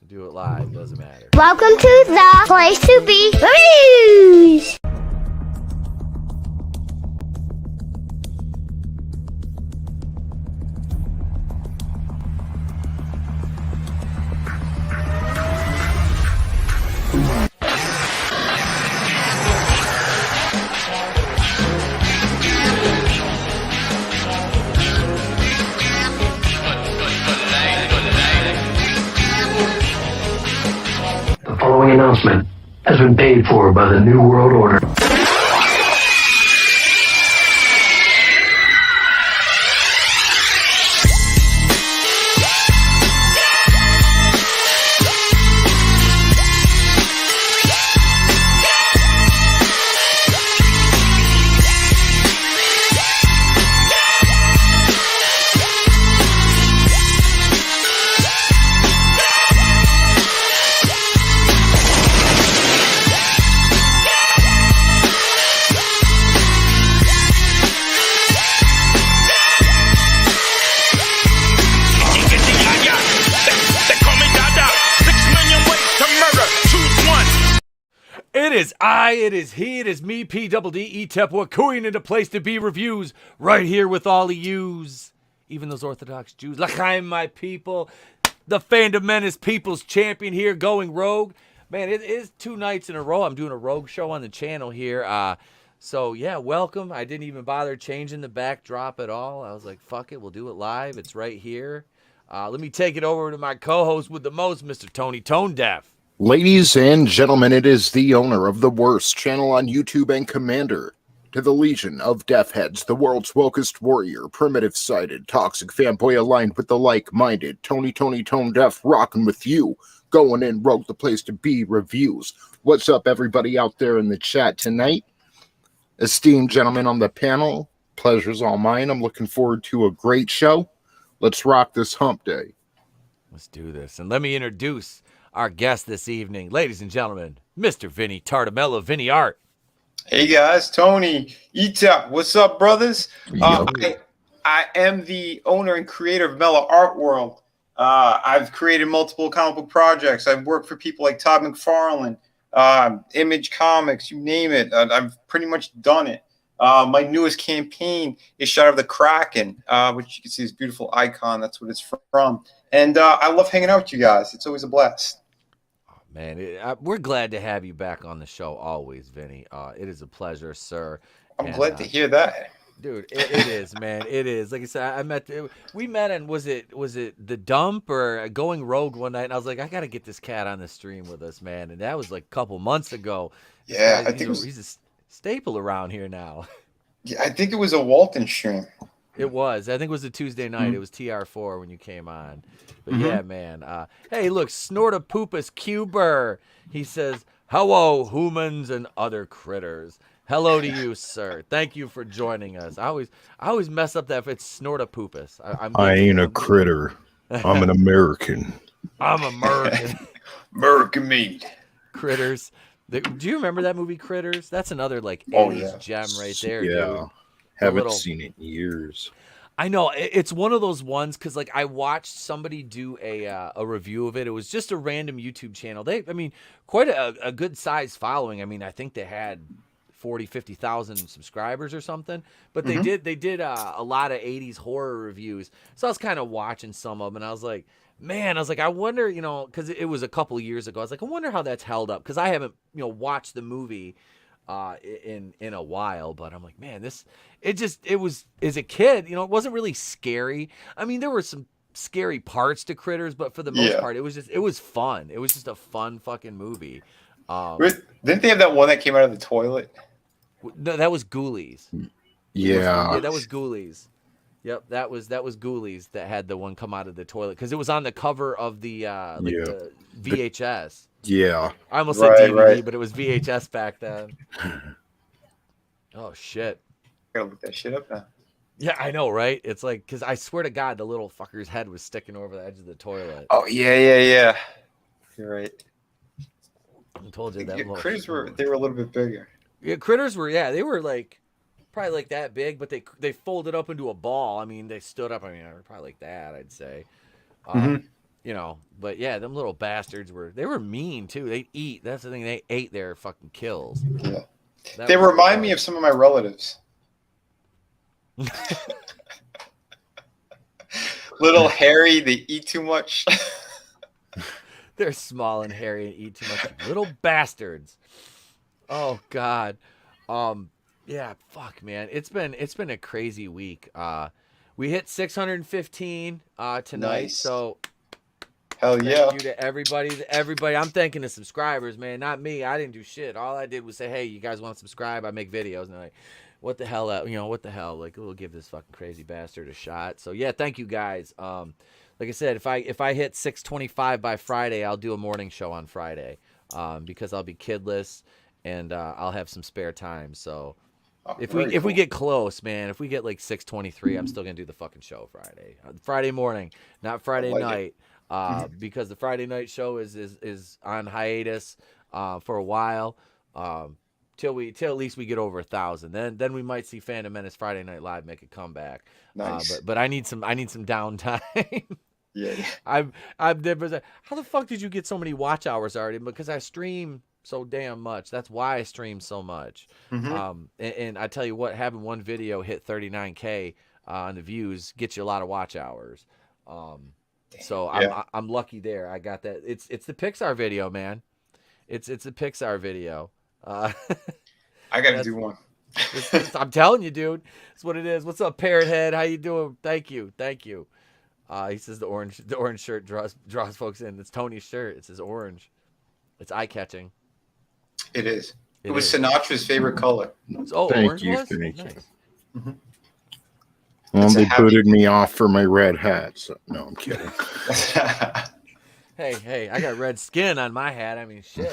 Do it live, doesn't matter. Welcome to the place to be reviews. The following announcement has been paid for by the New World Order. It is he, it is me, P-double-D-E, Tepwa, cooing into place to be reviews right here with all of yous, even those Orthodox Jews. L'chaim, my people, the fandom Menace people's champion here, going rogue. Man, it is 2 nights in a row. I'm doing a rogue show on the channel here. So, yeah, welcome. I didn't even bother changing the backdrop at all. I was like, fuck it, we'll do it live. It's right here. Let me take it over to my co-host with the most, Mr. Tony Tone Deaf. Ladies and gentlemen, it is the owner of the worst channel on YouTube and commander to the Legion of Deaf Heads, the world's wokest warrior, primitive-sided, toxic fanboy aligned with the like-minded, Tony Tone Deaf, rocking with you, going in rogue, the place to be, reviews. What's up, everybody out there in the chat tonight? Esteemed gentlemen on the panel, pleasure's all mine. I'm looking forward to a great show. Let's rock this hump day. Let's do this. And let me introduce our guest this evening, ladies and gentlemen, Mr. Vinny Tartamella, Vinnieart. Hey guys, Tony, Etep, what's up, brothers? I am the owner and creator of Mela Art World. I've created multiple comic book projects. I've worked for people like Todd McFarlane, Image Comics, you name it. I've pretty much done it. My newest campaign is shot of the KRAKEN, which you can see this beautiful icon. That's what it's from. And I love hanging out with you guys. It's always a blast. Man, we're glad to have you back on the show always, Vinny. It is a pleasure, sir. I'm glad to hear that. Dude, it is, man. It is. Like I said, we met and was it the dump or going rogue one night? And I was like, I got to get this cat on the stream with us, man. And that was like a couple months ago. Yeah, he's a staple around here now. Yeah, I think it was a Walton stream. It was. I think it was a Tuesday night. Mm-hmm. It was TR4 when you came on. But yeah, man. Hey, look, Snortapoopus Cuber. He says, hello, humans and other critters. Hello to you, sir. Thank you for joining us. I always mess up that if it's Snortapoopus. I ain't a critter. I'm an American. I'm American. American made. Critters. Do you remember that movie, Critters? That's another like 80s gem right there, dude. Haven't seen it in years. I know it's one of those ones because like I watched somebody do a review of it. It was just a random YouTube channel. Quite a good size following. I mean, I think they had 50,000 subscribers or something. But they did a lot of 80s horror reviews. So I was kind of watching some of them, and I was like, I wonder, because it was a couple of years ago. I was like, I wonder how that's held up because I haven't watched the movie in a while, but I'm like, man, it was as a kid, it wasn't really scary. I mean, there were some scary parts to Critters, but for the most part, it was fun. It was just a fun fucking movie. Didn't they have that one that came out of the toilet? No, that was Ghoulies. Yeah, that was Ghoulies. Yep, that was Ghoulies that had the one come out of the toilet because it was on the cover of the the VHS. Yeah. I almost said DVD, but it was VHS back then. Oh, shit. I gotta look that shit up now. Yeah, I know, right? It's like, because I swear to God, the little fucker's head was sticking over the edge of the toilet. Oh, yeah. You're right. I told you that. Yeah, Critters were a little bit bigger. Yeah, Critters were, they were like, probably like that big, but they folded up into a ball. I mean, they stood up, they were probably like that, I'd say. you know, but yeah, them little bastards were mean too. They eat. That's the thing. They ate their fucking kills. Yeah. That They was remind wild. me of some of my relatives. Little hairy, they eat too much. They're small and hairy and eat too much. Little bastards. Oh God. Yeah, fuck man. It's been a crazy week. We hit 615 tonight. Nice. So Hell yeah. thank you to everybody. I'm thanking the subscribers, man. Not me. I didn't do shit. All I did was say, hey, you guys want to subscribe? I make videos. And they're like, what the hell? What the hell? Like, we'll give this fucking crazy bastard a shot. So yeah, thank you guys. Like I said, if I hit 625 by Friday, I'll do a morning show on Friday. Because I'll be kidless and I'll have some spare time. So if we get close, man, if we get like 623, I'm still gonna do the fucking show Friday morning, not Friday night. Because the Friday night show is on hiatus for a while. Till at least we get over 1,000. Then we might see Phantom Menace Friday Night Live make a comeback. Nice. But I need some downtime. Yeah. I'm there. How the fuck did you get so many watch hours already? Because I stream so damn much. That's why I stream so much. And I tell you what, having one video hit 39K on the views gets you a lot of watch hours. So Yeah. I'm lucky there. I got that. It's the Pixar video, man. It's a Pixar video. I gotta do one. I'm telling you, dude. It's what it is. What's up, Parrot Head? How you doing? Thank you. He says the orange shirt draws folks in. It's Tony's shirt. It says orange. It's eye catching. It is. It was is. Sinatra's favorite color. Oh, Thank orange you, was? Vinny. Nice. Well, It's a they happy- booted me off for my red hat. So no, I'm kidding. Hey, I got red skin on my hat. I mean, shit.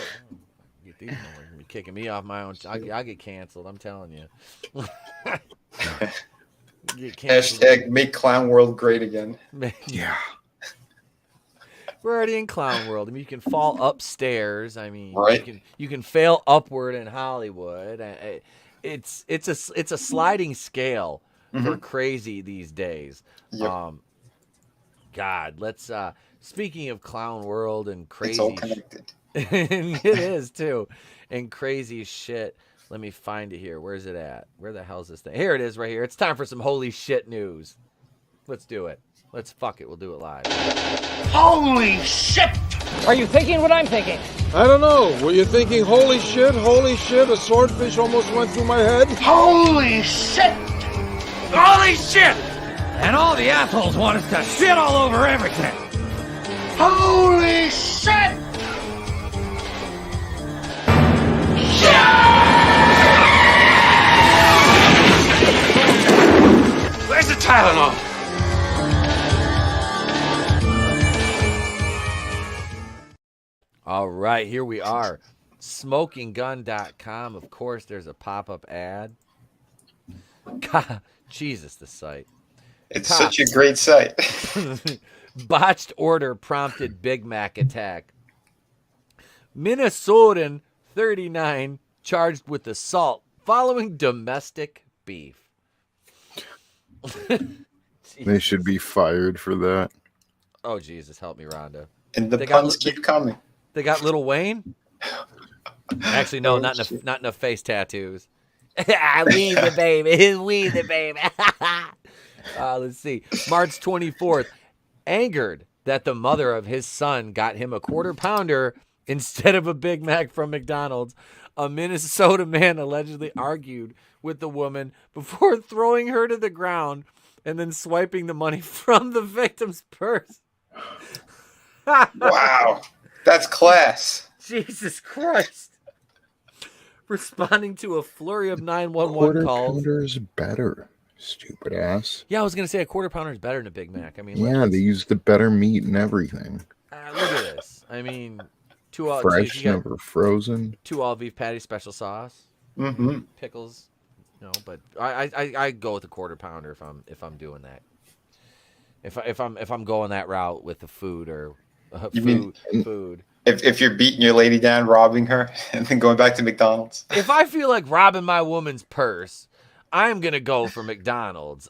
Get these motherfuckers kicking me off my own. I'll get canceled. I'm telling you. Get canceled. Hashtag make clown world great again. Yeah. We're already in clown world. I mean, you can fall upstairs. I mean, Right. you can fail upward in Hollywood. It's a sliding scale for crazy these days. Yep. God, let's speaking of clown world and crazy It's all connected. it is too. And crazy shit. Let me find it here. Where's it at? Where the hell's this thing? Here it is right here. It's time for some holy shit news. Let's do it. Let's fuck it. We'll do it live. Holy shit! Are you thinking what I'm thinking? I don't know. Were you thinking, holy shit, a swordfish almost went through my head? Holy shit! Holy shit! And all the assholes want us to shit all over everything. Holy shit! Where's the Tylenol? All right, here we are. Smokinggun.com. Of course, there's a pop-up ad. God, Jesus, the site. It's such a great site. Botched order prompted Big Mac attack. Minnesotan 39 charged with assault following domestic beef. They should be fired for that. Oh, Jesus, help me, Rhonda. And the They got- puns keep coming. They got Lil Wayne? Actually, no, not enough face tattoos. We the baby. We the baby. Let's see. March 24th. Angered that the mother of his son got him a quarter pounder instead of a Big Mac from McDonald's, a Minnesota man allegedly argued with the woman before throwing her to the ground and then swiping the money from the victim's purse. Wow. That's class. Jesus Christ. Responding to a flurry of 911 Quarter calls. pounder is better, stupid ass. Yeah, I was going to say a quarter pounder is better than a Big Mac. I mean, Yeah, they use the better meat and everything. look at this. I mean, Fresh, you got never frozen. 2 all beef patties, special sauce, Mm-hmm. pickles. No, but I go with a quarter pounder if I'm doing that. If I'm going that route with the food or food. If you're beating your lady down, robbing her, and then going back to McDonald's. If I feel like robbing my woman's purse, I'm gonna go for McDonald's.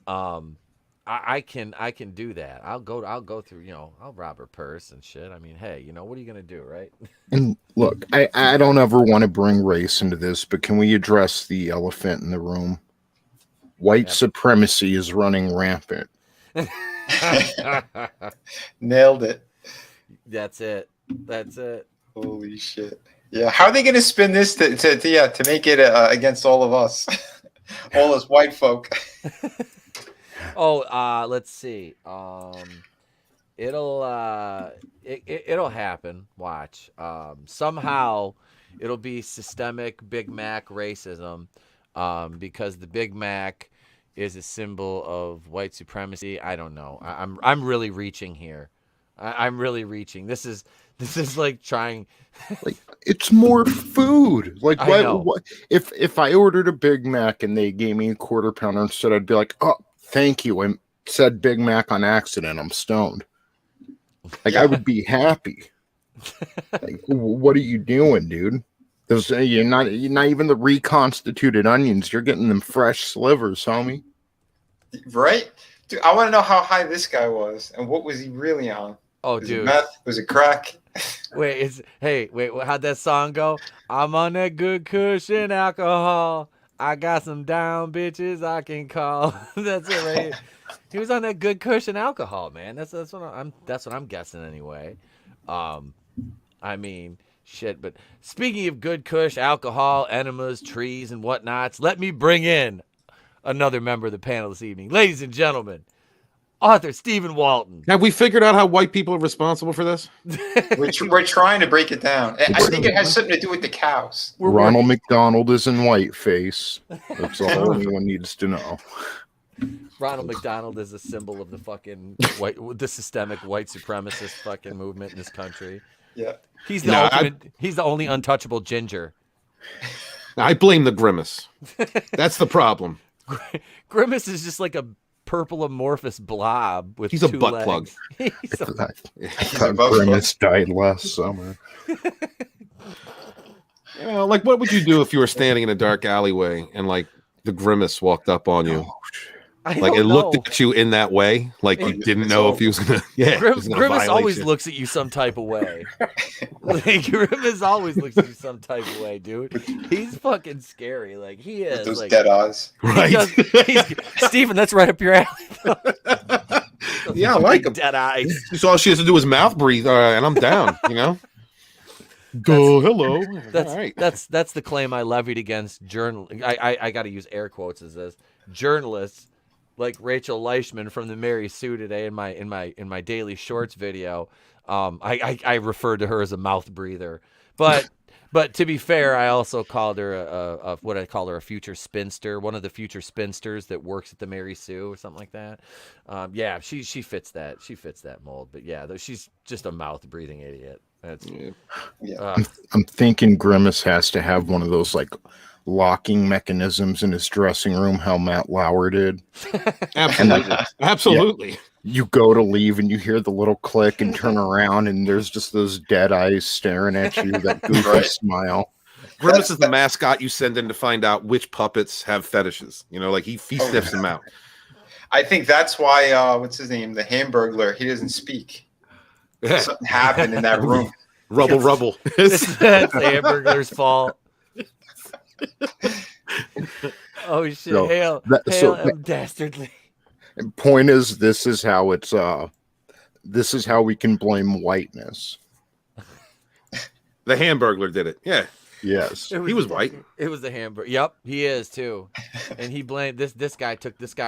I can do that. I'll go through, I'll rob her purse and shit. I mean, hey, what are you gonna do, right? And look, I don't ever want to bring race into this, but can we address the elephant in the room? White supremacy is running rampant. Nailed it. That's it. Holy shit. Yeah. How are they gonna spin this to make it against all of us, all us white folk? Oh, let's see. It'll happen. Watch. Somehow it'll be systemic Big Mac racism, because the Big Mac is a symbol of white supremacy. I don't know. I'm really reaching here. I'm really reaching. This is like trying. Like, it's more food. Like, I know. what if I ordered a Big Mac and they gave me a quarter pounder instead, I'd be like, oh, thank you. I said Big Mac on accident. I'm stoned. Like, I would be happy. Like, what are you doing, dude? You're not even the reconstituted onions. You're getting them fresh slivers, homie. Right? Dude, I want to know how high this guy was and what was he really on? Oh, was dude. it meth? Was it crack? Wait, how'd that song go? I'm on that good cushion alcohol. I got some down bitches I can call. That's it, right? He was on that good cushion alcohol, man. That's what I'm guessing anyway. I mean, shit. But speaking of good kush, alcohol, enemas, trees, and whatnots, let me bring in another member of the panel this evening, ladies and gentlemen. Author Stephen Walton. Have we figured out how white people are responsible for this? We're trying to break it down. I think it has something to do with the cows. Ronald McDonald is in whiteface. That's all anyone needs to know. Ronald McDonald is a symbol of the fucking the systemic white supremacist fucking movement in this country. Yeah. He's the only untouchable ginger. I blame the Grimace. That's the problem. Grimace is just like a purple amorphous blob with he's a two butt legs. plug. I thought Grimace died last summer. Like, what would you do if you were standing in a dark alleyway and like the Grimace walked up on you? Like it looked at you in that way, like you didn't know if he was gonna. Yeah, Grimace always looks at you some type of way. Like, Grimace always looks at you some type of way, dude. He's fucking scary. Like he is. With those like, dead eyes, right? Stephen, that's right up your alley. Yeah, I like him. Dead eyes. So all she has to do is mouth breathe, and I'm down. Go hello. That's all right. That's the claim I levied against journalists. I got to use air quotes as this journalists. Like Rachel Leischman from the Mary Sue today in my daily shorts video, I referred to her as a mouth breather. But to be fair, I also called her a future spinster, one of the future spinsters that works at the Mary Sue or something like that. Yeah, she fits that. She fits that mold. But yeah, she's just a mouth breathing idiot. That's I'm thinking Grimace has to have one of those like locking mechanisms in his dressing room, how Matt Lauer did. Absolutely. Absolutely. Yeah, you go to leave and you hear the little click and turn around and there's just those dead eyes staring at you, that goofy smile. Grimace is the mascot you send in to find out which puppets have fetishes. Like he sniffs them out. I think that's why what's his name? The Hamburglar, he doesn't speak. Something happened in that room. Rubble. That's the Hamburglar's fault. Oh shit! So, hail dastardly. Point is, this is how we can blame whiteness. The Hamburglar did it. Yeah. Yes. He was white. It was the Hamburger. Yep, he is too. And he blamed this guy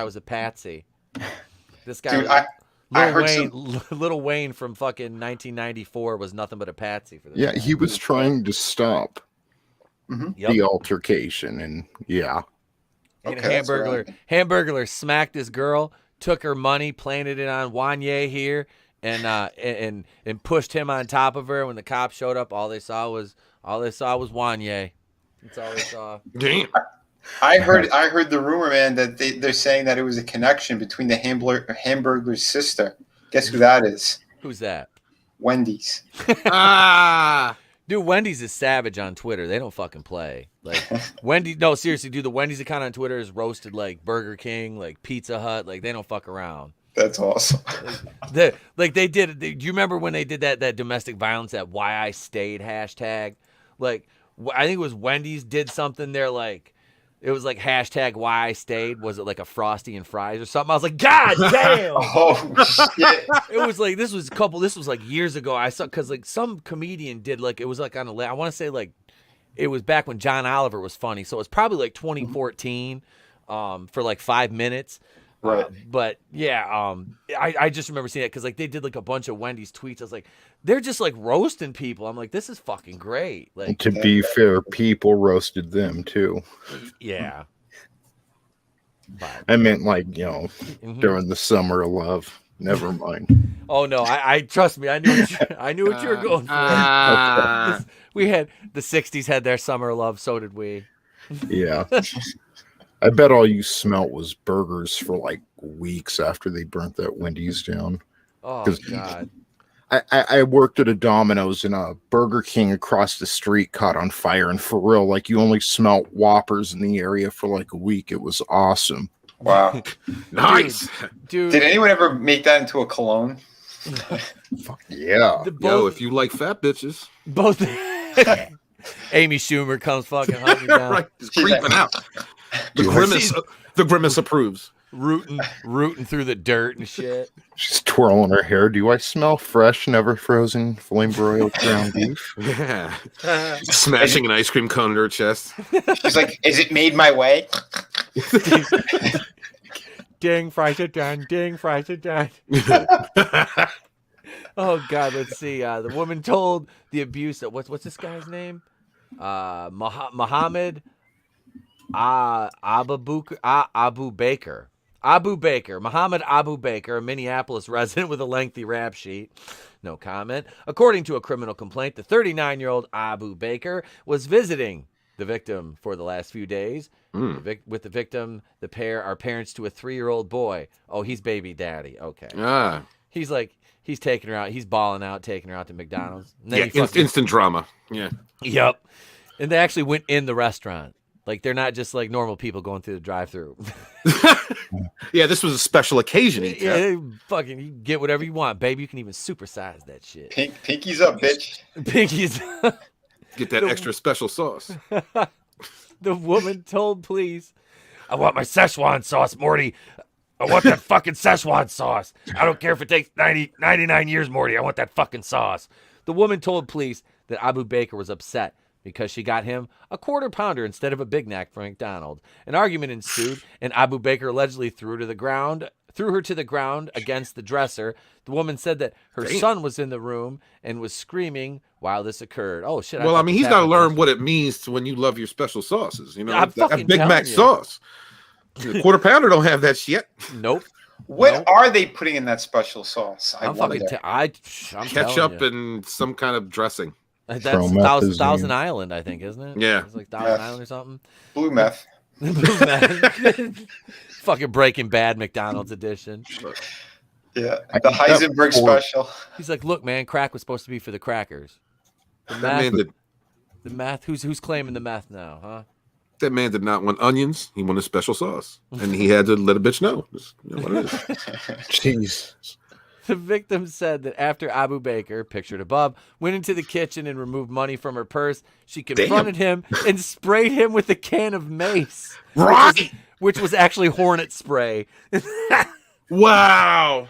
was a patsy. This guy. Dude, Little Wayne from fucking 1994 was nothing but a patsy for this. Yeah, guy. he was trying to stop Yep. the altercation, and yeah. Okay, Hamburglar smacked this girl, took her money, planted it on Wanye here, and pushed him on top of her. When the cops showed up, all they saw was Wanye. That's all they saw. Damn. I heard the rumor, man, that they're saying that it was a connection between the Hamburglar's sister. Guess who that is? Who's that? Wendys. Dude, Wendy's is savage on Twitter. They don't fucking play. Like Wendy's, no, seriously, dude. The Wendy's account on Twitter is roasted like Burger King, like Pizza Hut. Like they don't fuck around. That's awesome. They did. Do you remember when they did that domestic violence, that "Why I Stayed" hashtag? Like I think it was Wendy's did something there. Like it was like hashtag "Why I Stayed." Was it like a Frosty and fries or something? I was like, God damn! Oh shit! It was like this was like years ago. I saw because like some comedian did like it was like on a I want to say like it was back when John Oliver was funny, so it was probably like 2014 for like 5 minutes. Right. But yeah, I just remember seeing it because like they did like a bunch of Wendy's tweets. I was like, they're just like roasting people. I'm like, this is fucking great. Like To be fair, people roasted them too. yeah. But, I meant like, during the summer of love. Never mind. oh no, I trust me. I knew what you were going for. We had the '60s had their summer of love. So did we. Yeah. I bet all you smelt was burgers for like weeks after they burnt that Wendy's down. Oh God. I worked at a Domino's and a Burger King across the street caught on fire, and for real, like you only smelt Whoppers in the area for like a week. It was awesome. Wow. Nice. Dude. Did anyone ever make that into a cologne? Fuck yeah. Yo, if you like fat bitches. Both Amy Schumer comes fucking hunting down. Right. Just creeping out. The grimace approves. Rooting through the dirt and shit. She's twirling her hair. Do I smell fresh, never frozen, flame broiled ground beef? Yeah. Smashing an ice cream cone to her chest. She's like, "Is it made my way?" Ding, fries are done. Ding, fries are done. Oh God, let's see. The woman told the abuse that what's this guy's name? Muhammad Abu Baker. Muhammad Abu Baker, a Minneapolis resident with a lengthy rap sheet. No comment. According to a criminal complaint, the 39-year-old Abu Baker was visiting the victim for the last few days. With the victim, the pair are parents to a 3-year-old boy. Oh, he's baby daddy. Okay. He's taking her out. He's balling out, taking her out to McDonald's. Yeah, instant drama. Yeah. Yep. And they actually went in the restaurant. Like, they're not just like normal people going through the drive-thru. Yeah, this was a special occasion. Yeah, fucking, you get whatever you want, baby. You can even supersize that shit. Pinkies up, bitch. Pinkies up. Get that extra special sauce. The woman told police, "I want my Szechuan sauce, Morty. I want that fucking Szechuan sauce. I don't care if it takes 99 years, Morty. I want that fucking sauce." The woman told police that Abu Baker was upset because she got him a quarter pounder instead of a Big Mac from McDonald's. An argument ensued, and Abu Baker allegedly threw her to the ground against the dresser. The woman said that her son was in the room and was screaming while this occurred. Oh shit! Well, I mean, he's got to learn what it means when you love your special sauces. You know, I'm that Big Mac sauce. The quarter pounder don't have that shit. Nope. What are they putting in that special sauce? I'm ketchup and some kind of dressing. That's Thousand Island, I think, isn't it? Yeah. It's like Thousand Island or something. Blue meth. Blue meth. Fucking Breaking Bad McDonald's edition. Yeah, the Heisenberg special. He's like, look, man, crack was supposed to be for the crackers. The meth. Who's claiming the meth now, huh? That man did not want onions. He wanted special sauce, and he had to let a bitch know. Just, what it is. Jeez. The victim said that after Abu Baker, pictured above, went into the kitchen and removed money from her purse, she confronted him and sprayed him with a can of mace, which was actually hornet spray. Wow.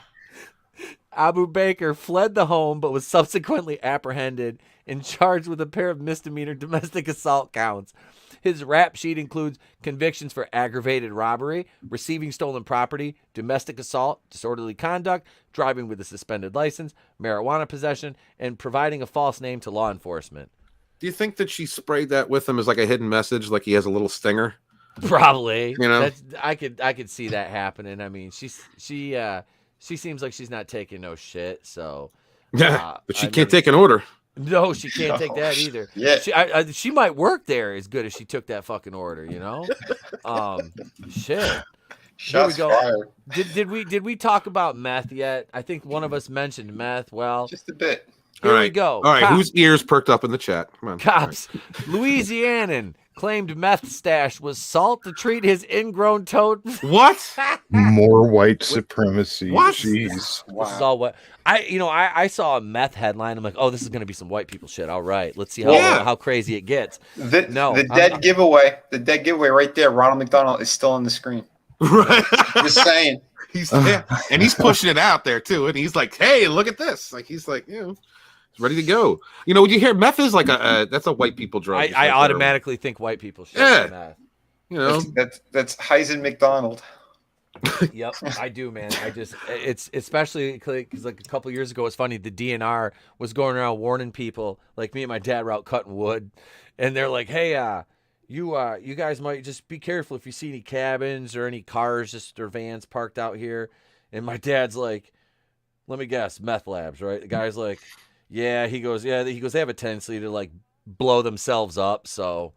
Abu Baker fled the home but was subsequently apprehended and charged with a pair of misdemeanor domestic assault counts. His rap sheet includes convictions for aggravated robbery, receiving stolen property, domestic assault, disorderly conduct, driving with a suspended license, marijuana possession, and providing a false name to law enforcement. Do you think that she sprayed that with him as like a hidden message, like he has a little stinger? Probably. You know, I could see that happening. I mean, she seems like she's not taking no shit. So yeah, but she can't take an order. No, she can't take that either. Yeah, she might work there as good as she took that fucking order. You know, shit. Shots Here we go. fired. Did we talk about meth yet? I think one of us mentioned meth. Well, Just a bit. Here we go. All right, whose ears perked up in the chat? Come on. Cops. Louisianan claimed meth stash was salt to treat his ingrown toe. What? More white supremacy. What? Jeez. Wow. This is all what I saw a meth headline. I'm like, oh, this is gonna be some white people shit. All right, let's see how crazy it gets. The dead giveaway right there. Ronald McDonald is still on the screen. Right. Just saying. And he's pushing it out there too, and he's like, "Hey, look at this!" Like he's like, he's ready to go. You know, when you hear meth is like that's a white people drug. I automatically think white people should. Yeah. Meth. You know, that's Heisen McDonald. Yep, I do, man. It's especially because like a couple years ago, it's funny. The DNR was going around warning people. Like me and my dad were out cutting wood, and they're like, "Hey, you guys might just be careful if you see any cabins or any cars or vans parked out here." And my dad's like, "Let me guess, meth labs, right?" The guy's like, "Yeah." He goes, "Yeah." He goes, "They have a tendency to like blow themselves up." So,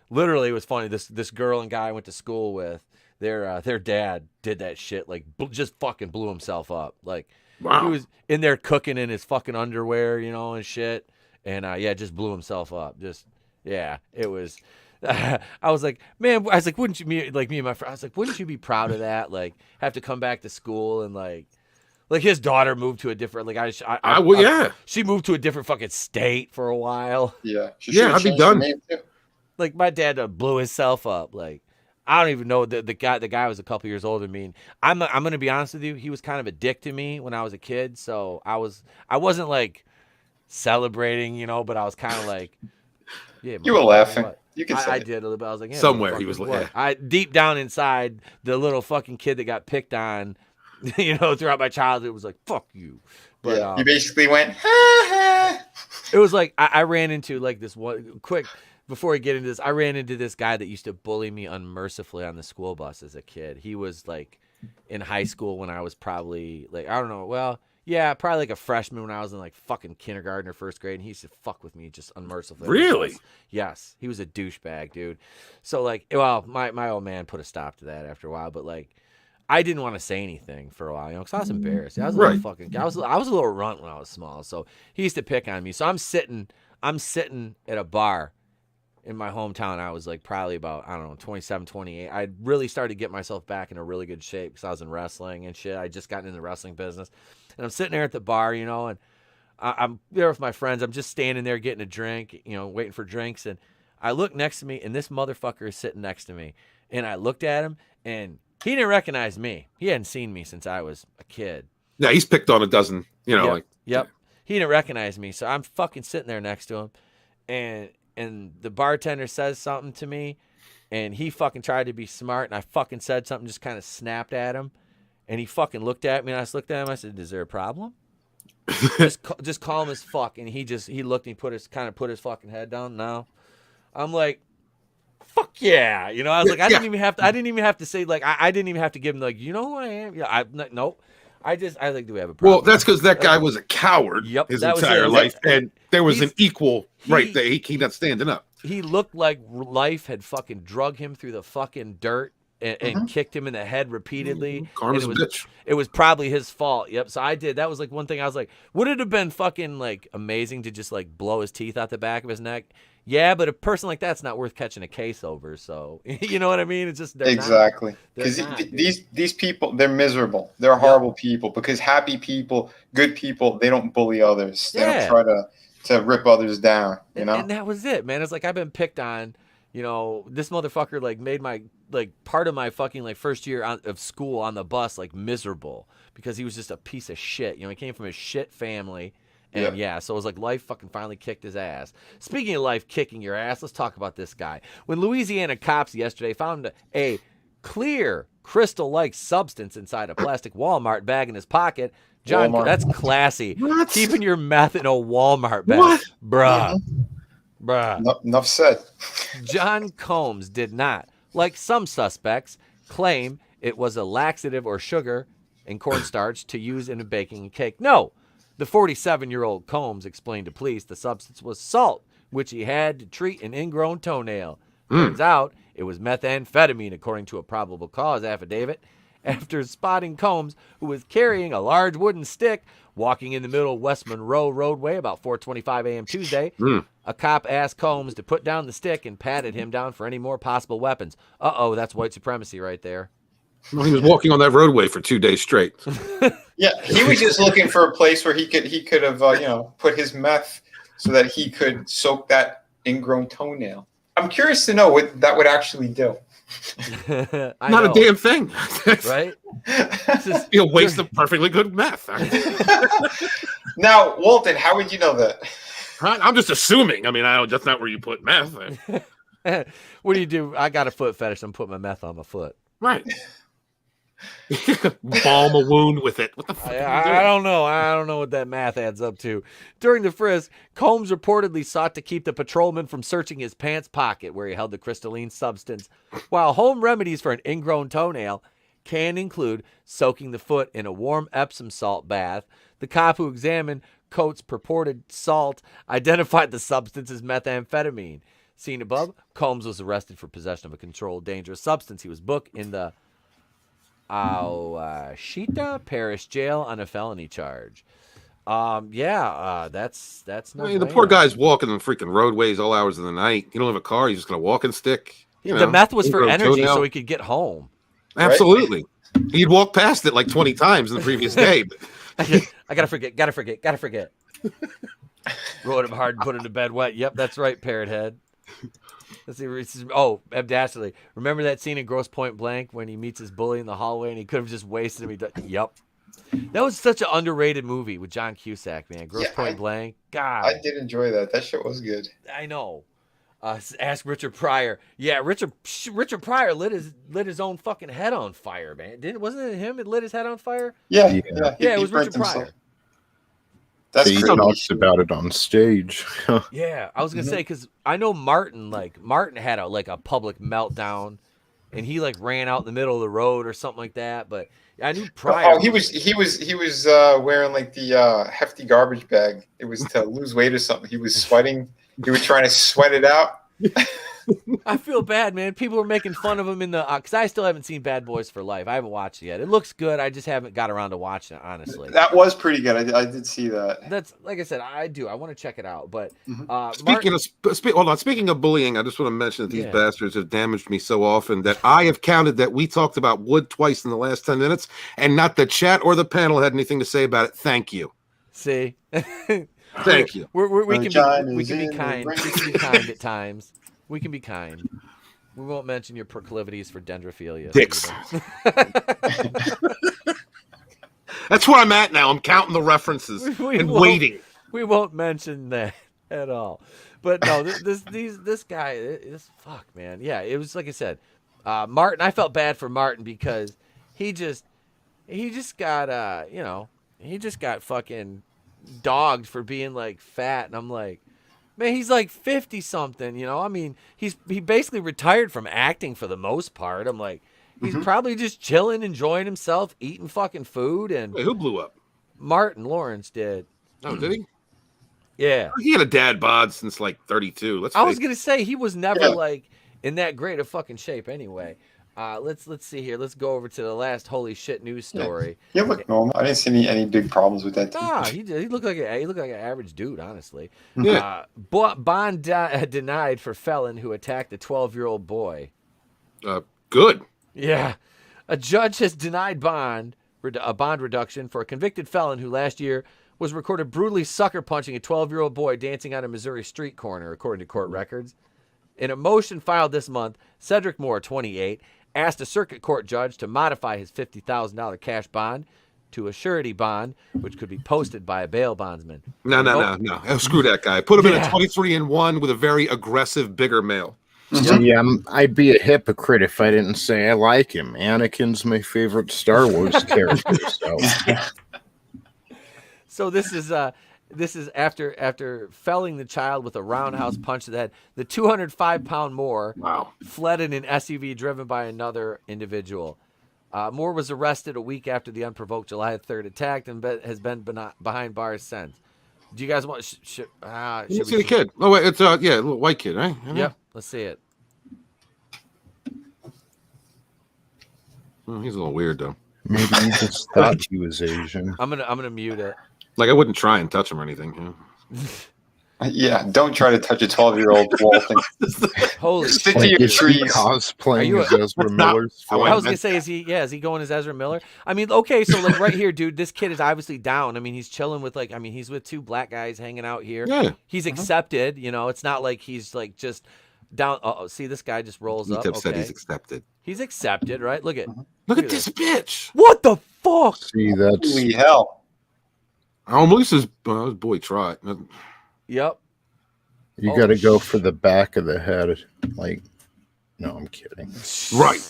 literally, it was funny. This girl and guy I went to school with. Their dad did that shit, like just fucking blew himself up. Like He was in there cooking in his fucking underwear, you know, and shit. And just blew himself up. It was. I was like, man, wouldn't you me and my friend? I was like, wouldn't you be proud of that? Like, have to come back to school and like his daughter moved to a different she moved to a different fucking state for a while. Yeah, I'd be done. Like my dad blew himself up. Like. I don't even know the guy was a couple years older than me. And I'm gonna be honest with you. He was kind of a dick to me when I was a kid. So I wasn't like celebrating, you know, but I was kind of like, yeah. You were laughing. You can say I did a little bit. I was like, yeah, somewhere he was like, I deep down inside, the little fucking kid that got picked on, you know, throughout my childhood was like, fuck you. But you basically went, ha ha. It was like I ran into like this one quick. Before we get into this, I ran into this guy that used to bully me unmercifully on the school bus as a kid. He was like in high school when I was probably like, I don't know. Well, yeah, probably like a freshman when I was in like fucking kindergarten or first grade. And he used to fuck with me just unmercifully. Really? Yes. He was a douchebag, dude. So like, well, my old man put a stop to that after a while, but like, I didn't want to say anything for a while, you know, because I was embarrassed. I was a little fucking, I was a little runt when I was small. So he used to pick on me. So I'm sitting at a bar in my hometown. I was like probably about, I don't know, 27, 28. I really started to get myself back in a really good shape because I was in wrestling and shit. I just gotten in the wrestling business. And I'm sitting there at the bar, you know, and I'm there with my friends. I'm just standing there getting a drink, you know, waiting for drinks. And I look next to me, and this motherfucker is sitting next to me. And I looked at him, and he didn't recognize me. He hadn't seen me since I was a kid. Yeah, he's picked on a dozen, you know. Yep. He didn't recognize me. So I'm fucking sitting there next to him. And the bartender says something to me, and he fucking tried to be smart, and I fucking said something, just kind of snapped at him, and he fucking looked at me, and I just looked at him. I said, "Is there a problem?" just calm as fuck, and he looked, and he put his fucking head down. No, I'm like, fuck yeah, you know. I was like, I didn't even have to say like, I didn't even have to give him like, you know who I am. Yeah, nope. I think, do we have a problem? Well, that's because that guy was a coward his entire life, and there was an equal right there. He not standing up. He looked like life had fucking drug him through the fucking dirt and kicked him in the head repeatedly. Karma's a bitch. It was probably his fault. Yep. So I did. That was like one thing I was like, would it have been fucking like amazing to just like blow his teeth out the back of his neck? Yeah, but a person like that's not worth catching a case over. So you know what I mean? It's just exactly because these people, they're miserable. They're horrible people because happy people, good people, they don't bully others. They don't try to rip others down. You know, and that was it, man. It's like I've been picked on. You know, this motherfucker like made my like part of my fucking like first year of school on the bus like miserable because he was just a piece of shit. You know, he came from a shit family. And so it was like life fucking finally kicked his ass. Speaking of life kicking your ass, let's talk about this guy. When Louisiana cops yesterday found a clear crystal-like substance inside a plastic Walmart bag in his pocket, John, that's classy. What? Keeping your meth in a Walmart bag. What? Bruh. Enough said. John Combs did not, like some suspects, claim it was a laxative or sugar and cornstarch to use in baking a cake. No. The 47-year-old Combs explained to police the substance was salt, which he had to treat an ingrown toenail. Turns out it was methamphetamine, according to a probable cause affidavit. after spotting Combs, who was carrying a large wooden stick, walking in the middle of West Monroe Roadway about 4:25 a.m. Tuesday. A cop asked Combs to put down the stick and patted him down for any more possible weapons. Uh-oh, that's white supremacy right there. Well, he was walking on that roadway for 2 days straight. Yeah, he was just looking for a place where he could have put his meth so that he could soak that ingrown toenail. I'm curious to know what that would actually do. Not a damn thing, right? Be a waste of perfectly good meth. Now, Walton, how would you know that? I'm just assuming. I mean, that's not where you put meth. What do you do? I got a foot fetish. I'm putting my meth on my foot. Right. Balm a wound with it. What the fuck? I don't know. I don't know what that math adds up to. During the frisk, Combs reportedly sought to keep the patrolman from searching his pants pocket where he held the crystalline substance. While home remedies for an ingrown toenail can include soaking the foot in a warm Epsom salt bath, the cop who examined Coates' purported salt identified the substance as methamphetamine. Seen above, Combs was arrested for possession of a controlled dangerous substance. He was booked in the Shita Parish Jail on a felony charge. That's no. I mean, the poor guy's walking on freaking roadways all hours of the night. You don't have a car. He's just gonna walk and stick. The meth was for energy, so he could get home. Absolutely, right? He'd walk past it like 20 times in the previous day. I gotta forget. Rode him hard and put him to bed wet. Yep, that's right, Parrot Head. Let's see. Abdastardly. Remember that scene in Grosse Point Blank when he meets his bully in the hallway and he could have just wasted him? Yep. That was such an underrated movie with John Cusack, man. Grosse Point Blank. God. I did enjoy that. That shit was good. I know. Ask Richard Pryor. Yeah, Richard Pryor lit his own fucking head on fire, man. Wasn't it him that lit his head on fire? Yeah. It was Richard Pryor. That's he talks about it on stage. Yeah, I was gonna say because I know Martin had a public meltdown, and he ran out in the middle of the road or something like that. But I knew Pryor. Oh, he was wearing the hefty garbage bag. It was to lose weight or something. He was sweating. He was trying to sweat it out. I feel bad, man. People were making fun of him in the because I still haven't seen Bad Boys for Life. I haven't watched it yet. It looks good. I just haven't got around to watching it, honestly. That was pretty good. I did see that. That's like I said. I want to check it out. But speaking of bullying, I just want to mention that these bastards have damaged me so often that I have counted that we talked about wood twice in the last 10 minutes, and not the chat or the panel had anything to say about it. Thank you. See. Thank you. We can be kind. We can be kind at times. We can be kind. We won't mention your proclivities for dendrophilia. Dicks. That's where I'm at now. I'm counting the references and waiting. We won't mention that at all. But no, this guy, fuck, man. Yeah, it was like I said, Martin. I felt bad for Martin because he just got he just got fucking dogged for being fat, and I'm like, man, he's 50 something, I mean, he basically retired from acting for the most part. I'm like, he's probably just chilling, enjoying himself, eating fucking food. And wait, who blew up? Martin Lawrence did. Oh, did he? Yeah, he had a dad bod since 32. I was gonna say he was never in that great of fucking shape anyway. Let's see here. Let's go over to the last holy shit news story. He looked normal. I didn't see any big problems with that. Nah, he looked like an average dude, honestly. Yeah. Bond denied for felon who attacked a 12-year-old boy. Good. Yeah, a judge has denied a bond reduction for a convicted felon who last year was recorded brutally sucker punching a 12-year-old boy dancing on a Missouri street corner, according to court records. In a motion filed this month, Cedric Moore, 28, asked a circuit court judge to modify his $50,000 cash bond to a surety bond, which could be posted by a bail bondsman. No. Screw that guy. Put him in a 23-1 with a very aggressive, bigger male. Yeah, I'd be a hypocrite if I didn't say I like him. Anakin's my favorite Star Wars character. So this is after felling the child with a roundhouse punch to the head. The 205-pound Moore fled in an SUV driven by another individual. Moore was arrested a week after the unprovoked July 3rd attack and has been behind bars since. Do you guys want? Should we see the kid? Oh wait, it's a little white kid, right? Yep, let's see it. Well, he's a little weird though. Maybe he just thought he was Asian. I'm gonna mute it. Like I wouldn't try and touch him or anything. You know? Yeah, don't try to touch a 12-year-old waltzing. Holy Stick shit. to your Is he trees. cosplaying as Ezra Miller's I was gonna say, is he going as Ezra Miller? I mean, okay, so like right here, dude, this kid is obviously down. I mean, he's chilling with he's with two black guys hanging out here. Yeah. He's accepted, you know, it's not like he's like just down. See, this guy just rolls up. Etep said Okay. he's accepted. He's accepted, right? Look at this bitch. What the fuck? See, that's Holy hell. Almost his boy tried. Yep. you got to go for the back of the head. Like, no, I'm kidding. Right.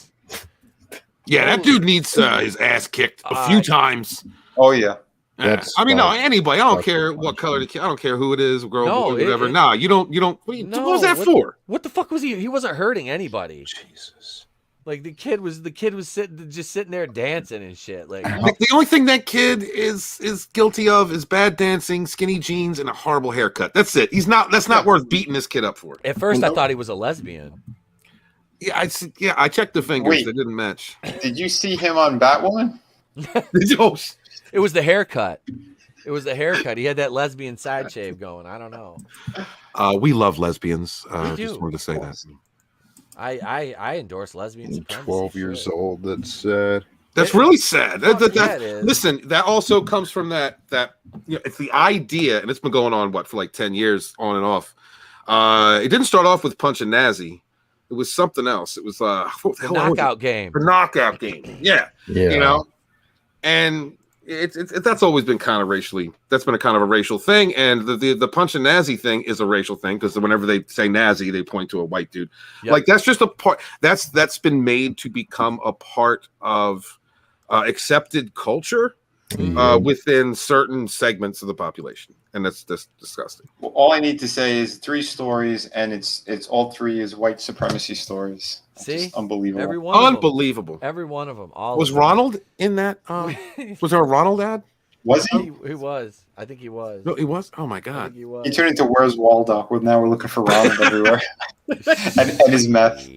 Yeah, that dude needs his ass kicked a few times. Oh, yeah. That's I mean, no, fine. anybody. I don't That's care fine. what color the kid. I don't care who it is, girl, No, boy, whatever. Nah, you don't. What was that for? What the fuck was he? He wasn't hurting anybody. Jesus. Like the kid was sitting there dancing and shit. Like The only thing that kid is guilty of is bad dancing, skinny jeans, and a horrible haircut. That's it. That's not worth beating this kid up for. at first, I thought he was a lesbian. Yeah, I checked the fingers. Wait. They didn't match. Did you see him on Batwoman? It was the haircut. It was the haircut. He had that lesbian side shave going. I don't know. We love lesbians. We do. Just wanted to say that. I endorse lesbian I'm supremacy. 12 years old. That's sad. That's really sad. Fuck yeah, it is. Listen, that also comes from that it's the idea, and it's been going on for like 10 years on and off. It didn't start off with Punch and Nazi. It was something else. It was what the hell was it? knockout game. The knockout game. Yeah. Yeah. You know, and it's that's always been kind of racially. That's been a kind of a racial thing, and the Punch and Nazi thing is a racial thing because whenever they say Nazi, they point to a white dude. Yep. Like that's just a part. That's been made to become a part of accepted culture within certain segments of the population, and that's disgusting. Well, all I need to say is 3 stories, and it's all 3 is white supremacy stories. It's See? just unbelievable. Every one of them. Unbelievable. Every one of them. All Was of them. Ronald in that? Was there a Ronald ad? Was he? He was. I think he was. No, he was. Oh my I god. think he was. He turned into Where's Waldo? Well, now we're looking for Ronald everywhere, and his meth.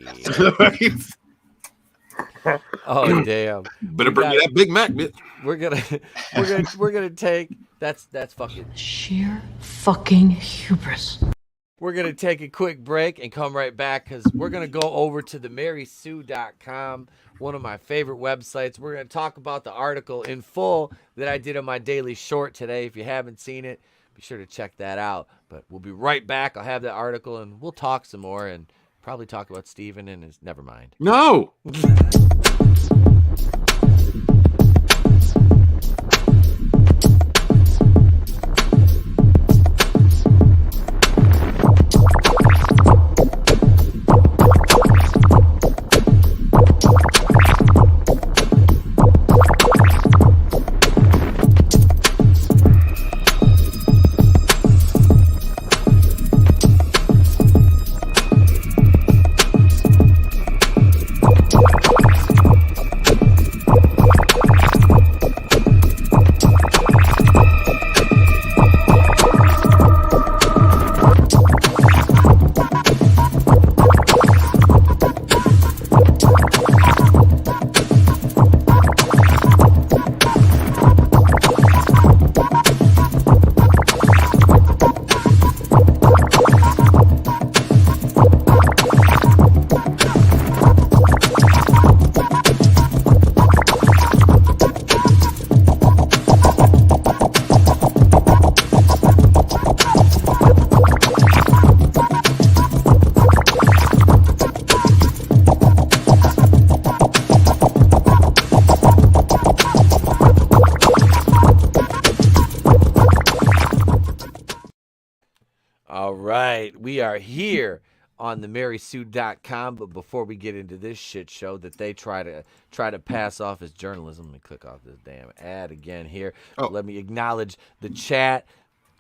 Oh damn! Better bring me that Big Mac, bitch. We're gonna take that's fucking. Sheer fucking hubris. We're gonna take a quick break and come right back because we're gonna go over to the marysue.com, one of my favorite websites. We're gonna talk about the article in full that I did on my daily short today. If you haven't seen it, be sure to check that out. But we'll be right back. I'll have the article and we'll talk some more and probably talk about Steven and his never mind. No. All right, we are here on the marysue.com, but before we get into this shit show that they try to pass off as journalism, let me click off this damn ad again here. Let me acknowledge the chat.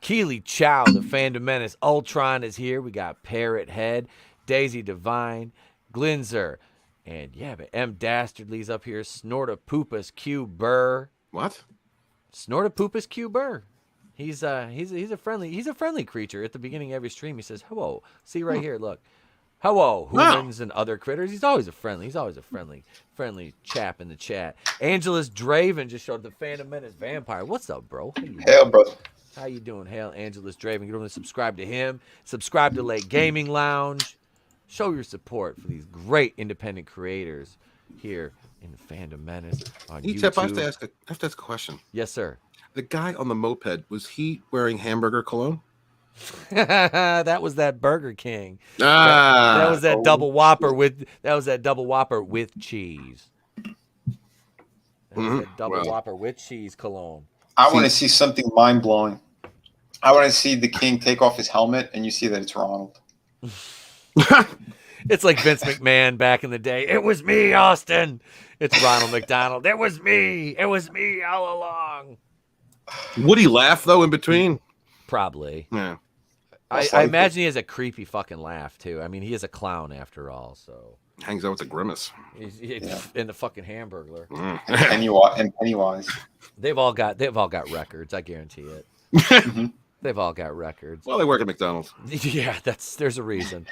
Keely Chow, the Fandom Menace, Ultron is here. We got Parrot Head, Daisy Divine, Glinzer, and yeah, but M Dastardly's up here. Snortapoopas Q Burr. What? Snortapoopas Q Burr. He's a friendly creature. At the beginning of every stream, he says, "Hello." See right here, look. Hello, humans and other critters. He's always a friendly chap in the chat. Angelus Draven just showed the Phantom Menace vampire. What's up, bro? Hell, bro. How you doing? Hail, Angelus Draven. You don't subscribe to him. Subscribe to Late Gaming Lounge. Show your support for these great independent creators here in Phantom Menace on YouTube. I have to ask a question. Yes, sir. The guy on the moped, was he wearing hamburger cologne? That was that Burger King. Ah, that was that double Whopper with cheese. That was that double Whopper with cheese cologne. I want to see something mind blowing. I want to see the king take off his helmet and you see that it's Ronald. It's like Vince McMahon back in the day. It was me, Austin. It's Ronald McDonald. It was me. It was me all along. Would he laugh though in between? Probably. Yeah. I imagine he has a creepy fucking laugh too. I mean, he is a clown after all, so hangs out with the grimace. He's in the fucking Hamburglar. And Pennywise. They've all got records. I guarantee it. They've all got records. Well, they work at McDonald's. Yeah, there's a reason.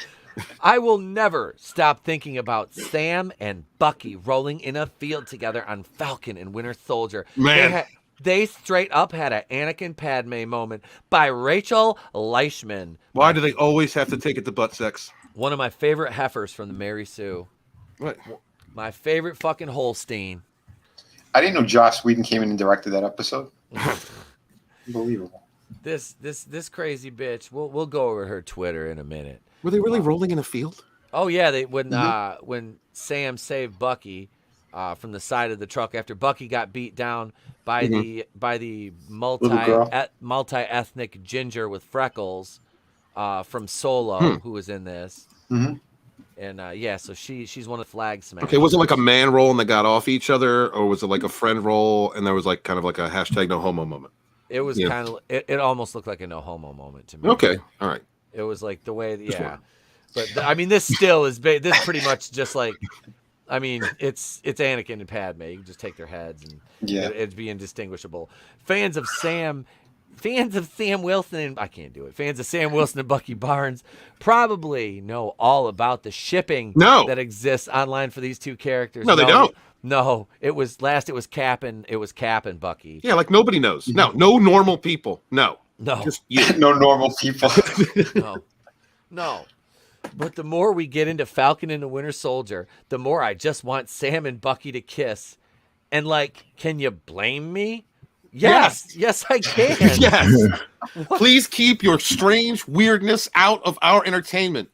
I will never stop thinking about Sam and Bucky rolling in a field together on Falcon and Winter Soldier. Man. They straight up had an Anakin Padme moment by Rachel Leishman. Why do they always have to take it to butt sex? One of my favorite heifers from the Mary Sue. What? My favorite fucking Holstein. I didn't know Joss Whedon came in and directed that episode. Unbelievable. This crazy bitch. We'll go over her Twitter in a minute. Were they really rolling in a field? Oh yeah, when Sam saved Bucky from the side of the truck after Bucky got beat down by the multi-ethnic ginger with freckles from Solo, who was in this. And so she's one of the flag smashers. Okay, was it like a man roll and they got off each other, or was it like a friend roll and there was like kind of like a hashtag no homo moment? It was kind of it almost looked like a no homo moment to me. Okay, all right. It was like the way, but I mean, this still is this pretty much just like, I mean, it's Anakin and Padme. You can just take their heads and it'd be indistinguishable. Fans of Sam Wilson and I can't do it. Fans of Sam Wilson and Bucky Barnes probably know all about the shipping that exists online for these two characters. No, they don't. No, it was Cap and Bucky. Yeah, like nobody knows. No normal people. No, just you. No normal people. No. But the more we get into Falcon and the Winter Soldier, the more I just want Sam and Bucky to kiss. And like, can you blame me? Yes, I can. Yes. Please keep your strange weirdness out of our entertainment.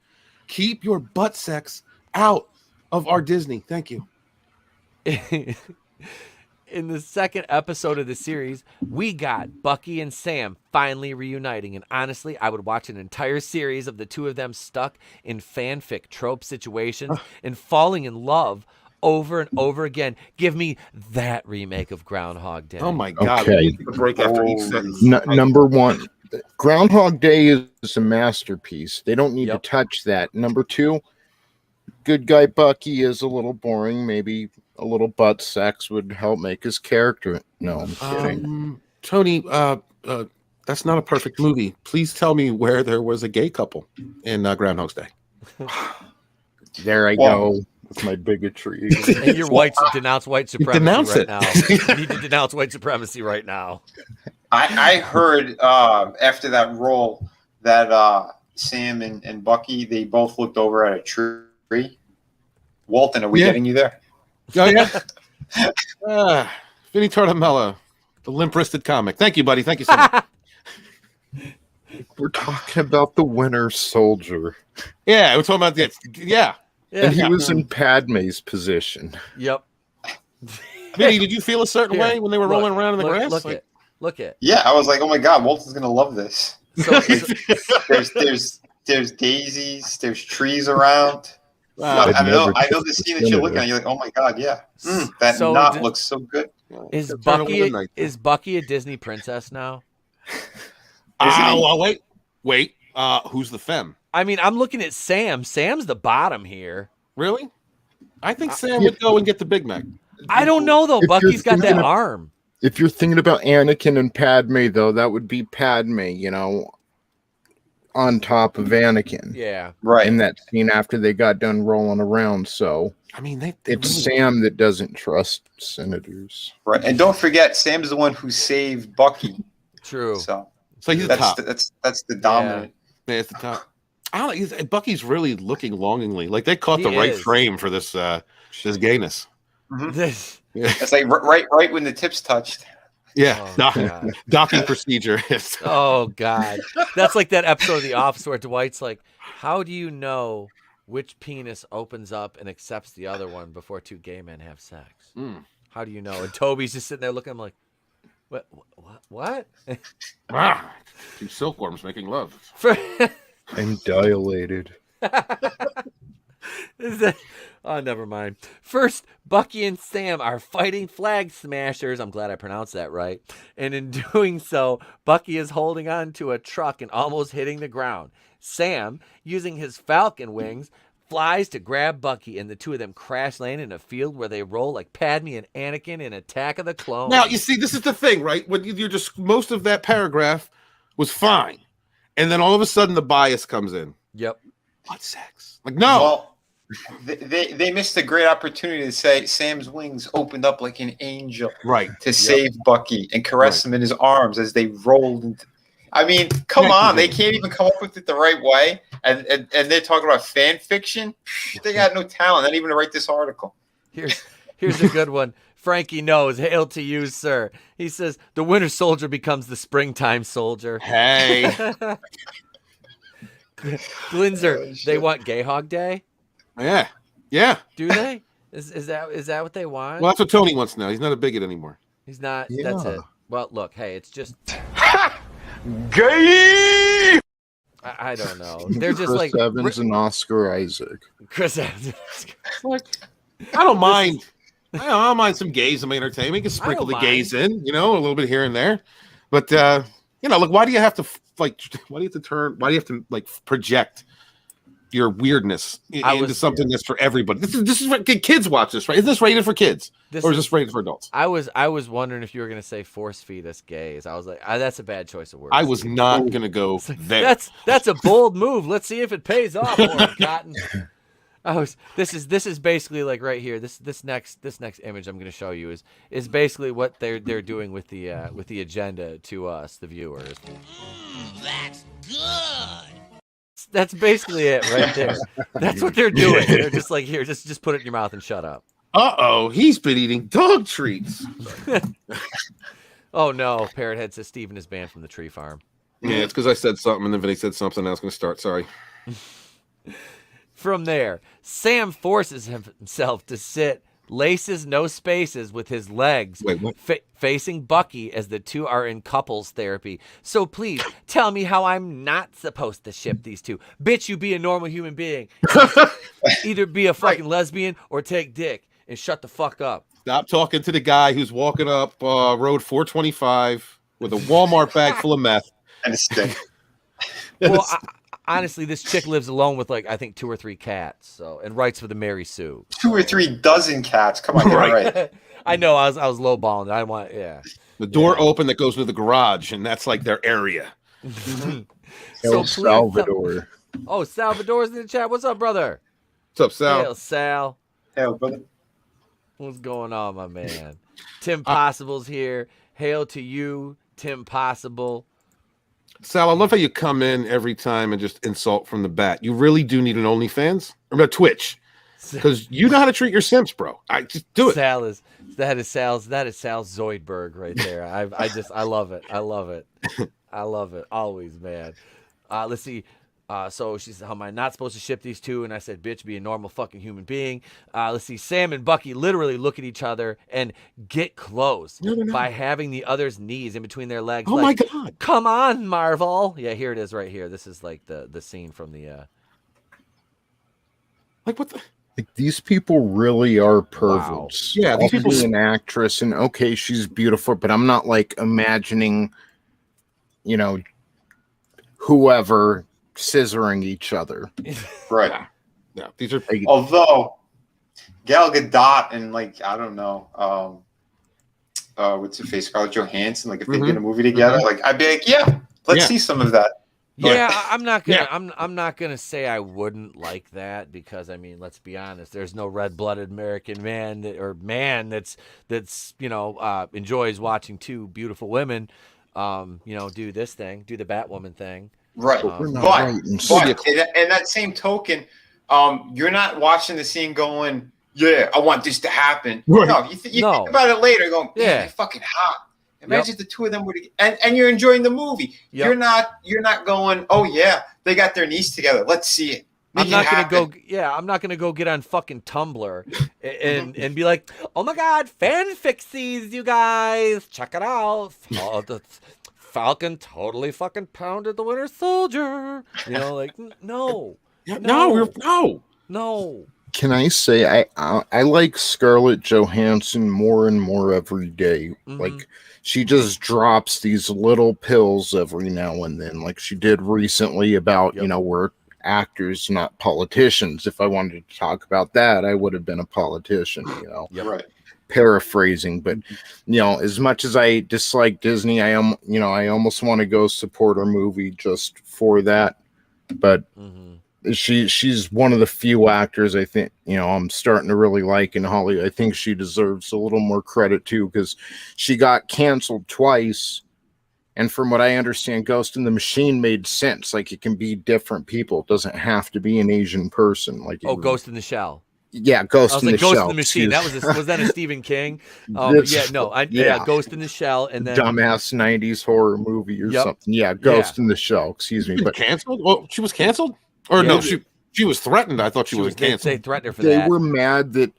Keep your butt sex out of our Disney. Thank you. In the second episode of the series, we got Bucky and Sam finally reuniting. And honestly, I would watch an entire series of the two of them stuck in fanfic trope situations and falling in love over and over again. Give me that remake of Groundhog Day. Oh my God. Okay. Break after each sentence. Number one, Groundhog Day is a masterpiece. They don't need to touch that. Number two, good guy Bucky is a little boring. Maybe a little butt sex would help make his character. No, I'm kidding. Tony, that's not a perfect movie. Please tell me where there was a gay couple in Groundhog's Day. There I go with my bigotry. And you're denounce white supremacy now. You need to denounce white supremacy right now. I heard after that role that Sam and Bucky, they both looked over at a tree. Walton, are we getting you there? Oh, yeah. Vinny Tartamella, the limp-wristed comic. Thank you, buddy. Thank you so much. We're talking about the Winter Soldier. Yeah, we're talking about that. Yeah. And he was in Padme's position. Yep. Vinny, did you feel a certain way when they were rolling around in the grass? Look at. Yeah, I was like, oh my God, Walton's gonna love this. So, there's daisies, there's trees around. Wow. I know the scene that you're looking at. You're like, oh my God, yeah. That knot looks so good. Is Bucky a Disney princess now? Well, wait. Who's the femme? I mean, I'm looking at Sam. Sam's the bottom here. Really? I think Sam would go and get the Big Mac. I don't know though. Bucky's got that arm. If you're thinking about Anakin and Padme, though, that would be Padme. You know. on top of Anakin. Yeah. Right. In that scene after they got done rolling around. So I mean, they it's really- Sam that doesn't trust senators. Right. And don't forget, Sam's the one who saved Bucky. True. So he's the top. that's the dominant. Yeah, it's the top. I don't know. Bucky's really looking longingly. Like they caught He the right is. frame for this gayness. This. Yeah. It's like right when the tips touched. Yeah. Oh, God. Docking procedure. Oh God, that's like that episode of The Office where Dwight's like, "How do you know which penis opens up and accepts the other one before two gay men have sex? How do you know?" And Toby's just sitting there looking. I'm like, "What?" Ah, two silkworms making love. I'm dilated. Oh, never mind. First, Bucky and Sam are fighting flag smashers. I'm glad I pronounced that right. And in doing so, Bucky is holding on to a truck and almost hitting the ground. Sam, using his falcon wings, flies to grab Bucky, and the two of them crash land in a field where they roll like Padme and Anakin in Attack of the Clones. Now, you see, this is the thing, right? When you're just, most of that paragraph was fine. And then all of a sudden the bias comes in. Yep. What sex? Like, no. Well, they missed a great opportunity to say Sam's wings opened up like an angel, Right. to save Bucky and caress him in his arms as they rolled into. I mean, come on, they can't even come up with it the right way, and they're talking about fan fiction. They got no talent, not even to write this article. Here's a good one. Frankie knows. Hail to you, sir. He says, the winter soldier becomes the springtime soldier. Hey. Glinzer, they want Gay Hog Day? Yeah. Yeah. Do they? Is that what they want? Well, that's what Tony wants now. He's not a bigot anymore. He's not. Yeah. That's it. Well, look, hey, it's just Gay! I don't know. They're just Chris like Evans and Oscar Isaac. Chris Evans. Like, I don't mind. I don't mind some gays in my entertainment. You can I sprinkle don't the gays in, a little bit here and there. But look, why do you have to project your weirdness into something that's for everybody? This is for kids watch this, right? Is this rated for kids? Or is this rated for adults? I was wondering if you were gonna say force feed us gays. I was like, that's a bad choice of words. I was not gonna go there. That's a bold move. Let's see if it pays off for him, Cotton. This is basically like right here. This next image I'm going to show you is basically what they're doing with the agenda to us, the viewers. That's good! That's basically it right there. That's what they're doing. They're just like, here, just put it in your mouth and shut up. Uh-oh, he's been eating dog treats. Oh no, Parrothead says Steven is banned from the tree farm. Yeah, it's because I said something and then Vinny said something. I was going to start. Sorry. From there, Sam forces himself to sit, laces no spaces with his legs, facing Bucky as the two are in couples therapy. So please, tell me how I'm not supposed to ship these two. Bitch, you be a normal human being. Either be a fucking lesbian or take dick and shut the fuck up. Stop talking to the guy who's walking up Road 425 with a Walmart bag full of meth. And a stick. Well, honestly, this chick lives alone with I think 2 or 3 cats, and writes for the Mary Sue. 2 or 3 dozen cats. Come on, right. I know. I was lowballing. I want, yeah. The door open that goes into the garage, and that's like their area. El Salvador. Oh, Salvador's in the chat. What's up, brother? What's up, Sal? Hail, Sal. Hell, brother. What's going on, my man? Tim Possible's here. Hail to you, Tim Possible. Sal, I love how you come in every time and just insult from the bat. You really do need an OnlyFans or a Twitch, because you know how to treat your simps, bro. I just do it. That is Sal's Zoidberg right there. I love it. I love it. I love it. Always, man. Let's see. So she said, how am I not supposed to ship these two? And I said, bitch, be a normal fucking human being. Let's see. Sam and Bucky literally look at each other and get close by having the other's knees in between their legs. Oh, my God. Come on, Marvel. Yeah, here it is right here. This is like the scene from the... Like, what the... Like, these people really are perverts. Wow. Yeah, these people... an actress, and okay, she's beautiful, but I'm not imagining, whoever scissoring each other. Right. Yeah, these are. Although Gal Gadot and I don't know, what's her face, Scarlett Johansson. If they did a movie together, I'd be like, yeah, let's see some of that. Yeah, I'm not gonna. I'm not gonna say I wouldn't like that because I mean, let's be honest. There's no red-blooded American man that's enjoys watching two beautiful women, do this thing, do the Batwoman thing. Right. We're not But writing in that same token, you're not watching the scene going, yeah, I want this to happen. Right. No, you think about it later going, yeah, they're fucking hot. Imagine if the two of them were together, and you're enjoying the movie. Yep. You're not going, oh yeah, they got their knees together. Let's see it. I'm not gonna go get on fucking Tumblr and be like, oh my god, fanfixies, you guys, check it out. Oh, the Falcon totally fucking pounded the Winter Soldier. No. Can I say I like Scarlett Johansson more and more every day. Mm-hmm. Like she just drops these little pills every now and then, like she did recently about we're actors, not politicians. If I wanted to talk about that, I would have been a politician. Right. Paraphrasing, but as much as I dislike Disney, I almost want to go support her movie just for that. But she's one of the few actors I think I'm starting to really like in Hollywood. I think she deserves a little more credit too, because she got canceled twice, and from what I understand, Ghost in the Machine made sense. Like it can be different people. It doesn't have to be an Asian person. Like Ghost in the Shell. Yeah, Ghost in the Ghost Shell. in the Machine. Was that a Stephen King? Ghost in the Shell, and then dumbass 90s horror movie or something. Yeah, Ghost in the Shell. Excuse me, but canceled. Well, she was canceled, or no? She was threatened. I thought she was canceled. They threatened her for that. They were mad that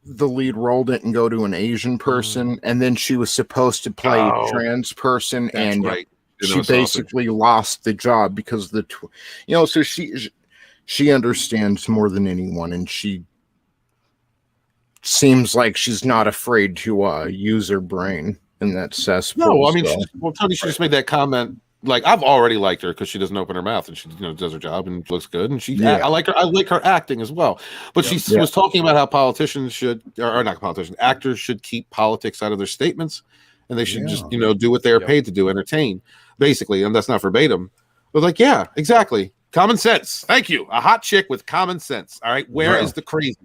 the lead role didn't go to an Asian person, and then she was supposed to play a trans person, and she basically lost the job because so she understands more than anyone, and she seems like she's not afraid to use her brain in that cesspool. No, I mean, Tony, she just made that comment. Like, I've already liked her because she doesn't open her mouth and she does her job and looks good, and I like her. I like her acting as well. But she was talking about how politicians should, or not politicians, actors should keep politics out of their statements, and they should just do what they're paid to do, entertain, basically. And that's not verbatim, but like, yeah, exactly. Common sense. Thank you. A hot chick with common sense. All right. Where is the crazy?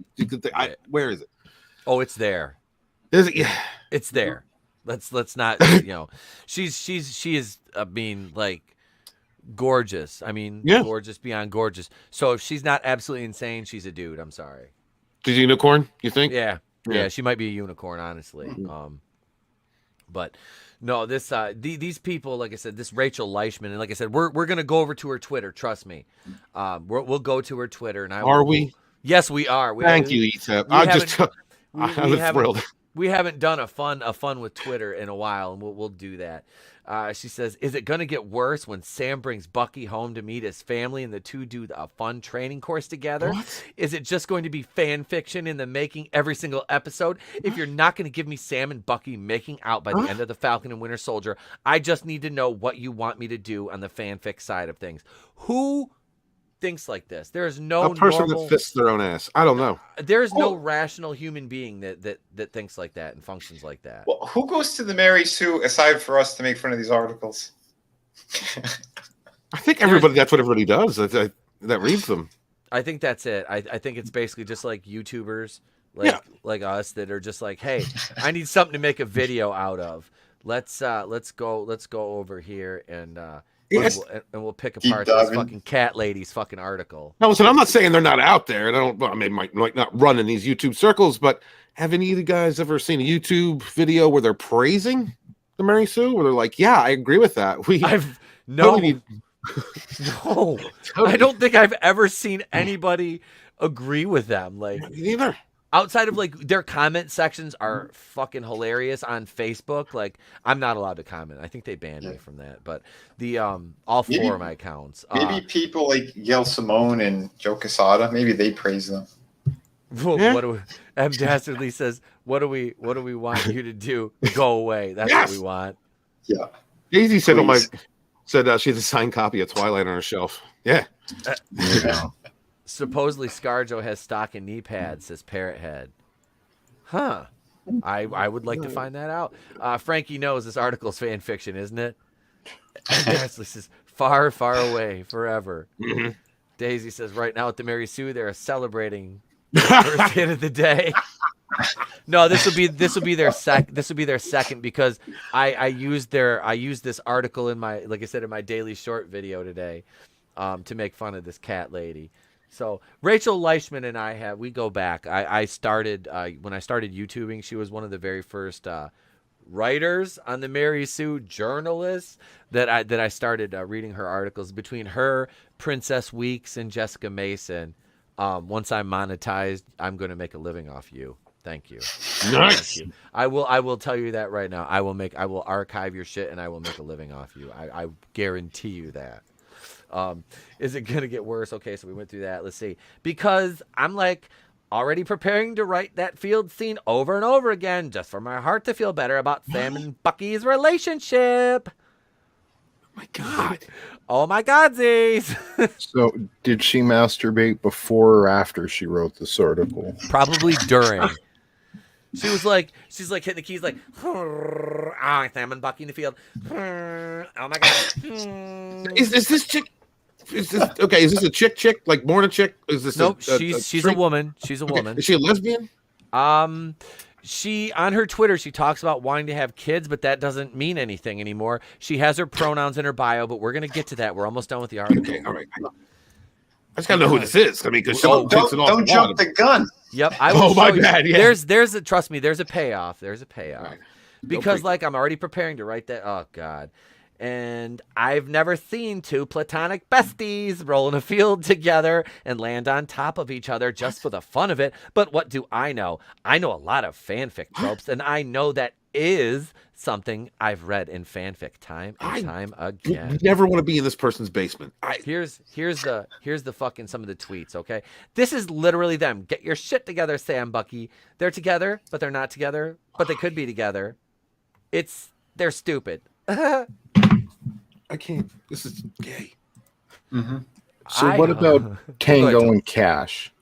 Where is it? Oh, it's there. Is it? Yeah. It's there. Let's not. She is being like gorgeous. I mean, gorgeous beyond gorgeous. So if she's not absolutely insane, she's a dude. I'm sorry. She's a unicorn. You think? Yeah. She might be a unicorn, honestly. But. No, these people, like I said, this Rachel Leischman, and like I said, we're gonna go over to her Twitter. Trust me, we'll go to her Twitter, and are we? Yes, we are. Thank you, Etep. I'm thrilled. We haven't done a fun with Twitter in a while, and we'll do that. She says, is it going to get worse when Sam brings Bucky home to meet his family and the two do a fun training course together? What? Is it just going to be fan fiction in the making every single episode? If you're not going to give me Sam and Bucky making out by the end of the Falcon and Winter Soldier, I just need to know what you want me to do on the fanfic side of things. Who thinks like this? There is no person that fists their own ass. I don't know. There is no rational human being that thinks like that and functions like that. Well, who goes to the Mary Sue aside for us to make fun of these articles? I think everybody. That's what everybody does. That reads them. I think that's it. I think it's basically just like YouTubers, like us, that are just like, hey, I need something to make a video out of. Let's go over here and. We'll pick apart this fucking cat lady's fucking article. No, listen, I'm not saying they're not out there, and might not run in these YouTube circles, but have any of you guys ever seen a YouTube video where they're praising the Mary Sue? Where they're like, yeah, I agree with that. No, I don't think I've ever seen anybody agree with them. Like, neither. Outside of like their comment sections are fucking hilarious on Facebook. Like, I'm not allowed to comment. I think they banned me from that. But the all four of my accounts. Maybe people like Gail Simone and Joe Quesada, maybe they praise them. What do we, M. Dastardly says, what do we want you to do? Go away. That's what we want. Yeah. Daisy said she has a signed copy of Twilight on her shelf. Yeah. Supposedly ScarJo has stock in knee pads, says Parrot Head. Huh. I would like to find that out. Frankie knows this article's fan fiction, isn't it? Says, far, far away forever. Mm-hmm. Daisy says, right now at the Mary Sue, they're celebrating the first hit of the day. No, this will be their second because I used this article in my, like I said, in my daily short video today, to make fun of this cat lady. So Rachel Leischman and we go back. I started when I started YouTubing. She was one of the very first writers on the Mary Sue, journalists that I started reading her articles. Between her, Princess Weeks, and Jessica Mason, once I'm monetized, I'm going to make a living off you. Thank you. Nice. Thank you. I will tell you that right now. I will archive your shit and I will make a living off you. I guarantee you that. Is it going to get worse? Okay, so we went through that. Let's see. Because I'm like already preparing to write that field scene over and over again just for my heart to feel better about Sam and Bucky's relationship. Oh my God. Oh my Godsies. So, did she masturbate before or after she wrote this article? Probably during. She's like hitting the keys like, Sam and Bucky in the field. Oh my God. Is this chick? Is this a chick? Like more than a chick? Is this nope? She's a woman. She's a woman. Is she a lesbian? She on her Twitter she talks about wanting to have kids, but that doesn't mean anything anymore. She has her pronouns in her bio, but we're gonna get to that. We're almost done with the article. Okay, all right. I just gotta know who this is. I mean, because Don't jump the gun. Yep. I will my show you. bad. Yeah. Trust me. There's a payoff. Right. Because like I'm already preparing to write that. Oh God. And I've never seen two platonic besties roll in a field together and land on top of each other just for the fun of it. But what do I know? I know a lot of fanfic tropes, and I know that is something I've read in fanfic time and time again. You never want to be in this person's basement. Here's the fucking some of the tweets, okay? This is literally them. Get your shit together, Sam, Bucky. They're together, but they're not together, but they could be together. They're stupid. I can't. This is gay. Mm-hmm. So what about Tango and Cash?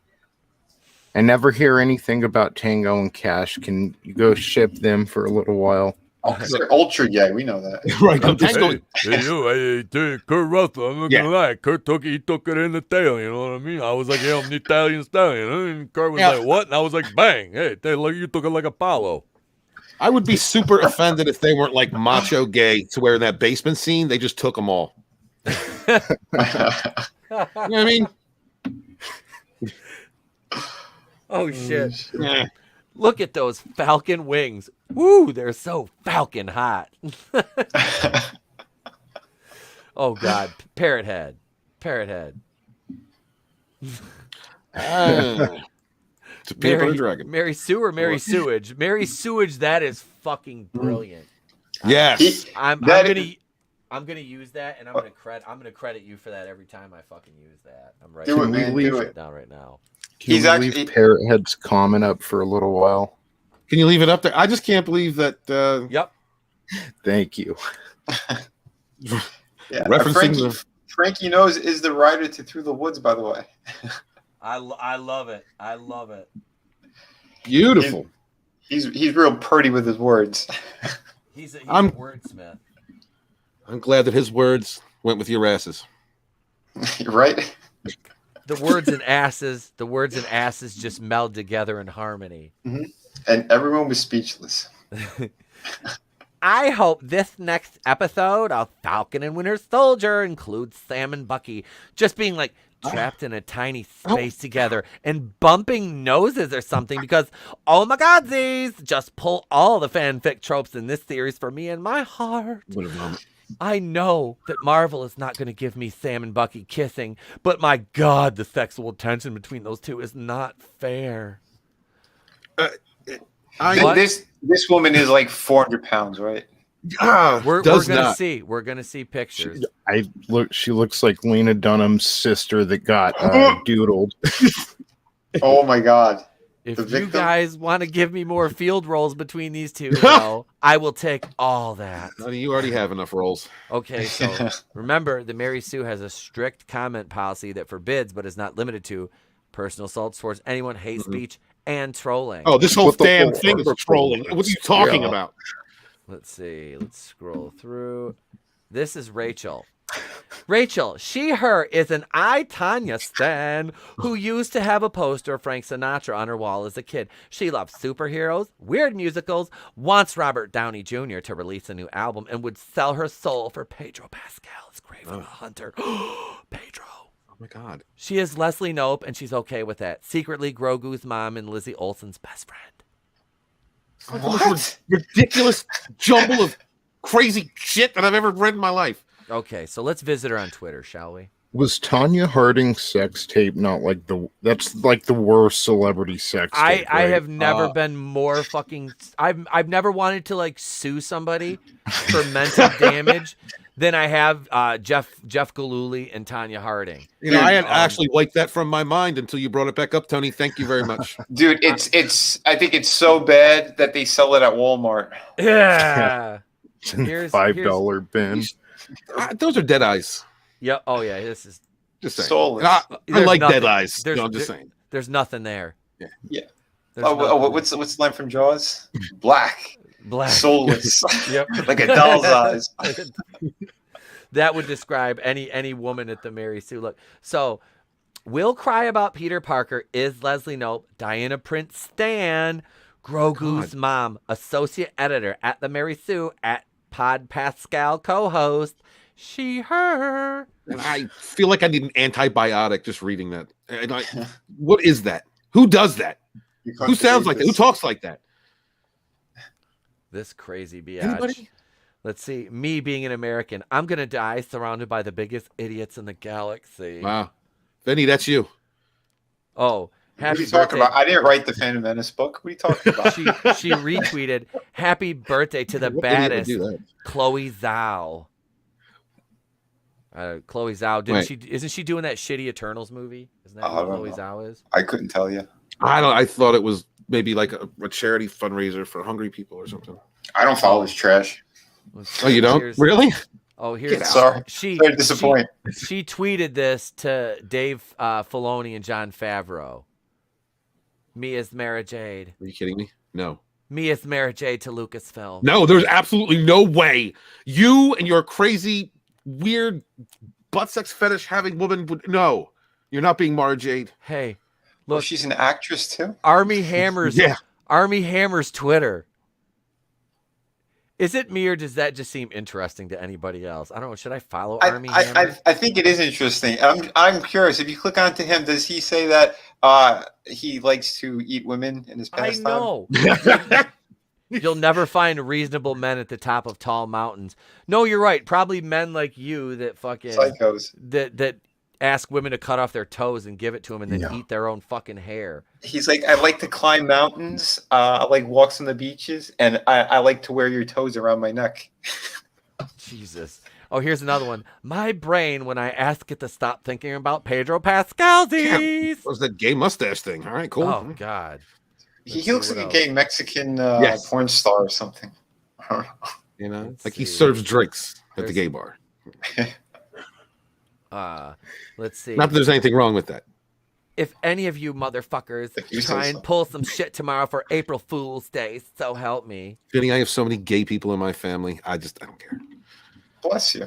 I never hear anything about Tango and Cash. Can you go ship them for a little while? Oh, because they're ultra gay. We know that. Right. Kurt Russell, I'm not gonna lie. He took it in the tail, you know what I mean? I was like, yeah, I'm the Italian stallion. And Kurt was like, what? And I was like, bang. Hey, you took it like Apollo. I would be super offended if they weren't like macho gay to where in that basement scene, they just took them all. You know what I mean? Oh, shit. Yeah. Look at those falcon wings. Woo, they're so falcon hot. Oh, God. Parrot head. It's a peanut butter dragon. Mary Sue or Mary Sewage? Mary Sewage, that is fucking brilliant. Yes. I'm gonna use that, and I'm gonna credit you for that every time I fucking use that. I'm right. Do it, man. Do it down right now. Can you leave Parrothead's comment up for a little while? Can you leave it up there? I just can't believe that. Yep. Thank you. Yeah. Referencing Frankie Knows is the writer to Through the Woods, by the way. I love it. I love it. Beautiful. He's real pretty with his words. He's a wordsmith. I'm glad that his words went with your asses. Right? The words and asses just meld together in harmony. Mm-hmm. And everyone was speechless. I hope this next episode of Falcon and Winter Soldier includes Sam and Bucky just being like trapped in a tiny space together and bumping noses or something because, oh my Godsies, just pull all the fanfic tropes in this series for me and my heart. What a moment. I know that Marvel is not going to give me Sam and Bucky kissing, but my God, the sexual tension between those two is not fair. This woman is like 400 pounds, right? We're gonna see. We're gonna see pictures. She looks like Lena Dunham's sister that got doodled. Oh my God! If you guys want to give me more field roles between these two, I will take all that. Honey, you already have enough roles. Okay, so remember, the Mary Sue has a strict comment policy that forbids, but is not limited to, personal assaults towards anyone, hate speech, and trolling. Oh, this whole damn thing is trolling. What are you talking about? Let's see. Let's scroll through. This is Rachel. Rachel, she, her is an I, Tanya stan who used to have a poster of Frank Sinatra on her wall as a kid. She loves superheroes, weird musicals, wants Robert Downey Jr. to release a new album, and would sell her soul for Pedro Pascal's Craven the Hunter. Pedro. Oh my God. She is Leslie Knope, and she's okay with that. Secretly, Grogu's mom and Lizzie Olsen's best friend. What? Ridiculous jumble of crazy shit that I've ever read in my life. Okay, so let's visit her on Twitter, shall we? Was Tanya Harding's sex tape not like that's like the worst celebrity sex tape? I right? have never been more fucking. I've never wanted to like sue somebody for mental damage than I have Jeff Gillooly and Tanya Harding. You know, I had actually wiped that from my mind until you brought it back up, Tony. Thank you very much. Dude, it's. I think it's so bad that they sell it at Walmart. Yeah. Here's $5 bin. Those are dead eyes. Yeah. Oh yeah. This is just saying. Soulless. I There's like nothing- dead eyes. there's- No, I'm just saying. There's nothing there. Yeah. There's Oh, nothing. what's the line from Jaws? Black, Black. soulless, Yep. like a doll's eyes. That would describe any woman at the Mary Sue look. So, Will Cry About Peter Parker is Leslie Knope, Diana Prince Stan, Grogu's mom, associate editor at the Mary Sue, at Pod Pascal co-host, she, her. And I feel like I need an antibiotic just reading that. And what is that? Who does that? Who sounds like that? Who talks like that? This crazy biatch. Anybody? Let's see. Me being an American, I'm going to die surrounded by the biggest idiots in the galaxy. Wow. Vinny, that's you. Oh, What are happy you talking birthday. about? I didn't write the Phantom Menace book. What are you talking about? She retweeted, happy birthday to the What idiot would baddest do that? Chloe Zhao. Chloe Zhao, Wait. isn't she doing that shitty Eternals movie? Isn't that I what don't Chloe know. Zhao is? I couldn't tell you. I thought it was maybe like a charity fundraiser for hungry people or something. I don't follow this trash. Oh, you don't? Really? Oh, here's Sorry. she. Sorry to disappoint. She tweeted this to Dave Filoni and Jon Favreau. Me as Mara Jade. Are you kidding me? No. Me as Mara Jade to Lucasfilm. No, there's absolutely no way. You and your crazy, weird butt sex fetish having woman would no. You're not being Mara Jade. Hey, Well, look, she's an actress too. Army Hammers. Yeah. Army Hammers Twitter. Is it me or does that just seem interesting to anybody else? I don't know. Should I follow Army Hammers? I think it is interesting. I'm curious. If you click onto him, does he say that he likes to eat women in his I pastime? know. You'll never find reasonable men at the top of tall mountains. No, you're right. Probably men like you that fucking Psychos. that ask women to cut off their toes and give it to them and then Yeah. eat their own fucking hair. He's like, I like to climb mountains. I like walks on the beaches, and I like to wear your toes around my neck. Jesus. Oh, here's another one. My brain when I ask it to stop thinking about Pedro Pascal's. What was that gay mustache thing? All right, cool. Oh God. He looks see like a what gay Mexican Yes. porn star or something. You know, Let's like he see. serves drinks at the There's- gay bar. Let's see. Not that there's anything wrong with that. If any of you motherfuckers If you say try so. and pull some shit tomorrow for April Fool's Day, so help me. Vinny, I have so many gay people in my family. I don't care. Bless you.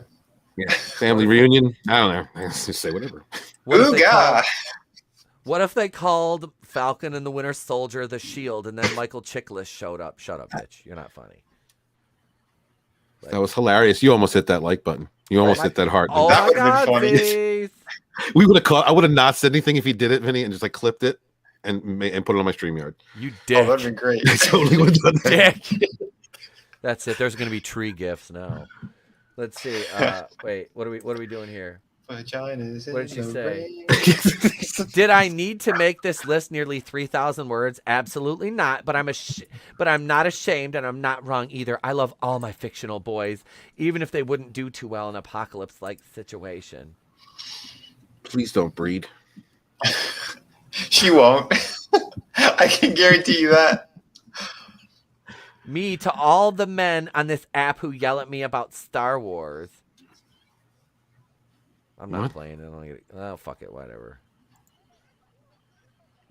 Yeah. Family reunion. I don't know. I just say whatever. What if Ooh, they God. called- What if they called Falcon and the Winter Soldier the Shield and then Michael Chiklis showed up? Shut up, bitch. You're not funny. That was hilarious. You almost hit that like button. You almost hit that heart. Oh That my would've been God, funny. Vinny. We would have caught. I would have not said anything if he did it, Vinny, and just like clipped it and put it on my StreamYard. You Oh, dick. that'd be great. I totally would have done that. Dick. That's it. There's gonna be tree gifts now. Let's see. Wait, what are we doing here? Vaginas What did she in the say? rain. Did I need to make this list nearly 3,000 words? Absolutely not. But I'm not ashamed, and I'm not wrong either. I love all my fictional boys, even if they wouldn't do too well in an apocalypse-like situation. Please don't breed. She won't. I can guarantee you that. Me to all the men on this app who yell at me about Star Wars. I'm not What? playing it. I don't get it. Oh, fuck it. Whatever.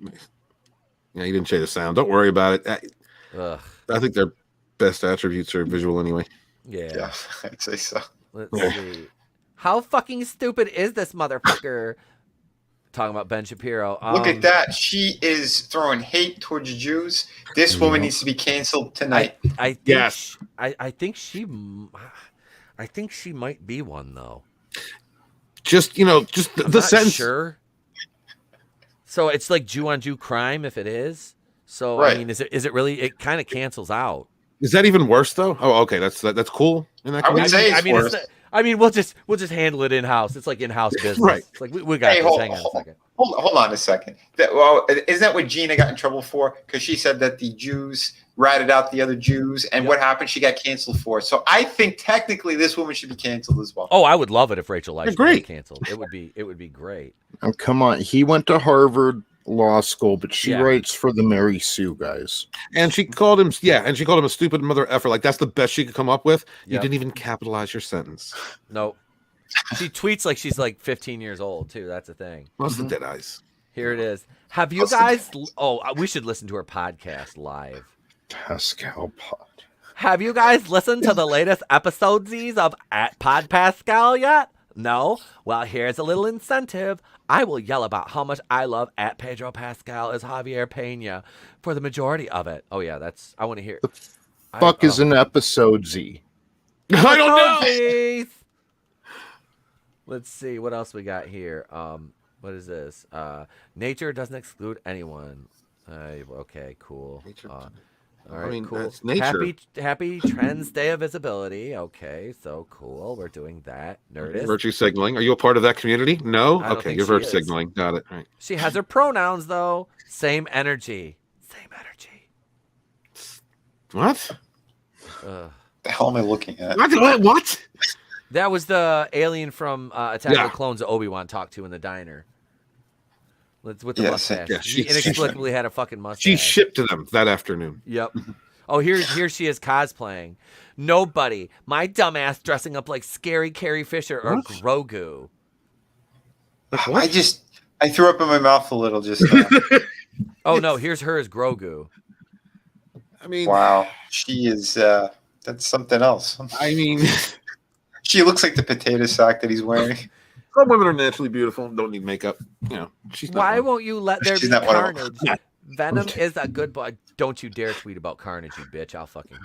Yeah, you didn't change the sound. Don't worry about it. Ugh. I think their best attributes are visual anyway. Yeah. Yeah, I'd say so. Let's Yeah. see. How fucking stupid is this motherfucker? Talking about Ben Shapiro. Look at that. She is throwing hate towards Jews. This woman needs to be canceled tonight. I think Yes. I think she might be one though. Just I'm the not sentence. Sure. So it's like Jew on Jew crime if it is. So Right. I mean, is it really? It kind of cancels out. Is that even worse though? Oh, okay, that's cool. In that I would community? say it's worse. We'll just handle it in house. It's like in house business. Right. It's like we got Hey, this. Hang on a second. Hold on a second. Isn't that what Gina got in trouble for? Because she said that the Jews ratted out the other Jews, and what happened? She got canceled for it. So I think technically this woman should be canceled as well. Oh, I would love it if Rachel Leigh Agree. was canceled. It would be great. Oh, come on. He went to Harvard Law School, but she Yeah. writes for the Mary Sue guys. And she called him, a stupid mother effer. Like that's the best she could come up with. You Yep. didn't even capitalize your sentence. No. She tweets like she's like 15 years old too. That's the thing. Most of the dead eyes. Here it is. Have you guys? Oh, we should listen to her podcast live. Pascal Pod. Have you guys listened to the latest episodes of at Pod Pascal yet? No? Well, here's a little incentive. I will yell about how much I love at Pedro Pascal as Javier Pena for the majority of it. Oh yeah, I want to hear. Fuck is an episode Z? I don't know. Episodes. Let's see what else we got here. What is this? Nature doesn't exclude anyone. Okay, cool. All right, cool. That's nature. Happy Trans Day of Visibility. Okay, so cool. We're doing that. Nerdist. Virtue signaling. Are you a part of that community? No. I don't Okay, think you're she virtue is. signaling. Got it. Right. She has her pronouns though. Same energy. Same energy. What? The hell am I looking at? What? That was the alien from Attack Yeah. of the Clones that Obi-Wan talked to in the diner. With the Yes, mustache. yeah, He inexplicably had a fucking mustache. She shipped to them that afternoon. Yep. Oh, here she is cosplaying. Nobody. My dumbass dressing up like scary Carrie Fisher or Grogu. I threw up in my mouth a little just Oh no, here's her as Grogu. I mean, wow. She is that's something else. I mean, She looks like the potato sack that he's wearing. some women are naturally beautiful and don't need makeup. You know, she's not. Why one. won't you let there She's be not one of them. carnage? Venom is a good boy. Don't you dare tweet about carnage, you bitch.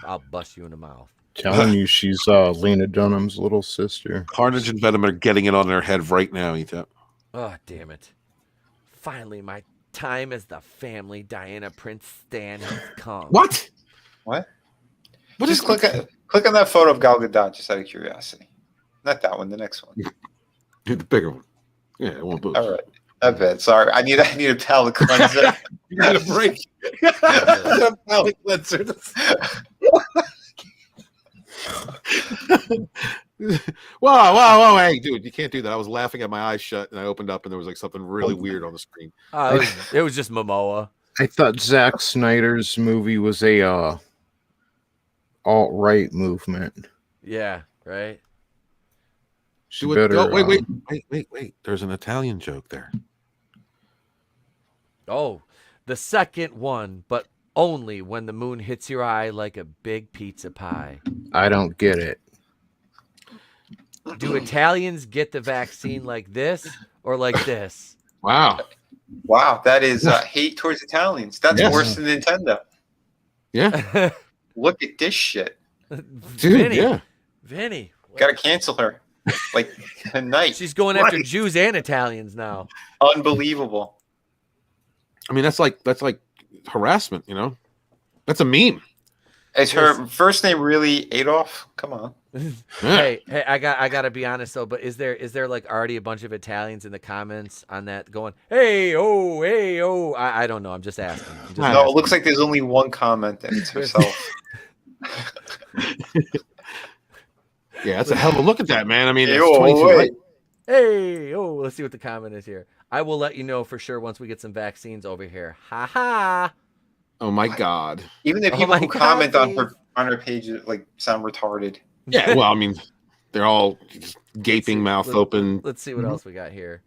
I'll bust you in the mouth. Telling you she's Lena Dunham's little sister. Carnage and Venom are getting it on their head right now, Etep. Oh, damn it. Finally, my time as the family Diana Prince Stan has come. What? What? What Just is click on that photo of Gal Gadot just out of curiosity. Not that one, the next one. the bigger one? Yeah, it won't move. All right. Not bad. Sorry. I need a palate cleanser. You got a break. A palate cleanser. Whoa, hey, dude, you can't do that. I was laughing at my eyes shut and I opened up and there was like something really weird on the screen. It was just Momoa. I thought Zack Snyder's movie was a alt-right movement. Yeah, right? She Do it. better, Oh, wait. There's an Italian joke there. Oh, the second one, but only when the moon hits your eye like a big pizza pie. I don't get it. Do Italians get the vaccine like this or like this? Wow. Wow, that is hate towards Italians. That's Yes. worse than Nintendo. Yeah. Look at this shit. Dude, Vinny, yeah. Vinny. Gotta cancel her. Like tonight. She's going after Jews and Italians now. Unbelievable. I mean, that's like harassment, you know? That's a meme. Is her first name really Adolf? Come on. Yeah. Hey, I gotta be honest though, but is there like already a bunch of Italians in the comments on that going, hey oh? I don't know. I'm just asking. No, it looks like there's only one comment and it's herself. Yeah, that's a hell of a look at that, man. I mean, it's Ew, 22 wait. right. Hey, let's see what the comment is here. I will let you know for sure once we get some vaccines over here. Ha ha. Oh my God. Even the Oh people my who God, comment on please. her page like sound retarded. Yeah, well, I mean, they're all just gaping mouth open. Let's see what else we got here.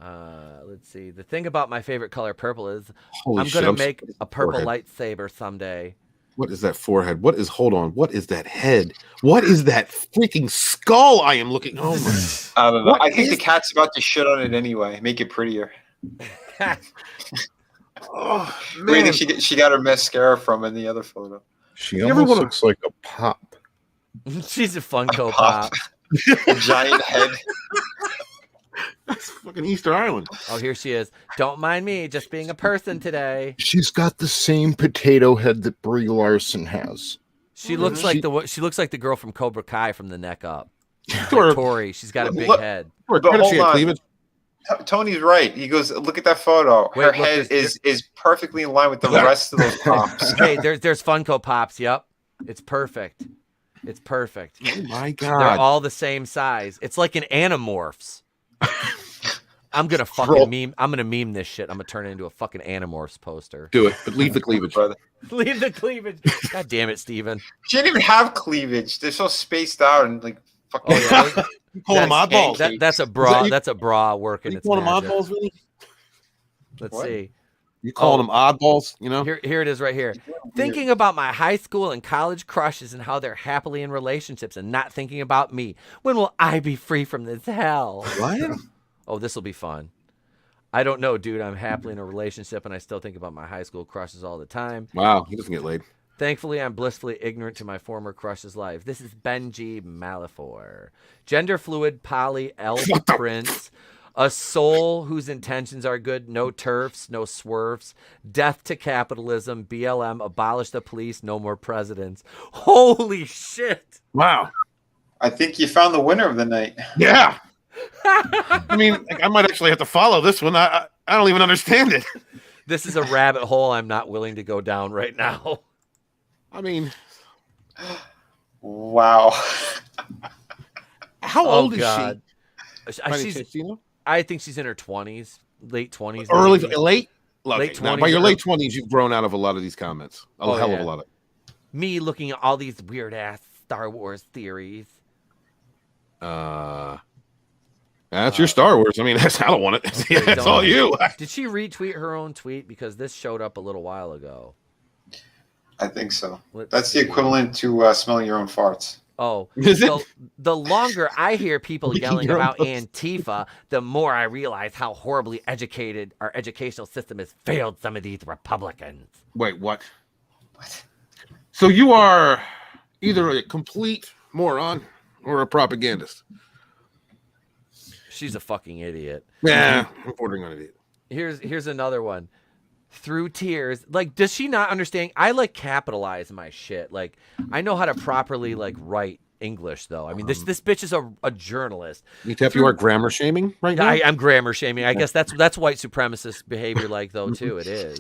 Let's see. The thing about my favorite color purple is Holy I'm shit, gonna make a purple forehead. lightsaber someday. What is that forehead? Hold on. What is that head? What is that freaking skull I am looking? Oh my. I don't know. I think the cat's about to shit on it anyway. Make it prettier. Oh, Where do man. you think she got her mascara from in the other photo? She almost looks like a pop. She's a Funko Pop. A giant head. That's fucking Easter Island. Oh, here she is. Don't mind me, just being a person today. She's got the same potato head that Brie Larson has. She looks like the girl from Cobra Kai from the neck up. Or- Like Tori, she's got a big Look- head. Or But credit she hold had on. cleavage. Tony's right. He goes, look at that photo. Wait, Her look, head there's- is perfectly in line with the rest of those pops. Hey, there's Funko Pops. Yep, it's perfect. It's perfect. Oh my They're god. all the same size. It's like an Animorphs. I'm gonna fucking meme. I'm gonna meme this shit. I'm gonna turn it into a fucking Animorphs poster. Do it, but leave the cleavage. Brother. Leave the cleavage. God damn it, Steven. She didn't even have cleavage. They're so spaced out and like fucking. Oh yeah. You call them That's- oddballs. That's a bra. you- That's a bra working. You Its call them magic. oddballs, really? Let's What? see. You calling them oddballs? You know? Here it is right here. Thinking about my high school and college crushes and how they're happily in relationships and not thinking about me. When will I be free from this hell? What? Oh, this will be fun. I don't know, dude. I'm happily in a relationship and I still think about my high school crushes all the time. Wow, he doesn't get laid. Thankfully, I'm blissfully ignorant to my former crush's life. This is Benji Malafor. Gender fluid, poly, elf prince. A soul whose intentions are good. No turfs, no swerves. Death to capitalism. BLM. Abolish the police. No more presidents. Holy shit. Wow. I think you found the winner of the night. Yeah. I mean, I might actually have to follow this one. I don't even understand it. This is a rabbit hole I'm not willing to go down right now. I mean, Wow. how Oh, old is God. she? By any She's, chance, do you know? I think she's in her 20s, late 20s. Early, maybe. late? Late Now, 20s by your or- late 20s, you've grown out of a lot of these comments. A Oh, hell yeah. of a lot of. Me looking at all these weird ass Star Wars theories. That's your Star Wars. I mean, I don't want it. Okay, That's don't- all you. Did she retweet her own tweet? Because this showed up a little while ago. I think so. Let's That's the see. equivalent to smelling your own farts. Oh, Is it? the longer I hear people Leaking yelling your own about pussy. Antifa, the more I realize how horribly educated our educational system has failed some of these Republicans. Wait, what? So you are either a complete moron or a propagandist. She's a fucking idiot. Yeah, I'm bordering on idiot. Here's another one. Through tears, like, does she not understand? I like capitalize my shit. Like, I know how to properly like write English, though. I mean, this bitch is a journalist. You are grammar shaming right now. I'm grammar shaming. I guess that's white supremacist behavior, like though too. It is.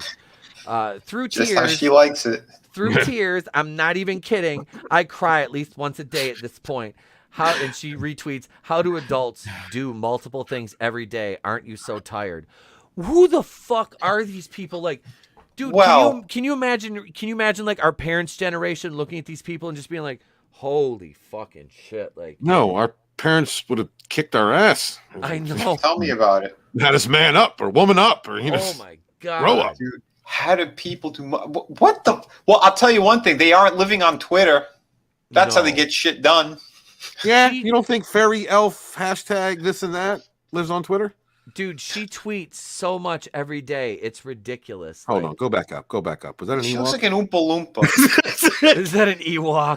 Through Just how tears, she likes it. through tears. I'm not even kidding. I cry at least once a day at this point. And she retweets, how do adults do multiple things every day? Aren't you so tired? Who the fuck are these people? Like, dude, Well- can you imagine like our parents' generation looking at these people and just being like, holy fucking shit. Like, No, our parents would have kicked our ass. I know. Tell me about it. Had us man up or woman up or Oh my God. grow up. Dude, how do people do what the? Well, I'll tell you one thing. They aren't living on Twitter. That's how they No. get shit done. Yeah, She- you don't think fairy elf hashtag this and that lives on Twitter? Dude, she tweets so much every day. It's ridiculous. Hold Like, on, go back up. Was that an She Ewok? looks like an Oompa Loompa. Is that an Ewok?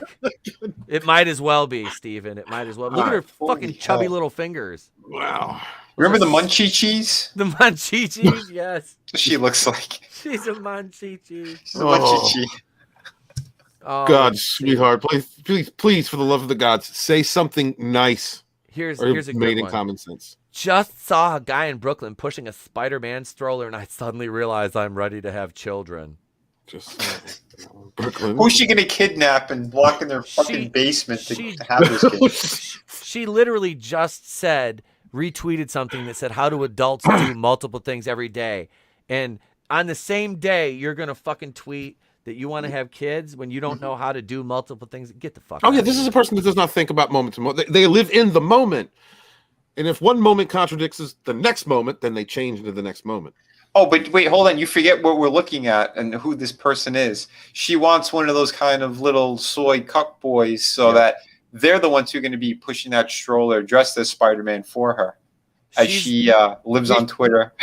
It might as well be, Steven. It might as well. Look at her Holy fucking hell. chubby little fingers. Wow. Remember the Munchie cheese? The Manchichis, yes. She looks like She's a Manchichi. she's a Munchie. Oh, God, dude. sweetheart, please, for the love of the gods, say something nice Here's or a made good in one. common sense. Just saw a guy in Brooklyn pushing a Spider-Man stroller, and I suddenly realized I'm ready to have children. Just Brooklyn. Who's she gonna kidnap and lock in their fucking She- basement to she- have this kid? She literally just said, retweeted something that said, how do adults do multiple things every day? And on the same day, you're going to fucking tweet that you want to have kids when you don't know how to do multiple things. Get the fuck Oh out yeah, of this here. is a person that does not think about moment to moment. They live in the moment. And if one moment contradicts the next moment, then they change into the next moment. Oh, but wait, hold on. You forget what we're looking at and who this person is. She wants one of those kind of little soy cuck boys so that they're the ones who are going to be pushing that stroller dressed as Spider-Man for her as she lives on Twitter.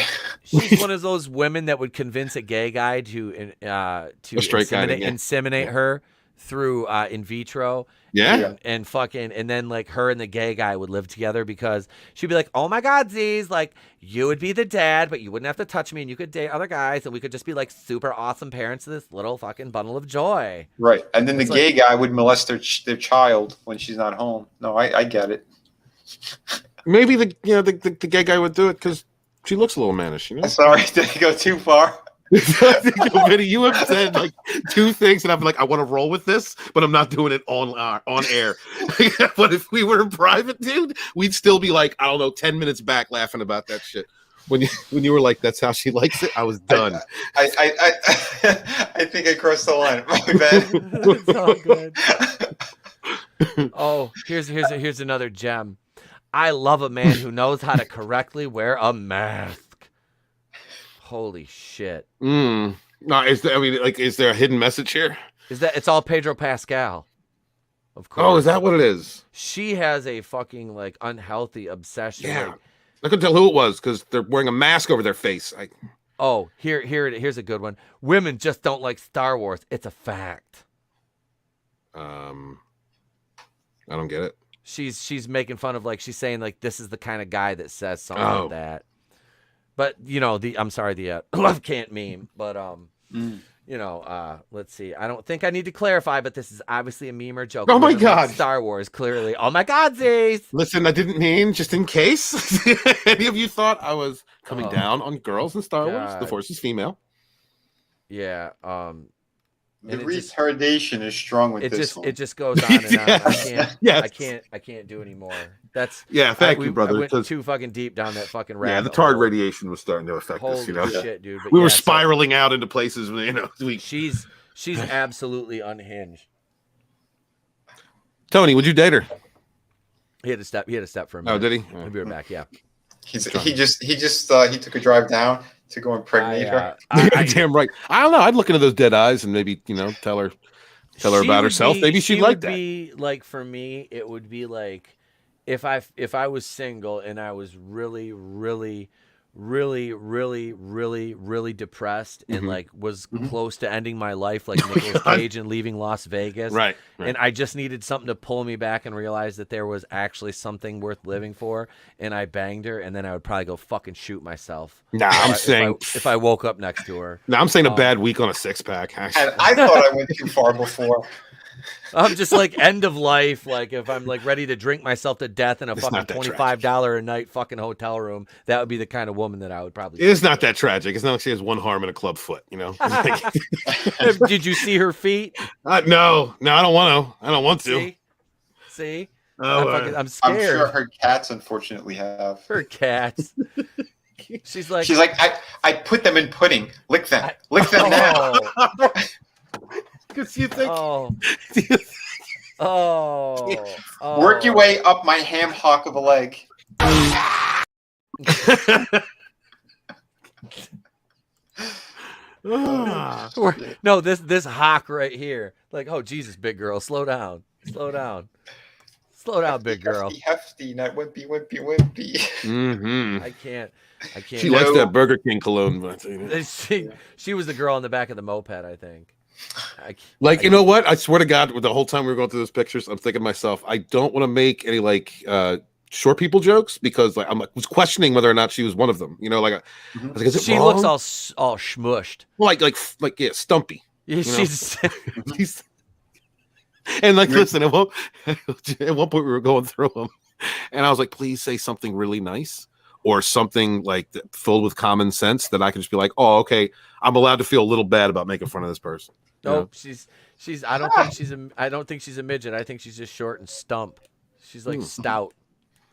She's one of those women that would convince a gay guy to inseminate her through in vitro. And fucking, and then like her and the gay guy would live together because she'd be like, oh my God, Z's, like you would be the dad, but you wouldn't have to touch me and you could date other guys and we could just be like super awesome parents of this little fucking bundle of joy. Right. And then the gay guy would molest their child when she's not home. No, I get it. Maybe the gay guy would do it because she looks a little mannish, you know? Sorry, did I go too far? Vinny, you have said like two things, and I'm like, I want to roll with this, but I'm not doing it on air. But if we were in private, dude, we'd still be like, I don't know, 10 minutes back laughing about that shit. When you were like, that's how she likes it, I was done. I think I crossed the line. My bad. It's all good. Oh, here's another gem. I love a man who knows how to correctly wear a mask. Holy shit. No, is there a hidden message here? It's all Pedro Pascal. Of course. Oh, is that what it is? She has a fucking like unhealthy obsession. Yeah. Like, I couldn't tell who it was because they're wearing a mask over their face. Here's a good one. Women just don't like Star Wars. It's a fact. I don't get it. She's making fun of, like, she's saying like this is the kind of guy that says something like that. But you know, the love can't meme. But you know, let's see. I don't think I need to clarify, but this is obviously a meme or joke. Oh my God. Star Wars, clearly. Oh my God, Zays. Listen, I didn't mean, just in case any of you thought I was coming down on girls in Star Wars. The Force is female. Yeah. The retardation is strong with this one. It just goes on and on. I can't do anymore. That's thank you, brother. I went too fucking deep down that fucking rabbit. Yeah, the tard radiation was starting to affect us. You know, shit, dude. But we were spiraling out into places. You know, she's absolutely unhinged. Tony, would you date her? He had to step for a minute. Oh, did he? We'll be right back. Yeah. He took a drive down to go impregnate her. Damn right. I don't know. I'd look into those dead eyes and maybe, you know, tell her about herself. Maybe she'd like that. Be like, for me, it would be like if I was single and I was really, really, really, really, really, really depressed and like was close to ending my life, like Nicolas Cage and leaving Las Vegas. Right. And I just needed something to pull me back and realize that there was actually something worth living for. And I banged her, and then I would probably go fucking shoot myself. Nah, if I woke up next to her. No, I'm saying a bad week on a 6-pack. And I thought I went too far before. I'm just like end of life. Like if I'm like ready to drink myself to death in a fucking $25 a night fucking hotel room, that would be the kind of woman that I would probably. It's not that tragic. It's not like she has one arm and a club foot. You know. Did you see her feet? No, I don't want to. I don't want to. See? I'm scared. I'm sure her cats unfortunately have. Her cats. She's like I put them in pudding. Lick them now. Because you think. Work your way up my ham hock of a leg. No, this hock right here. Like, oh Jesus, big girl, slow down, big girl. Hefty, not wimpy. Mm-hmm. I can't. She likes that Burger King cologne. She was the girl in the back of the moped, I think. You know what? I swear to God, the whole time we were going through those pictures, I'm thinking to myself, I don't want to make any short people jokes because I was questioning whether or not she was one of them. You know, I was like, is it she wrong? looks all smushed. Like stumpy. Yeah, she's. And listen, at one point we were going through them, and I was like, please say something really nice or something like filled with common sense that I can just be like, oh, okay, I'm allowed to feel a little bad about making fun of this person. No, she's. I don't think she's a midget. I think she's just short and stump. She's like stout.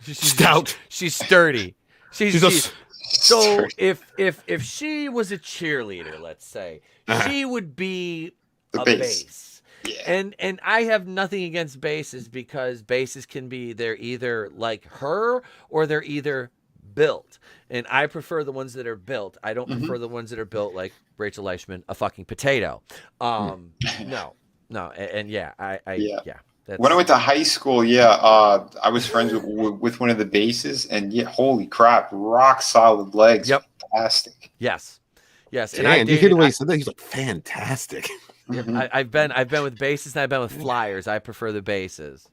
Stout. She's sturdy. She's so if she was a cheerleader, let's say, she would be a base. And I have nothing against bases because bases can be they're either like her or they're either built. And I prefer the ones that are built. I don't prefer the ones that are built like Rachel Leishman, a fucking potato. No. And yeah, that's... When I went to high school, I was friends with one of the bases, and holy crap, rock solid legs. Yep. Fantastic. Yes. And I you hear the way he said that? He's like, fantastic. Yep, I've been with bases and I've been with flyers. I prefer the bases.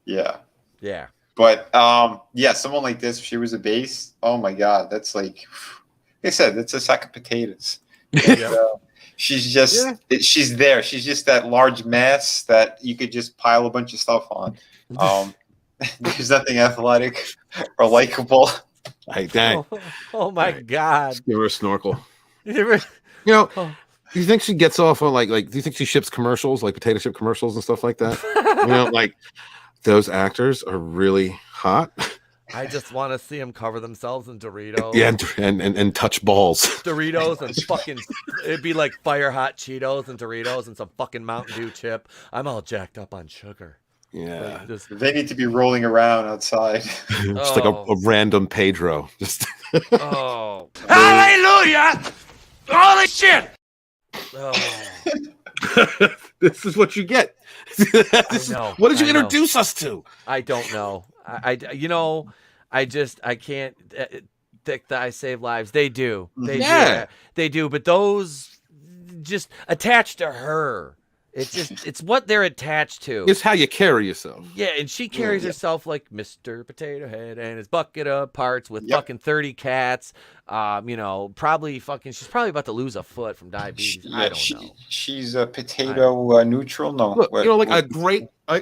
Yeah. But someone like this, if she was a base, oh my god, that's like I said, that's a sack of potatoes. She's just she's there. She's just that large mass that you could just pile a bunch of stuff on. There's nothing athletic or likable. Hey, dang. Oh my god. Give her a snorkel. You know, do you think she gets off on like do you think she ships commercials, like potato chip commercials and stuff like that? You know, like those actors are really hot. I just want to see them cover themselves in Doritos. Yeah, and touch balls. Doritos and fucking, it'd be like fire hot Cheetos and Doritos and some fucking Mountain Dew chip. I'm all jacked up on sugar. Yeah. Like, they need to be rolling around outside. Just like a random Pedro. Just. Oh. Hallelujah! Holy shit! Oh. This is what you get. What did you introduce us to? I don't know. I can't. Thick thighs save lives. They do. They do. But those just attached to her. It's what they're attached to. It's how you carry yourself. Yeah, and she carries herself like Mr. Potato Head and his bucket of parts with fucking 30 cats. Probably fucking. She's probably about to lose a foot from diabetes. I don't know. She's a potato neutral. No, look, like a great. Oh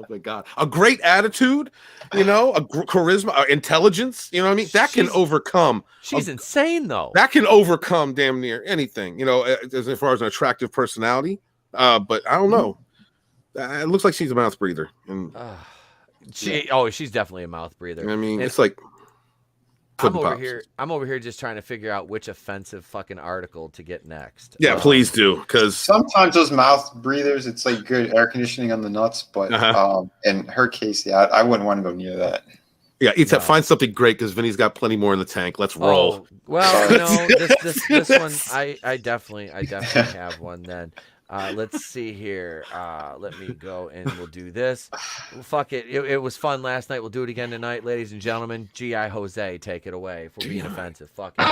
my god, a great attitude, a charisma, intelligence, you know what I mean? That can overcome. She's insane though. That can overcome damn near anything, as far as an attractive personality. But I don't know. It looks like she's a mouth breather. And she's definitely a mouth breather. I mean, and it's like I'm over here just trying to figure out which offensive fucking article to get next. Yeah, please do, because sometimes those mouth breathers, it's like good air conditioning on the nuts. But in her case, I wouldn't want to go near that. Yeah, find something great because Vinny's got plenty more in the tank. Let's roll. Well, this one, I definitely have one then. Let's see here. Let me go and we'll do this. Fuck it. It was fun last night. We'll do it again tonight, ladies and gentlemen. G.I. Jose, take it away for being offensive. Fuck it.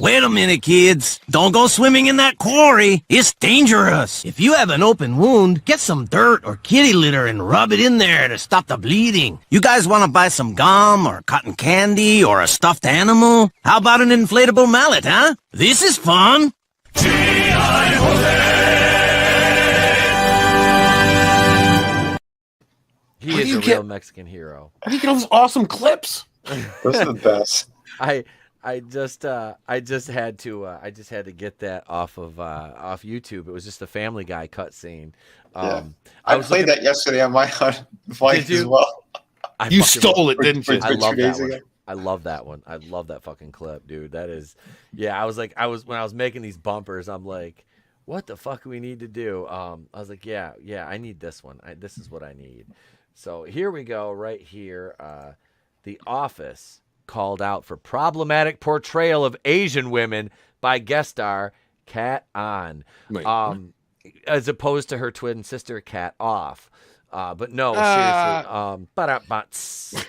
Wait a minute, kids. Don't go swimming in that quarry. It's dangerous. If you have an open wound, get some dirt or kitty litter and rub it in there to stop the bleeding. You guys want to buy some gum or cotton candy or a stuffed animal? How about an inflatable mallet, huh? This is fun. He is a real Mexican hero. How do you get those awesome clips? Those are the best. I just had to get that off YouTube. It was just a Family Guy cutscene. I played that yesterday on my Vine as well. You stole it, didn't you? I love that one. I love that one. I love that fucking clip, dude. That is, I was when I was making these bumpers, I'm like, what the fuck do we need to do? I was like, yeah, I need this one. This is what I need. So here we go, right here. The Office called out for problematic portrayal of Asian women by guest star Kat On, as opposed to her twin sister Kat Off. But no, seriously.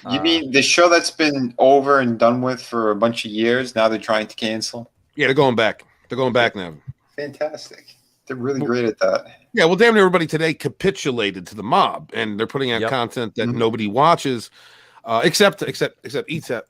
You mean the show that's been over and done with for a bunch of years? Now they're trying to cancel. Yeah, they're going back. They're going back now. Fantastic. They're really great at that. Yeah, well, damn near everybody today capitulated to the mob, and they're putting out content that nobody watches, except ETEP.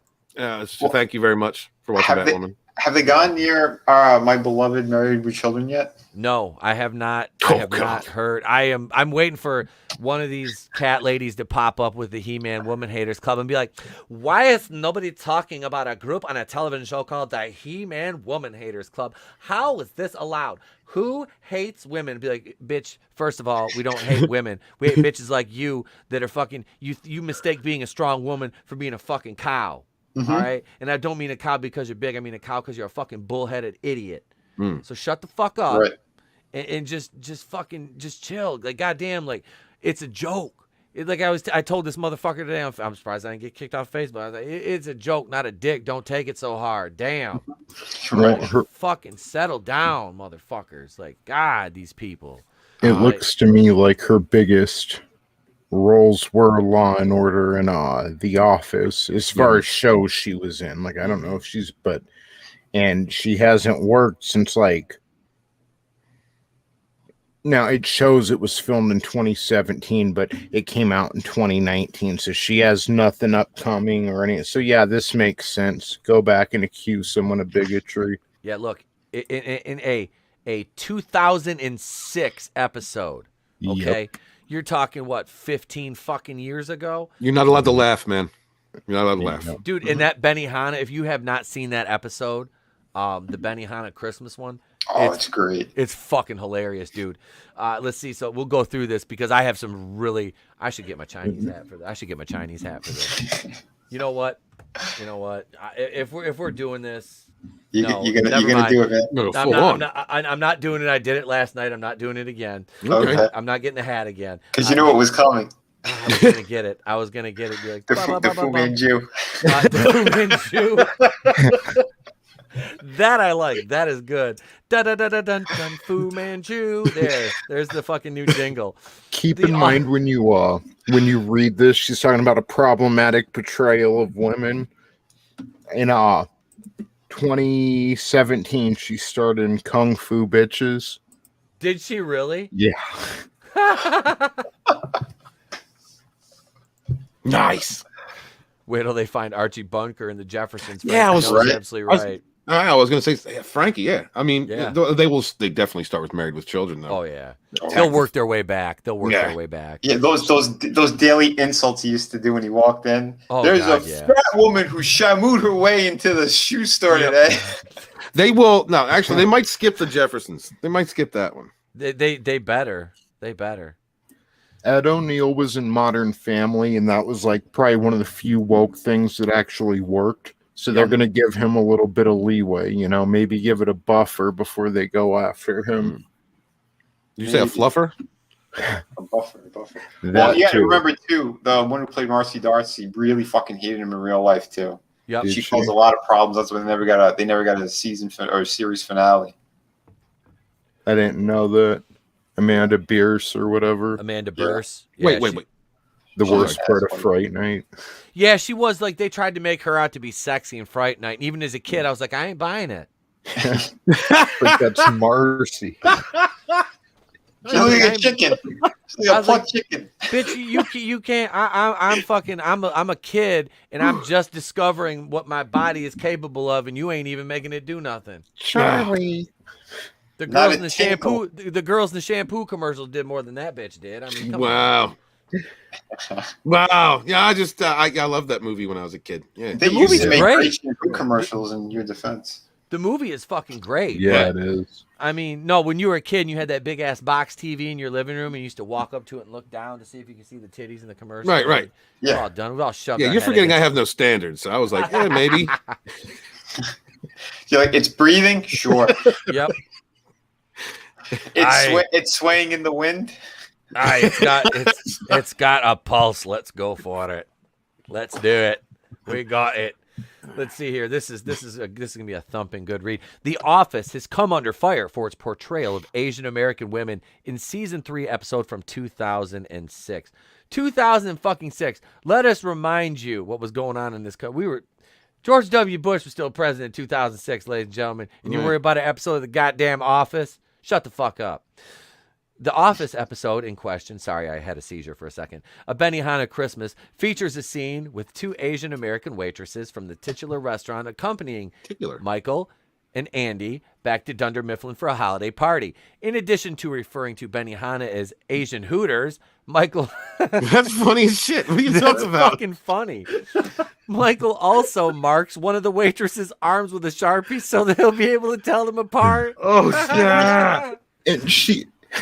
So thank you very much for watching that woman. Have they gone near My Beloved Married with Children yet? No, I have not. I have not heard. I'm waiting for one of these cat ladies to pop up with the He-Man Woman Haters Club and be like, why is nobody talking about a group on a television show called the He-Man Woman Haters Club? How is this allowed? Who hates women? Be like, bitch, first of all, we don't hate women. We hate bitches like you that are fucking, you mistake being a strong woman for being a fucking cow. Mhm. All right, and I don't mean a cow because you're big. I mean a cow because you're a fucking bullheaded idiot. So shut the fuck up, Right. and just fucking just chill. Like goddamn, like it's a joke. I told this motherfucker today. I'm surprised I didn't get kicked off Facebook. I was like, it's a joke, not a dick. Don't take it so hard. Damn. Right. Fucking settle down, motherfuckers. Like God, these people. It looks to me like her biggest roles were Law and Order and The Office, as far as shows she was in. Like I don't know if and she hasn't worked since like. Now it shows it was filmed in 2017, but it came out in 2019, so she has nothing upcoming or anything. So yeah, this makes sense. Go back and accuse someone of bigotry. Yeah, look, in a 2006 episode. Okay, Yep. you're talking what 15 fucking years ago. You're not allowed to laugh, man. You're not allowed to laugh. Dude, and that Benihana, if you have not seen that episode, the Benihana Christmas one, it's great. It's fucking hilarious, dude. Let's see. So we'll go through this because I have some really. I should get my Chinese hat for this. You know what? If we're doing this, You're gonna do it, man. No, I'm not doing it. I did it last night. I'm not doing it again. Okay. I'm not getting the hat again. Because you know what was coming. I was gonna get it. Be like The Fu Manchu. The Fu Manchu. That I like. That is good. Da da da da dun dun Fu Manchu. There's the fucking new jingle. Keep in mind when you read this, she's talking about a problematic portrayal of women. In 2017, she starred in Kung Fu Bitches. Did she really? Yeah. Nice. Wait till they find Archie Bunker and the Jeffersons. Yeah, I was Frank right. absolutely right. I was going to say Frankie. Yeah, I mean, Yeah. they definitely start with Married with Children though. Oh yeah, they'll work their way back. Their way back. Yeah, those daily insults he used to do when he walked in. Oh, There's God, a yeah. fat woman who shamued her way into the shoe store today. They will. No, actually, they might skip the Jeffersons. They might skip that one. They better. They better. Ed O'Neill was in Modern Family, and that was like probably one of the few woke things that actually worked. So they're going to give him a little bit of leeway, maybe give it a buffer before they go after him. You say a fluffer? A buffer. That Well, yeah, I too. remember too. The one who played Marcy Darcy really fucking hated him in real life too. Yep. She caused a lot of problems. That's why they never got a season or series finale. I didn't know that. Amanda Bierce or whatever. Amanda Burse. Wait. The worst Sure. part of Fright Night. Yeah, she was like they tried to make her out to be sexy in Fright Night. And even as a kid, I was like, I ain't buying it. But that's Marcy. She's like a chicken. She's like a plucked chicken. Bitch, you can't. I'm a kid, and I'm just discovering what my body is capable of, and you ain't even making it do nothing. Charlie. The Not girls a in the tinkle. shampoo, the girls in the shampoo commercial did more than that bitch did. I mean, come on. Wow. Wow. Yeah, I loved that movie when I was a kid. Yeah. They used movie's to make great. great shampoo commercials in your defense. The movie is fucking great. Yeah, but, it is. I mean, no, when you were a kid and you had that big ass box TV in your living room and you used to walk up to it and look down to see if you could see the titties in the commercial. Right. Yeah. We're all done. We're all shoved. Yeah, our you're head forgetting I against- have no standards. So I was like, yeah, maybe. You're like, it's breathing? Sure. Yep. It's swaying in the wind? It's got a pulse. Let's go for it. Let's do it. We got it. Let's see here. This is gonna be a thumping good read. The Office has come under fire for its portrayal of Asian American women in season 3 episode from 2006. 2006. Let us remind you what was going on in this country. George W. Bush was still president in 2006, ladies and gentlemen. And you worry about an episode of the goddamn Office? Shut the fuck up. The Office episode in question, sorry, I had a seizure for a second, A Benihana Christmas, features a scene with 2 Asian American waitresses from the titular restaurant accompanying Michael and Andy back to Dunder Mifflin for a holiday party. In addition to referring to Benihana as Asian Hooters, Michael... That's funny as shit. What are you talking about? Fucking funny. Michael also marks one of the waitresses' arms with a Sharpie so that he'll be able to tell them apart. Oh, yeah. And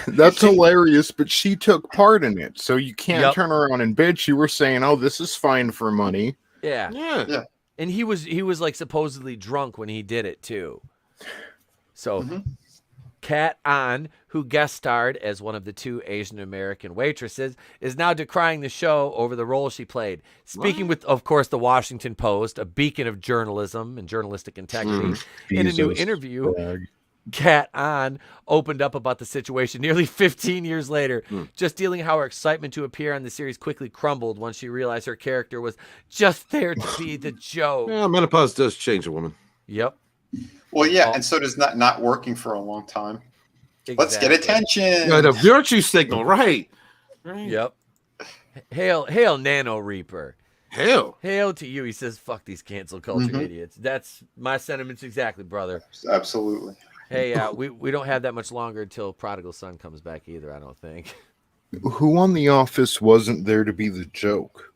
that's hilarious, but she took part in it. So you can't Yep. turn around and bitch. You were saying, oh, this is fine for money. Yeah. Yeah. And he was like supposedly drunk when he did it too. So Kat On, who guest starred as one of the 2 Asian American waitresses, is now decrying the show over the role she played. Speaking with, of course, the Washington Post, a beacon of journalism and journalistic integrity, in a new interview, Kat On opened up about the situation nearly 15 years later, just dealing how her excitement to appear on the series quickly crumbled once she realized her character was just there to be the joke. Yeah, menopause does change a woman. Yep. Well, yeah, and so does not working for a long time. Exactly. Let's get attention. Yeah, the virtue signal, right? Yep. Hail, Nano Reaper. Hail to you. He says, "Fuck these cancel culture idiots." That's my sentiments exactly, brother. Absolutely. Hey, we don't have that much longer until Prodigal Son comes back either. I don't think. Who on The Office wasn't there to be the joke?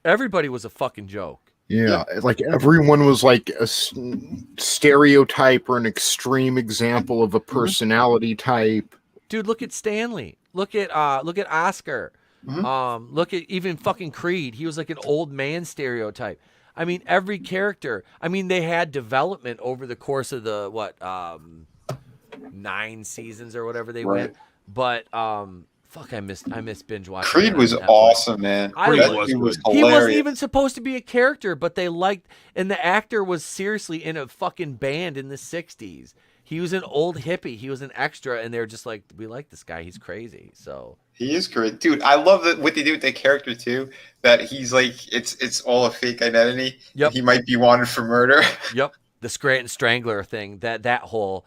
Everybody was a fucking joke. Yeah, like everyone was like a stereotype or an extreme example of a personality type. Dude, look at Stanley. Look at Oscar. Look at even fucking Creed. He was like an old man stereotype. I mean, every character. I mean, they had development over the course of the 9 seasons or whatever they went. But fuck, I missed binge watching. Creed was awesome, man. He was hilarious. He wasn't even supposed to be a character, but they liked, and the actor was seriously in a fucking band in the 60s. He was an old hippie. He was an extra, and they're just like, we like this guy. He's crazy. So he is great, dude. I love that what they do with the character too. That he's like, it's all a fake identity. Yep. He might be wanted for murder. Yep. The Scranton Strangler thing. That whole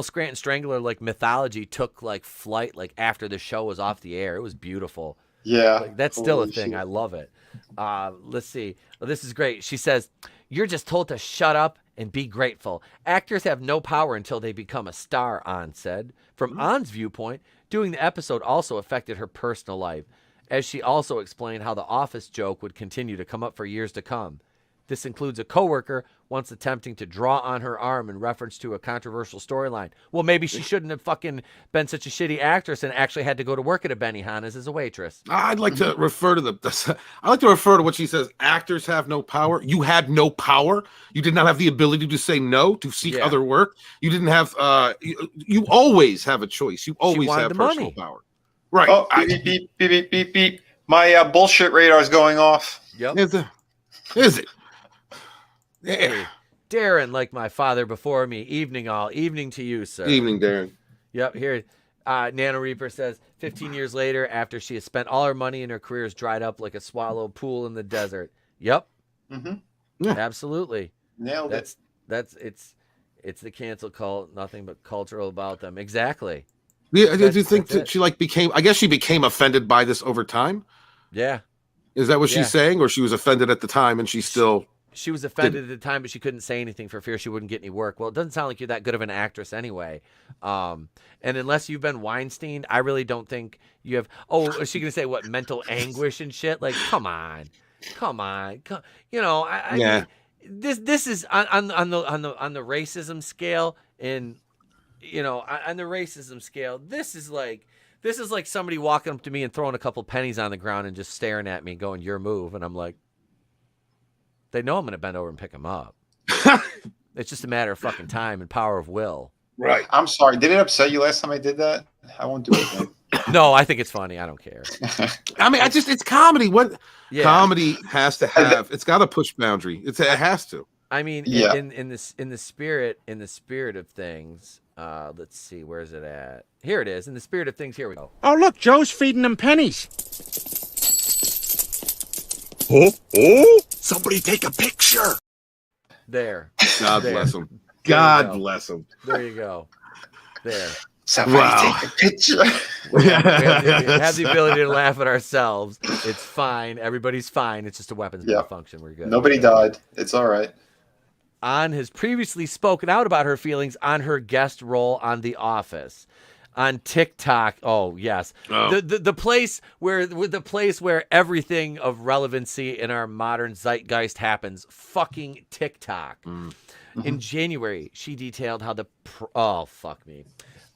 Scranton Strangler like mythology took like flight like after the show was off the air. It was beautiful. Yeah. Like, that's still a Holy thing. shit. I love it. Let's see. Well, this is great. She says, "You're just told to shut up and be grateful. Actors have no power until they become a star," An said. From An's viewpoint, doing the episode also affected her personal life, as she also explained how the Office joke would continue to come up for years to come. This includes a coworker once attempting to draw on her arm in reference to a controversial storyline. Well, maybe she shouldn't have fucking been such a shitty actress and actually had to go to work at a Benihana's as a waitress. I'd like to refer to I like to refer to what she says. Actors have no power. You had no power. You did not have the ability to say no, to seek other work. You didn't have. You always have a choice. You always have personal power. Right. Oh, beep, beep, beep, beep, beep, beep. My bullshit radar is going off. Yep. Is it? Yeah. Hey, Darren, like my father before me. Evening all. Evening to you, sir. Evening, Darren. Yep. Here, Nano Reaper says, 15 years later, after she has spent all her money and her career has dried up like a swallow pool in the desert. Yep. Yeah. Absolutely. Nailed it. It's the cancel cult. Nothing but cultural about them. Exactly. Yeah. Do you think that she became? I guess she became offended by this over time. Yeah. Is that what she's saying, or she was offended at the time and she's still? She was offended at the time, but she couldn't say anything for fear she wouldn't get any work. Well, it doesn't sound like you're that good of an actress anyway. And unless you've been Weinstein, I really don't think you have. Oh, is she gonna say what mental anguish and shit? Like, come on. You know, I mean, this is on the racism scale, and you know, on the racism scale, this is like somebody walking up to me and throwing a couple pennies on the ground and just staring at me, going, "Your move," and I'm like. They know I'm going to bend over and pick them up. It's just a matter of fucking time and power of will. Right. I'm sorry. Did it upset you last time I did that? I won't do it again. No, I think it's funny. I don't care. I mean, it's comedy. What comedy has to have? It's got to push boundary. It has to. I mean, in the spirit of things. Let's see, where's it at? Here it is. In the spirit of things. Here we go. Oh, look, Joe's feeding them pennies. Oh! Somebody take a picture. There. God bless him. God bless him. There you go. There. Somebody take a picture. We have the ability to laugh at ourselves. It's fine. Everybody's fine. It's just a weapons malfunction. We're good. Nobody died. It's all right. An has previously spoken out about her feelings on her guest role on The Office. On TikTok, the place where everything of relevancy in our modern zeitgeist happens, fucking TikTok. In January, she detailed how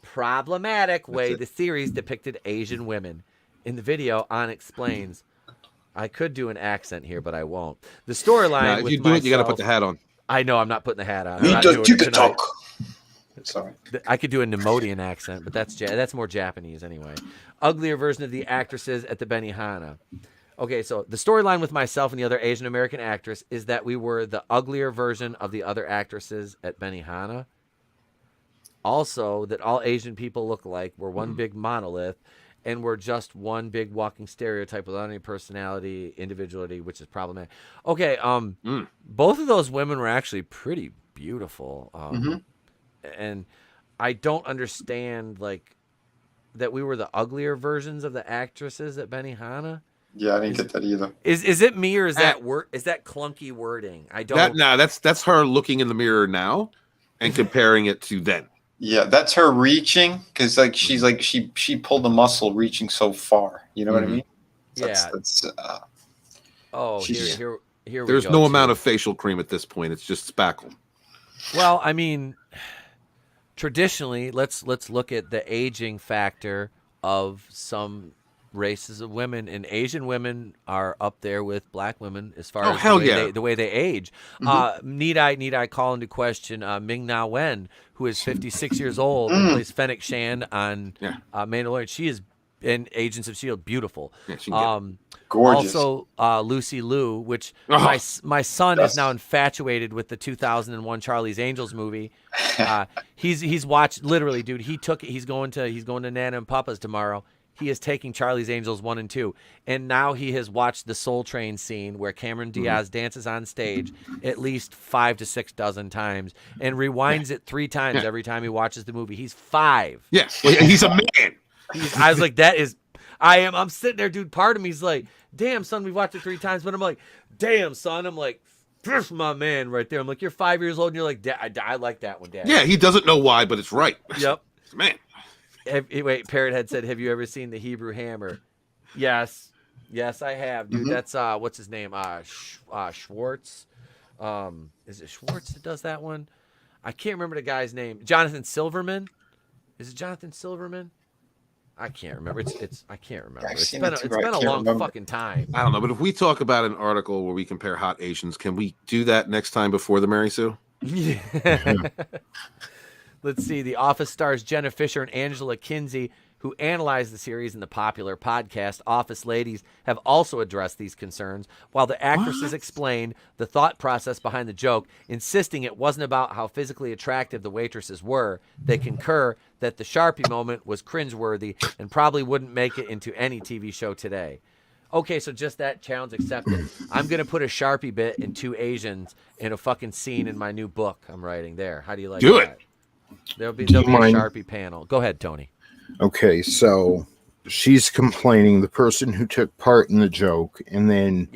problematic way the series depicted Asian women. In the video, An explains, I could do an accent here, but I won't. The storyline. If with you do it, you got to myself- put the hat on. I know I'm not putting the hat on. I'm Meet not the doing it tonight. TikTok. Sorry. I could do a Nemodian accent, but that's more Japanese anyway. Uglier version of the actresses at the Benihana. Okay, so the storyline with myself and the other Asian American actress is that we were the uglier version of the other actresses at Benihana. Also, that all Asian people look alike. We're one big monolith, and we're just one big walking stereotype without any personality, individuality, which is problematic. Okay, both of those women were actually pretty beautiful. And I don't understand like that we were the uglier versions of the actresses at Benihana. Yeah, I didn't get that either. Is it me or is that clunky wording? I don't. That's her looking in the mirror now and comparing it to then. Yeah, that's her reaching because like she's like she pulled the muscle reaching so far. You know what I mean? That's here we There's go, no too. amount of facial cream at this point. It's just spackle. Well, I mean, traditionally, let's look at the aging factor of some races of women, and Asian women are up there with black women as far as the way they age. Need I call into question Ming-Na Wen, who is 56 years old and plays Fennec Shan on Mandalorian. She is in Agents of S.H.I.E.L.D. beautiful. Yeah, gorgeous. Also, Lucy Liu, which my son is now infatuated with the 2001 Charlie's Angels movie. He's watched literally, dude. He's going to Nana and Papa's tomorrow. He is taking Charlie's Angels 1 and 2, and now he has watched the Soul Train scene where Cameron Diaz dances on stage at least 5 to 6 dozen times and rewinds it 3 times every time he watches the movie. He's 5. Yes, he's a man. I was like, I'm sitting there, dude. Part of me is like, damn, son, we've watched it 3 times. But I'm like, damn, son. I'm like, that's my man right there. I'm like, you're 5 years old and you're like, I like that one, Dad. Yeah, he doesn't know why, but it's right. Yep. Man. Wait, Parrothead said, have you ever seen the Hebrew Hammer? Yes, I have, dude. That's what's his name? Schwartz. Is it Schwartz that does that one? I can't remember the guy's name. Jonathan Silverman. Is it Jonathan Silverman? I can't remember. I can't remember. It's been a long fucking time. I don't know, but if we talk about an article where we compare hot Asians, can we do that next time before the Mary Sue? Yeah. Let's see. The Office stars Jenna Fisher and Angela Kinsey, who analyzed the series in the popular podcast Office Ladies, have also addressed these concerns, while the actresses explained the thought process behind the joke, insisting it wasn't about how physically attractive the waitresses were. They concur that the Sharpie moment was cringeworthy and probably wouldn't make it into any TV show today. Okay, so just that challenge accepted. I'm going to put a Sharpie bit and 2 Asians in a fucking scene in my new book I'm writing there. How do you like that? Do it. There'll be a Sharpie panel. Go ahead, Tony. Okay, so she's complaining, the person who took part in the joke, and then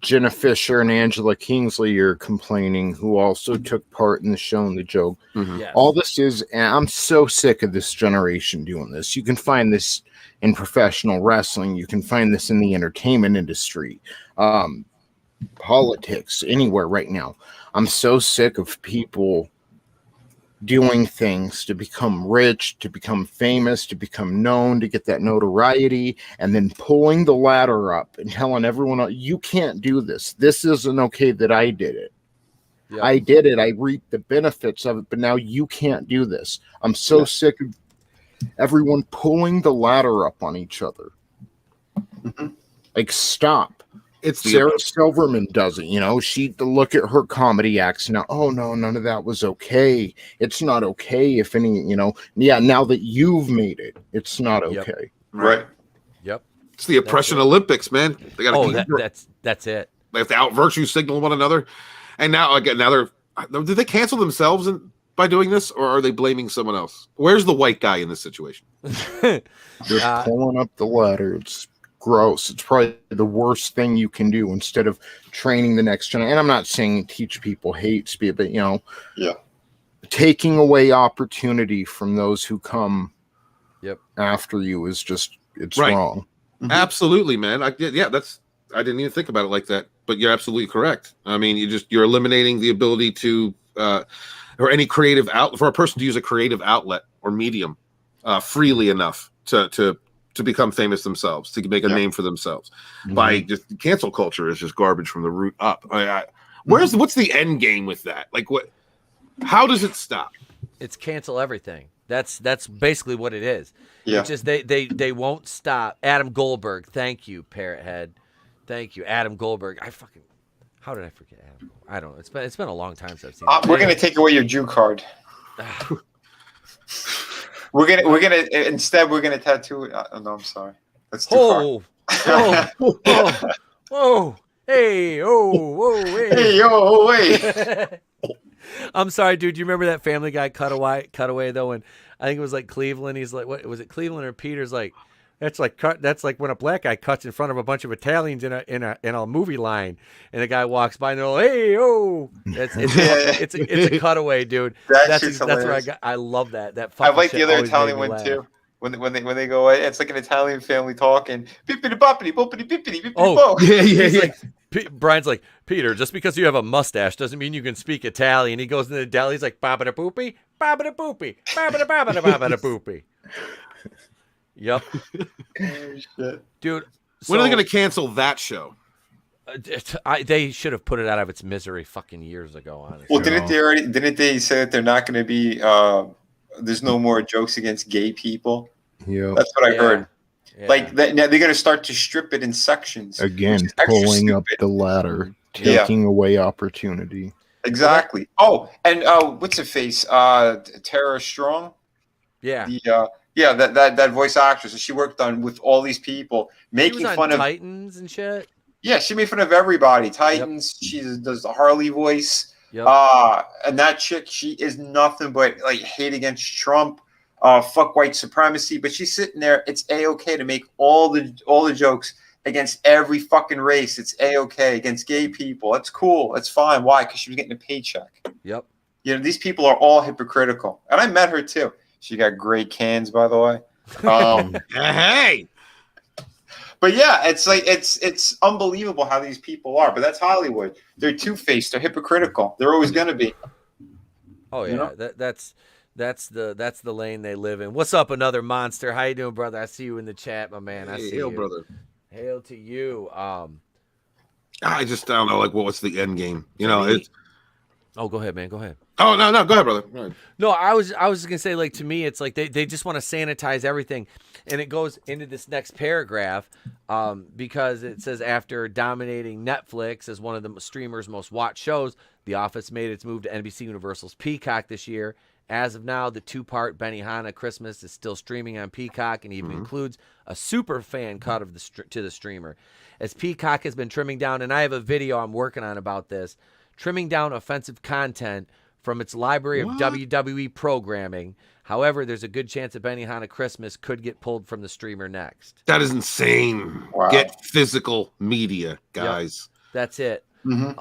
Jenna Fisher and Angela Kingsley are complaining, who also took part in the show and the joke. Yes. All this is, and I'm so sick of this generation doing this. You can find this in professional wrestling. You can find this in the entertainment industry, politics, anywhere right now. I'm so sick of people doing things to become rich, to become famous, to become known, to get that notoriety, and then pulling the ladder up and telling everyone else, you can't do this. This isn't okay that I did it. Yep. I did it. I reaped the benefits of it, but now you can't do this. I'm so sick of everyone pulling the ladder up on each other. Like, stop. It's Sarah Silverman does it, she look at her comedy acts now. Oh no, none of that was okay. It's not okay if any, now that you've made it, it's not okay. Right. Yep. It's the oppression Olympics, man. They got that's it. They have to out virtue signal one another. And now did they cancel themselves by doing this, or are they blaming someone else? Where's the white guy in this situation? They're pulling up the ladder. It's gross. It's probably the worst thing you can do instead of training the next generation. And I'm not saying teach people hate speech, but taking away opportunity from those who come after you is just wrong. Absolutely, man. I didn't even think about it like that, but you're absolutely correct. I mean, you're eliminating the ability to or any creative for a person to use a creative outlet or medium freely enough to to become famous themselves, to make a name for themselves. By just cancel culture is just garbage from the root up. What's the end game with that? Like what? How does it stop? It's cancel everything. That's basically what it is. Yeah. It's just they won't stop. Adam Goldberg, thank you, Parrot Head. Thank you, Adam Goldberg. How did I forget Adam? I don't know. It's been a long time since I've seen him. We're gonna take away your Jew card. we're gonna tattoo. No, I'm sorry. That's too far. Whoa, hey, hey. Hey, yo, wait. I'm sorry, dude. Do you remember that Family Guy cutaway though? And I think it was like Cleveland. He's like, what was it? Cleveland or Peter's like, that's like when a black guy cuts in front of a bunch of Italians in a movie line, and the guy walks by and they're like, hey, oh, it's a cutaway, dude. That's where I love that. I like the other Italian one too. When they go, it's like an Italian family talking. Bippity boppity boppity bippity bippity bo. Yeah. Like, Brian's like, Peter, just because you have a mustache doesn't mean you can speak Italian. He goes into the deli, he's like, babada poopy, babada poopy, babada babada babada poopy. Yep. Dude. When are they going to cancel that show? They should have put it out of its misery fucking years ago, honestly. Well, didn't they say that they're not going to be, there's no more jokes against gay people? Yeah. That's what I heard. Yeah. Like now they're going to start to strip it in sections. Again, pulling up the ladder, taking away opportunity. Exactly. Oh, and what's her face? Tara Strong. Yeah. That voice actress. She worked on with all these people making fun of Titans and shit. Yeah, she made fun of everybody. Titans. Yep. She does the Harley voice. Yep. And that chick, she is nothing but like hate against Trump. Fuck white supremacy, but she's sitting there. It's a-okay to make all the jokes against every fucking race. It's a-okay against gay people. That's cool. That's fine. Why? Because she was getting a paycheck. Yep. You know, these people are all hypocritical, and I met her too. She got great cans, by the way. Hey. But yeah, it's like it's unbelievable how these people are. But that's Hollywood. They're two-faced. They're hypocritical. They're always going to be. Oh yeah, you know? That's the lane they live in. What's up, another monster? How you doing, brother? I see you in the chat, my man. I see hail, you, brother. Hail to you. I don't know. Like, what's the end game? You know, it's. Oh, go ahead, man. Go ahead. Oh no, go ahead, brother. Go ahead. No, I was gonna say, like, to me, it's like they just want to sanitize everything, and it goes into this next paragraph, because it says after dominating Netflix as one of the streamers' most watched shows, The Office made its move to NBC Universal's Peacock this year. As of now, the two-part Benihana Christmas is still streaming on Peacock and even includes a super fan cut of to the streamer. As Peacock has been trimming down, and I have a video I'm working on about this, trimming down offensive content from its library of WWE programming. However, there's a good chance that Benihana Christmas could get pulled from the streamer next. That is insane. Wow. Get physical media, guys. Yep. That's it. Mm-hmm.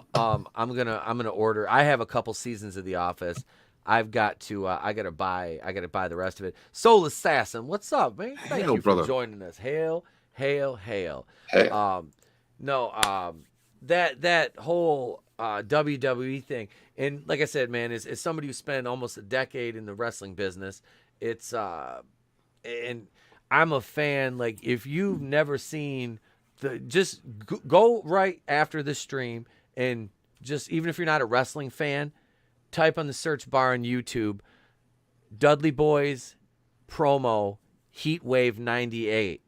I'm gonna order. I have a couple seasons of The Office. I've got to. I gotta buy the rest of it. Soul Assassin, what's up, man? Thank you for joining us. Hail, hail, hail. Hey. That whole WWE thing, and like I said, man, is somebody who spent almost a decade in the wrestling business. It's and I'm a fan. Like, if you've never seen just go right after the stream and just, even if you're not a wrestling fan, type on the search bar on YouTube, Dudley Boys promo Heatwave 98.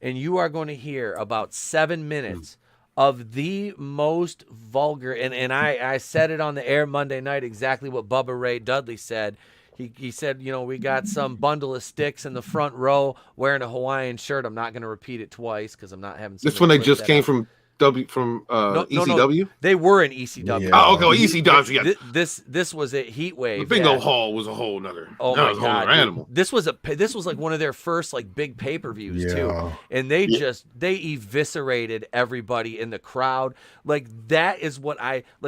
And you are going to hear about 7 minutes of the most vulgar, and I said it on the air Monday night, exactly what Bubba Ray Dudley said. He said, you know, we got some bundle of sticks in the front row wearing a Hawaiian shirt. I'm not going to repeat it twice because I'm not having. This one they just came from ECW? No, they were in ECW. Yeah. Oh, okay, well, ECW. Yeah. This was a Heatwave. The Bingo Hall was a whole nother. Oh my God, animal. This was like one of their first like big pay-per-views too, and they eviscerated everybody in the crowd. Like, that is what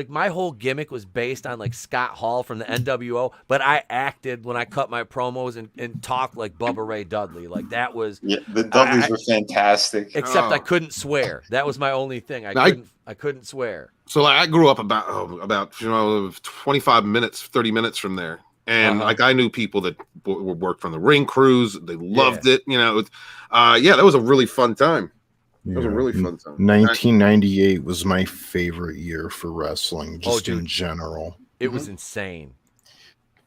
my whole gimmick was based on like Scott Hall from the NWO, but I acted when I cut my promos and talked like Bubba Ray Dudley. Like, that was the Dudleys were fantastic. Except I couldn't swear. That was my only thing. I couldn't swear. So like, I grew up about 25 minutes, 30 minutes from there. And like I knew people that worked from the ring crews. They loved it. You know, that was a really fun time. It was a really fun time. 1998 was my favorite year for wrestling, just in general. It was insane.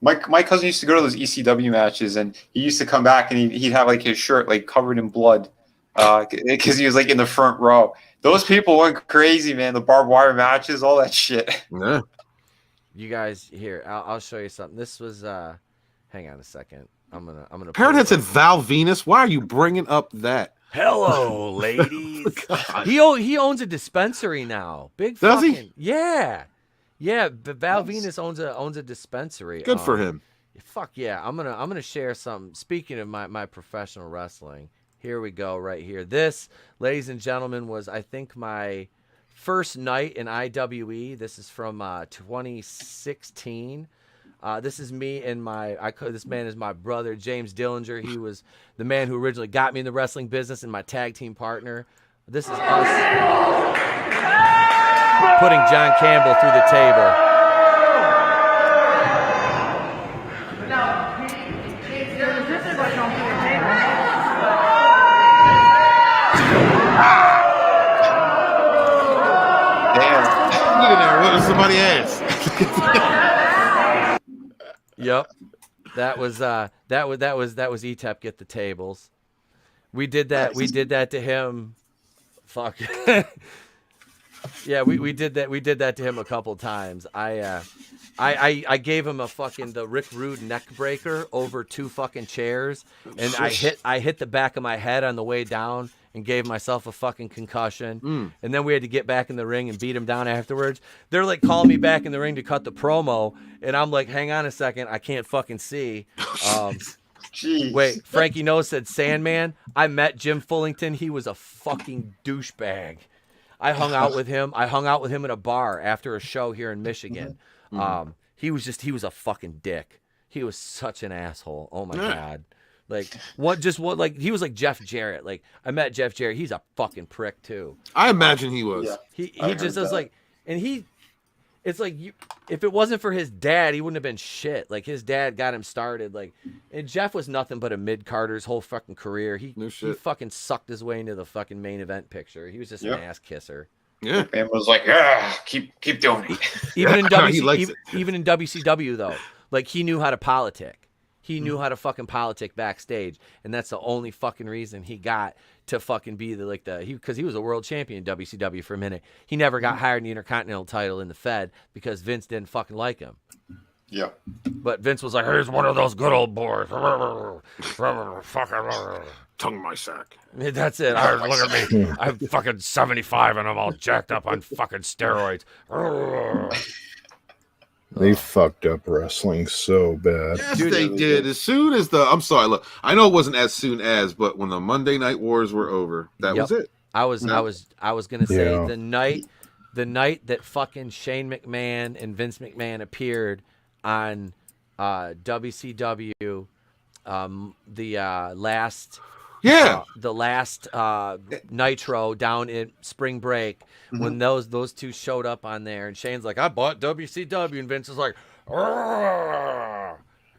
My cousin used to go to those ECW matches, and he used to come back and he'd have like his shirt like covered in blood because he was like in the front row. Those people went crazy, man. The barbed wire matches, all that shit. Yeah. You guys, here, I'll show you something. This was, hang on a second. I'm gonna. Parrot had said Val Venus. Why are you bringing up that? Hello, ladies. He owns a dispensary now. Big. Does fucking, he? Yeah. But Val Venus owns a dispensary. Good for him. Fuck yeah. I'm gonna share something. Speaking of my professional wrestling, here we go right here. This, ladies and gentlemen, was I think my first night in IWE. This is from 2016. This is me and this man is my brother, James Dillinger. He was the man who originally got me in the wrestling business and my tag team partner. This is us putting John Campbell through the table. Look at that. What was somebody asked? Yep. That was ETEP get the tables. We did that to him. Fuck. Yeah, we did that to him a couple times. I gave him the Rick Rude neck breaker over 2 fucking chairs, and I hit the back of my head on the way down and gave myself a fucking concussion. And then we had to get back in the ring and beat him down afterwards. They're like calling me back in the ring to cut the promo, and I'm like, hang on a second, I can't fucking see. Wait, Frankie Nose said Sandman. I met Jim Fullington. He was a fucking douchebag. I hung out with him. In a bar after a show here in Michigan. He was a fucking dick. He was such an asshole. Oh my God. Like he was like Jeff Jarrett. Like I met Jeff Jarrett. He's a fucking prick too. I imagine he was. Yeah, he just was like, and it's like if it wasn't for his dad, he wouldn't have been shit. Like his dad got him started. Like, and Jeff was nothing but a mid-carder's whole fucking career. He fucking sucked his way into the fucking main event picture. He was just an ass kisser. Yeah, and was like, yeah, keep doing it. Even in WCW though, like he knew how to politic. He knew how to fucking politic backstage, and that's the only fucking reason he got to fucking be because he was a world champion in WCW for a minute. He never got hired in the Intercontinental title in the Fed because Vince didn't fucking like him. Yeah. But Vince was like, here's one of those good old boys. Tongue my sack. That's it. Look at me. I'm fucking 75 and I'm all jacked up on fucking steroids. They fucked up wrestling so bad. Yes, they did. As soon as I'm sorry, look, I know it wasn't as soon as, but when the Monday Night Wars were over, that was it. I was gonna say the night that fucking Shane McMahon and Vince McMahon appeared on WCW, the last Nitro down in Spring Break, when those two showed up on there, and Shane's like, I bought WCW, and Vince is like,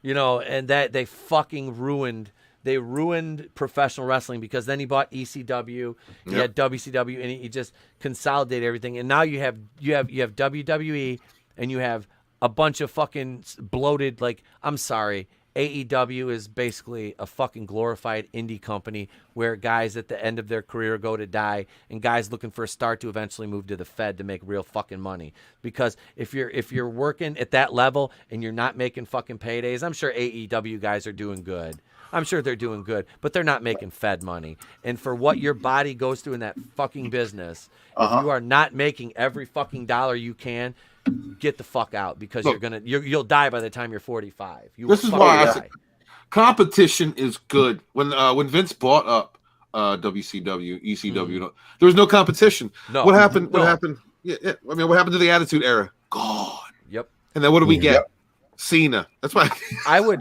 and that they fucking ruined professional wrestling, because then he bought ECW, he had WCW, and he just consolidated everything, and now you have WWE, and you have a bunch of fucking bloated, like, I'm sorry, AEW is basically a fucking glorified indie company where guys at the end of their career go to die, and guys looking for a start to eventually move to the Fed to make real fucking money. Because if you're working at that level and you're not making fucking paydays, I'm sure AEW guys are doing good. I'm sure they're doing good, but they're not making Fed money. And for what your body goes through in that fucking business, if you are not making every fucking dollar you can, get the fuck out, because you'll die by the time you're 45. This is why I said competition is good. When Vince bought up WCW, ECW, there was no competition. No. What happened? What happened? Yeah. I mean, what happened to the Attitude Era? Gone. Yep. And then what do we get? Cena. That's why I would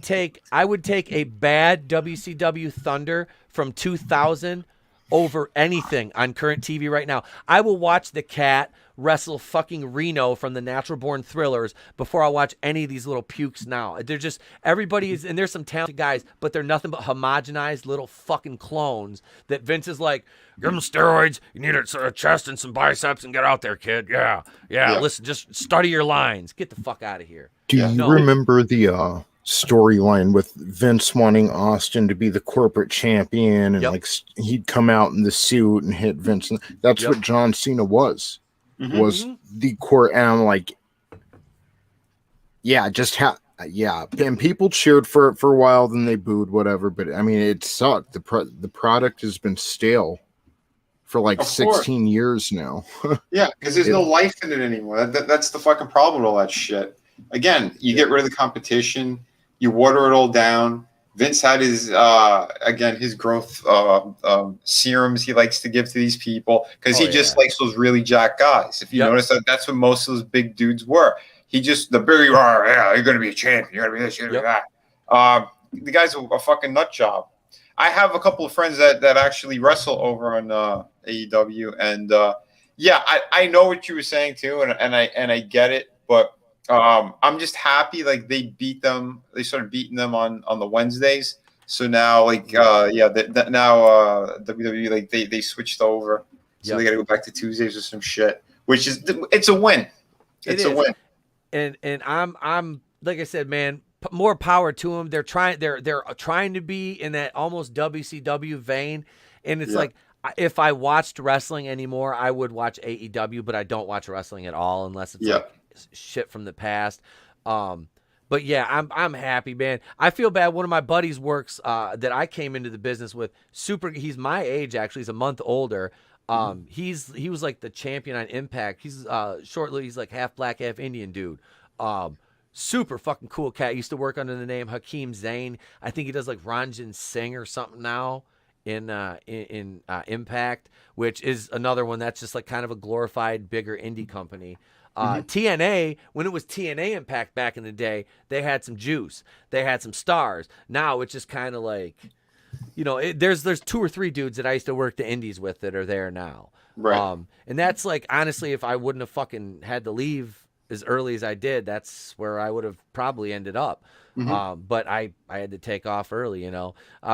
take a bad WCW Thunder from 2000 over anything on current TV right now. I will watch the Cat wrestle fucking Reno from the Natural Born Thrillers before I watch any of these little pukes now. They're just, everybody is, and there's some talented guys, but they're nothing but homogenized little fucking clones that Vince is like, give them steroids, you need a chest and some biceps and get out there, kid. Yeah. Listen, just study your lines. Get the fuck out of here. Do you remember the storyline with Vince wanting Austin to be the corporate champion, and like he'd come out in the suit and hit Vince? That's what John Cena was the core. And I'm like, and people cheered for a while, then they booed, whatever. But I mean, it sucked. The product has been stale for like 16 years now. Yeah, because there's no life in it anymore. That's the fucking problem with all that shit. Again, you get rid of the competition, you water it all down. Vince had his his growth serums he likes to give to these people because he just likes those really jacked guys. If you notice that's what most of those big dudes were. He just, the bigger you are, you're going to be a champion. You're going to be this, you're going to be that. The guy's a fucking nut job. I have a couple of friends that actually wrestle over on AEW, and I know what you were saying too, and I get it, but I'm just happy like they started beating them on the Wednesdays. So now now WWE like they switched over, so they got to go back to Tuesdays or some shit, which is it's a win. It's a win. And I'm like I said, man, more power to them. They're trying to be in that almost WCW vein, and it's like if I watched wrestling anymore, I would watch AEW, but I don't watch wrestling at all unless it's like shit from the past. But yeah, I'm happy, man. I feel bad. One of my buddies works that I came into the business with. He's my age actually. He's a month older. He was like the champion on Impact. He's he's like half black, half Indian dude. Super fucking cool cat. Used to work under the name Hakeem Zayn. I think he does like Ranjin Singh or something now in Impact, which is another one that's just like kind of a glorified bigger indie company. TNA, when it was TNA Impact back in the day, they had some juice. They had some stars. Now it's just kind of like, there's 2 or 3 dudes that I used to work the indies with that are there now. Right. And that's like, honestly, if I wouldn't have fucking had to leave as early as I did, that's where I would have probably ended up. But I had to take off early,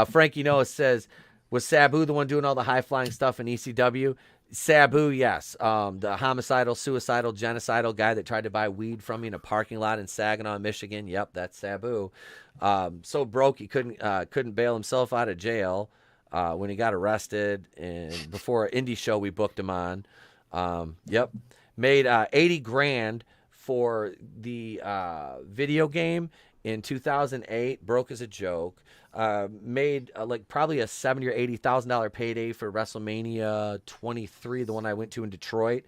Frankie Noah says, was Sabu the one doing all the high-flying stuff in ECW? Sabu, yes. The homicidal, suicidal, genocidal guy that tried to buy weed from me in a parking lot in Saginaw, Michigan. Yep, that's Sabu. So broke he couldn't bail himself out of jail when he got arrested, and before an indie show we booked him on. Made $80,000 for the video game in 2008. Broke as a joke. Made like probably a $70,000 or $80,000 payday for WrestleMania 23, the one I went to in Detroit.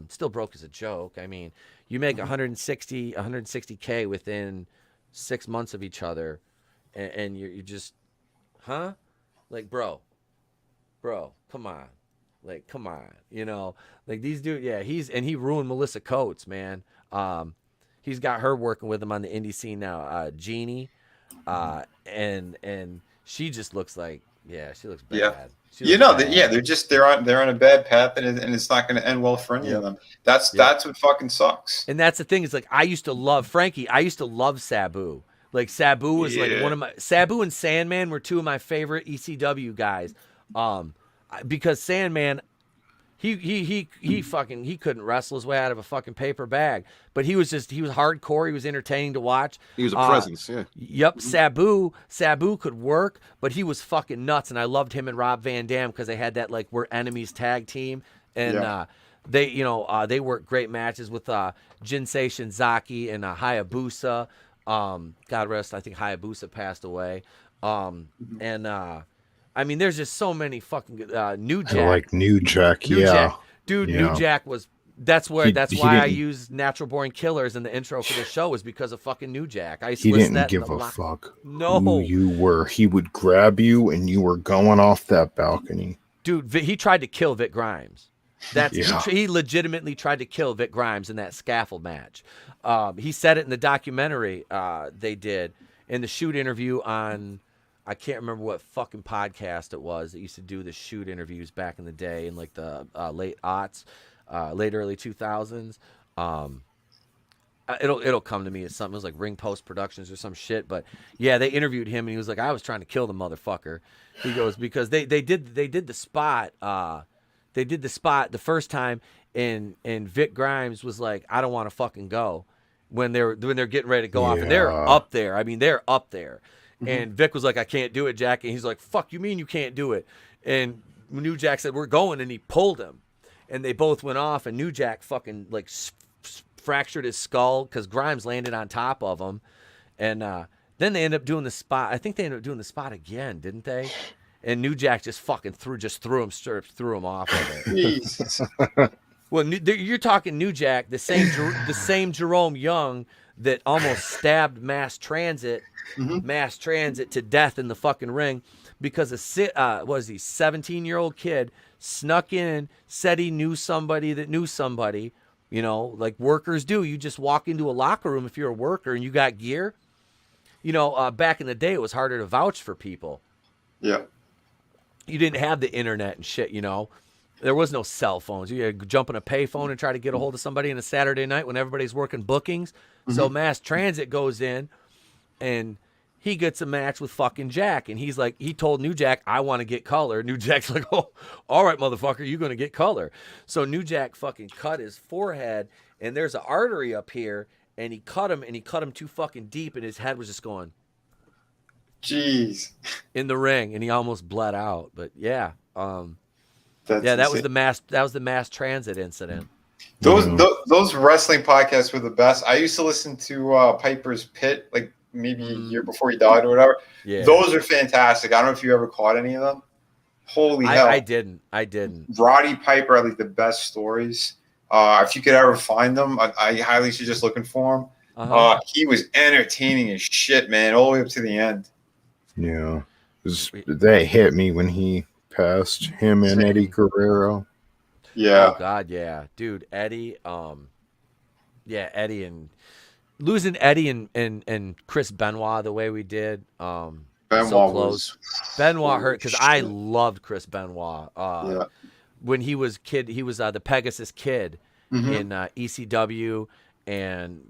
Still broke as a joke. I mean, you make 160K within 6 months of each other, and you're just, like, bro, come on. Like, come on, like these dudes. Yeah, he ruined Melissa Coates, man. He's got her working with him on the indie scene now. Jeannie, and she just looks like, she looks bad. Yeah. They're on a bad path, and it's not going to end well for any of them. That's what fucking sucks. And that's the thing is, like, I used to love Sabu. Like, Sabu was like Sabu and Sandman were 2 of my favorite ECW guys. Because Sandman, he couldn't wrestle his way out of a fucking paper bag, but he was hardcore. He was entertaining to watch. He was a presence, Yep, Sabu could work, but he was fucking nuts, and I loved him and Rob Van Dam because they had that like we're enemies tag team, and they worked great matches with Jinsei Shinzaki and Hayabusa. God rest, I think Hayabusa passed away, I mean, there's just so many fucking New Jack. I like New Jack, Jack. Dude, yeah. New Jack was. That's why I use Natural Born Killers in the intro for the show, is because of fucking New Jack. I he didn't give a fuck who you were. He would grab you and you were going off that balcony. Dude, he tried to kill Vic Grimes. He legitimately tried to kill Vic Grimes in that scaffold match. He said it in the documentary they did in the shoot interview on. I can't remember what fucking podcast it was that used to do the shoot interviews back in the day in like the late aughts, late early 2000s. It'll come to me as something. It was like Ring Post Productions or some shit. But yeah, they interviewed him and he was like, I was trying to kill the motherfucker. He goes, because they did the spot. They did the spot the first time, and Vic Grimes was like, I don't want to fucking go when they're getting ready to go off, and they're up there. I mean, they're up there. And Vic was like, I can't do it, Jack. And he's like, fuck you mean you can't do it? And New Jack said, we're going, and he pulled him. And they both went off, and New Jack fucking like fractured his skull because Grimes landed on top of him. And then they ended up doing the spot. I think they ended up doing the spot again, didn't they? And New Jack just fucking threw him off of it. Jesus. Well, you're talking New Jack, the same Jerome Young that almost stabbed Mass Transit to death in the fucking ring because a 17-year-old kid snuck in, said he knew somebody that knew somebody, you know, like workers do. You just walk into a locker room if you're a worker and you got gear. You know, back in the day, it was harder to vouch for people. Yeah. You didn't have the internet and shit, you know. There was no cell phones. You had to jump on a payphone and try to get a hold of somebody on a Saturday night when everybody's working bookings. So Mass Transit goes in, and he gets a match with fucking Jack. And he's like, he told New Jack, I want to get color. New Jack's like, oh, all right, motherfucker, you're going to get color. So New Jack fucking cut his forehead, and there's an artery up here, and he cut him too fucking deep, and his head was just going, jeez, in the ring, and he almost bled out. But yeah, that was the mass transit incident. Those wrestling podcasts were the best. I used to listen to Piper's Pit, like maybe a year before he died or whatever. Yeah, those are fantastic. I don't know if you ever caught any of them. Holy hell! I didn't. Roddy Piper had like the best stories. If you could ever find them, I highly suggest looking for him. He was entertaining as shit, man, all the way up to the end. Yeah, that hit me when he passed. Him and Eddie Guerrero. Yeah. Oh God, yeah, dude, Eddie. Eddie and losing Eddie and Chris Benoit the way we did. Benoit so close. Benoit hurt because I loved Chris Benoit. When he was kid, he was the Pegasus Kid in ECW and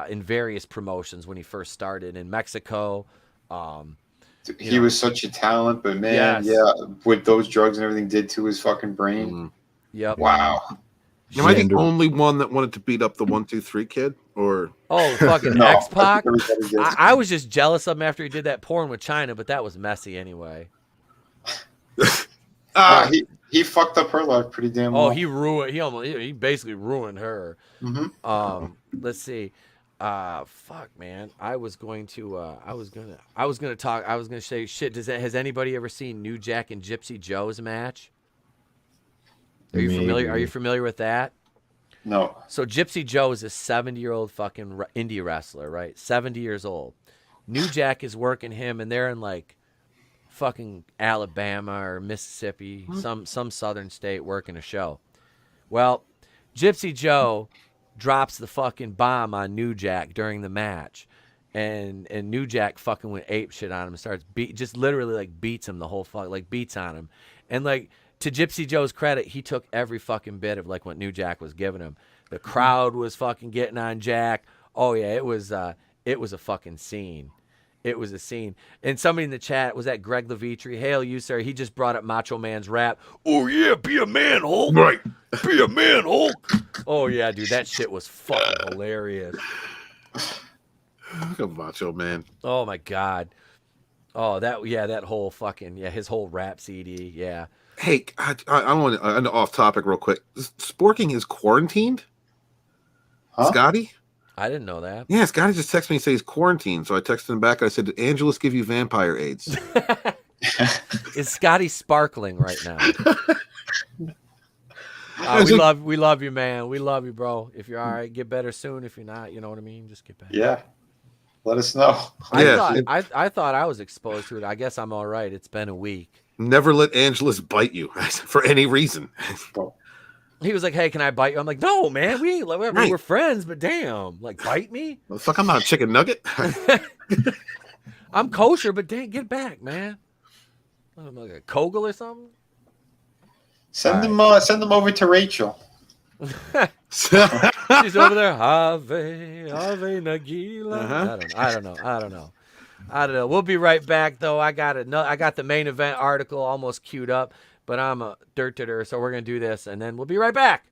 in various promotions when he first started in Mexico. He was such a talent, but man, what those drugs and everything did to his fucking brain. Yep. Wow. Am I the only one that wanted to beat up the 1-2-3 kid? Or fucking X-Pac? I was just jealous of him after he did that porn with China, but that was messy anyway. He fucked up her life pretty damn well. He basically ruined her. Let's see. Fuck, man. I was gonna say shit. Has anybody ever seen New Jack and Gypsy Joe's match? Are you familiar with that? No. So Gypsy Joe is a 70-year-old fucking indie wrestler, right? 70 years old. New Jack is working him, and they're in like fucking Alabama or Mississippi, some southern state working a show. Well, Gypsy Joe drops the fucking bomb on New Jack during the match, and New Jack fucking went ape shit on him and starts just literally like beats him the whole beats on him, and like to Gypsy Joe's credit, he took every fucking bit of like what New Jack was giving him. The crowd was fucking getting on Jack. Oh yeah, it was a fucking scene. It was a scene. And somebody in the chat, was that Greg Levitri? Hail you, sir. He just brought up Macho Man's rap. Oh, yeah, be a man, Hulk. Right. Be a man, Hulk. Oh, yeah, dude. That shit was fucking hilarious. Look at Macho Man. Oh, my God. Oh, that whole fucking, his whole rap CD, yeah. Hey, I want to, off topic real quick. Sporking is quarantined? Huh? Scotty? I didn't know that. Yeah, Scotty just texted me and said he's quarantined. So I texted him back. I said, did Angelus give you vampire AIDS? Is Scotty sparkling right now? We love you, man. We love you, bro. If you're all right, get better soon. If you're not, you know what I mean? Just get better. Yeah. Let us know. I thought I was exposed to it. I guess I'm all right. It's been a week. Never let Angelus bite you for any reason. He was like, "Hey, can I bite you?" I'm like, "No, man. We're friends, but damn, like, bite me." Well, fuck, I'm not a chicken nugget. I'm kosher, but dang, get back, man. I don't know, like a Kogel or something. Send them over to Rachel. She's over there. Ave Nagila. I don't know. We'll be right back, though. I got the main event article almost queued up, but I'm a dirt to her, so we're gonna do this, and then we'll be right back.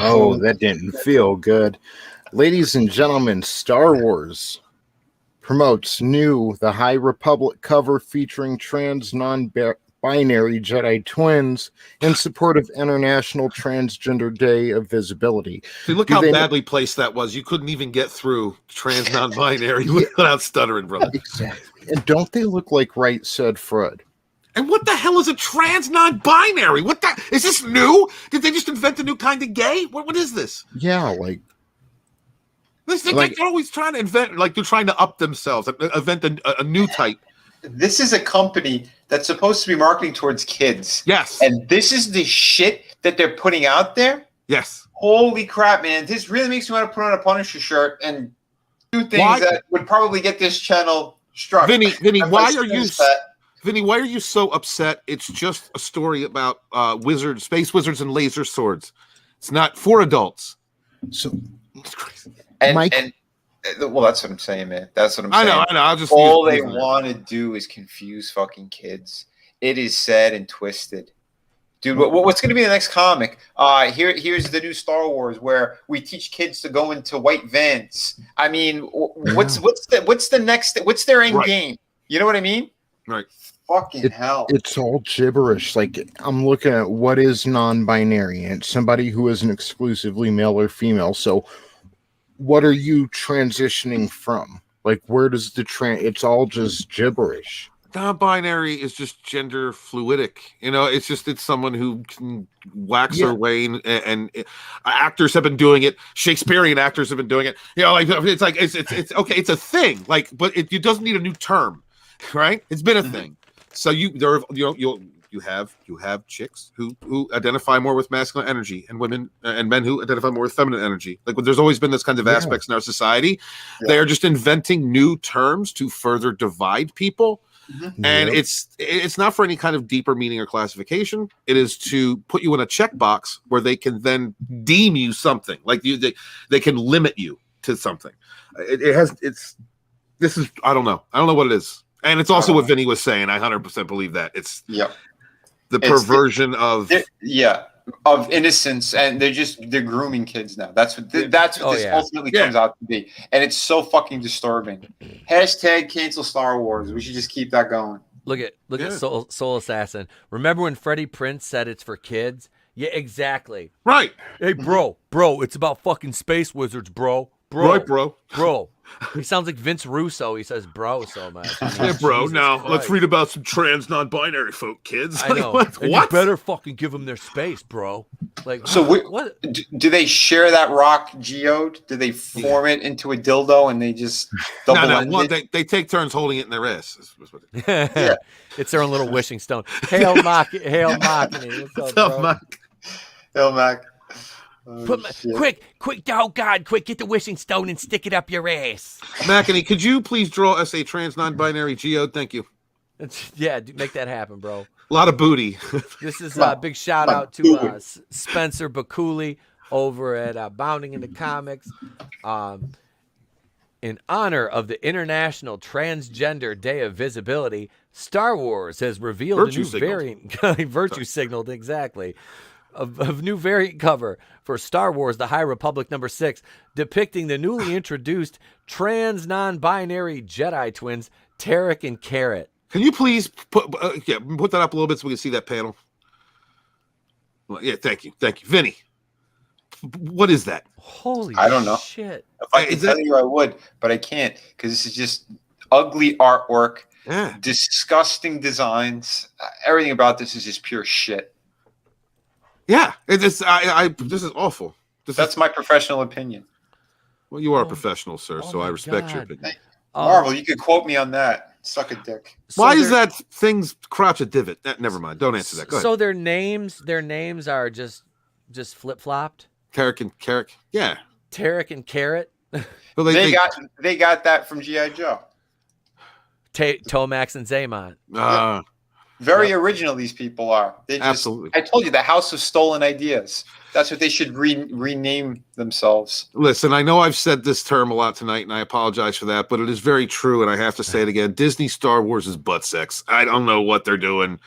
Oh, that didn't feel good. Ladies and gentlemen, Star Wars promotes new The High Republic cover featuring trans non-binary Jedi twins in support of International Transgender Day of Visibility. See, look how badly placed that was. You couldn't even get through trans non-binary without stuttering, brother. Exactly. And don't they look like Right Said Fred? And what the hell is a trans non-binary? What the is this new? Did they just invent a new kind of gay? What is this? Yeah, like they're always trying to invent, like they're trying to up themselves, invent a new type. This is a company that's supposed to be marketing towards kids. Yes. And this is the shit that they're putting out there? Yes. Holy crap, man. This really makes me want to put on a Punisher shirt and do things that would probably get this channel struck. Vinny, why are you so upset? It's just a story about space wizards and laser swords. It's not for adults. So it's crazy. Well, that's what I'm saying, man. That's what I'm saying. I know. I'll just all they want to do is confuse fucking kids. It is sad and twisted. Dude, what's going to be the next comic? Here's the new Star Wars where we teach kids to go into white vans. I mean, what's their end game? You know what I mean? Right. Fucking hell. It's all gibberish. Like, I'm looking at what is non-binary, and it's somebody who isn't exclusively male or female. So what are you transitioning from? Like, where does it's all just gibberish. Non-binary is just gender fluidic. You know, it's someone who can wax their way, and actors have been doing it. Shakespearean actors have been doing it. You know, like it's okay. It's a thing. Like, but it doesn't need a new term, right? It's been a thing. So you have chicks who identify more with masculine energy, and women and men who identify more with feminine energy. Like, there's always been this kind of aspects in our society. Yeah. They are just inventing new terms to further divide people. And it's not for any kind of deeper meaning or classification. It is to put you in a checkbox where they can then deem you something. Like they can limit you to something. This is I don't know what it is. And it's also what Vinny was saying. I 100% believe that. It's the perversion of innocence, and they're grooming kids now. That's what this ultimately comes out to be. And it's so fucking disturbing. Hashtag cancel Star Wars. We should just keep that going. Look at Soul Assassin. Remember when Freddie Prinze said it's for kids? Yeah, exactly. Right. Hey, bro, it's about fucking space wizards, bro. Right, bro. He sounds like Vince Russo. He says bro so much. Yeah, bro. Jesus now, Christ. Let's read about some trans non-binary folk, kids. I know. What? You better fucking give them their space, bro. Like, so what? Do they share that rock geode? Do they form it into a dildo and they just double No. They take turns holding it in their ass. Yeah. It's their own little wishing stone. Hail Mach. What's up, bro? Hail Mac. Quick, oh God, quick, get the wishing stone and stick it up your ass. Mackany, could you please draw us a trans non-binary geode? Thank you. Yeah, make that happen, bro. A lot of booty. This is a big shout out to Spencer Bakuli over at Bounding into Comics. In honor of the International Transgender Day of Visibility, Star Wars has revealed a new variant, virtue signaled, exactly, of new variant cover for Star Wars The High Republic #6, depicting the newly introduced trans non-binary Jedi twins, Tarek and Carrot. Can you please put that up a little bit so we can see that panel? Well, yeah, thank you. Vinny, what is that? Holy I don't know. Shit. If I could tell you, I would, but I can't because this is just ugly artwork, disgusting designs. Everything about this is just pure shit. Yeah, this is awful. That's my professional opinion. Well, you are a professional, sir, so I respect your opinion. Marvel, you could quote me on that. Suck a dick. Why is that thing's crotch a divot? Never mind. Don't answer that. Go ahead. So their names are just flip flopped. Tarek and Carrot. Yeah. Tarek and Carrot. Well, they got that from G.I. Joe. Tomax and Zaymon. Very original these people are. They just, absolutely. I told you, the House of Stolen Ideas. That's what they should rename themselves. Listen, I know I've said this term a lot tonight, and I apologize for that, but it is very true, and I have to say it again. Disney Star Wars is butt sex. I don't know what they're doing,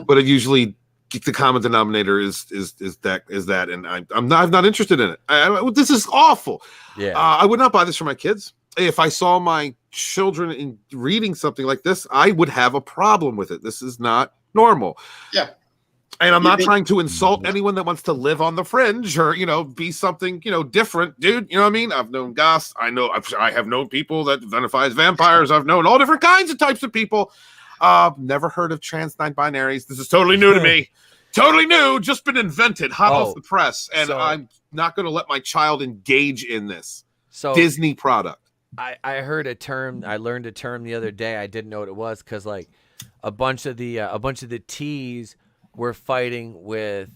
but it usually the common denominator is that, and I'm not interested in it. This is awful. Yeah, I would not buy this for my kids. If I saw my children reading something like this, I would have a problem with it. This is not normal. Yeah. And I'm not trying to insult anyone that wants to live on the fringe or, be something, different, dude. You know what I mean? I've known goths. I have known people that identify as vampires. I've known all different kinds of types of people. Never heard of trans non-binaries. This is totally new to me. Totally new. Just been invented, hot off the press. And I'm not going to let my child engage in this Disney product. I heard a term. I learned a term the other day. I didn't know what it was because a bunch of the T's were fighting with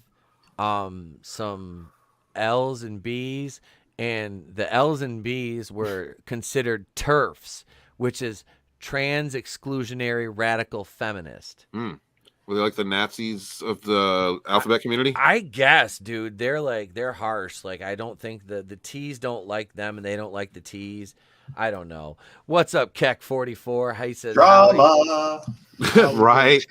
some L's and B's, and the L's and B's were considered TERFs, which is trans exclusionary radical feminist. Were they like the Nazis of the alphabet community? I guess, dude. They're harsh. I don't think the T's don't like them, and they don't like the T's. I don't know. What's up, Keck44? How you said drama? Right.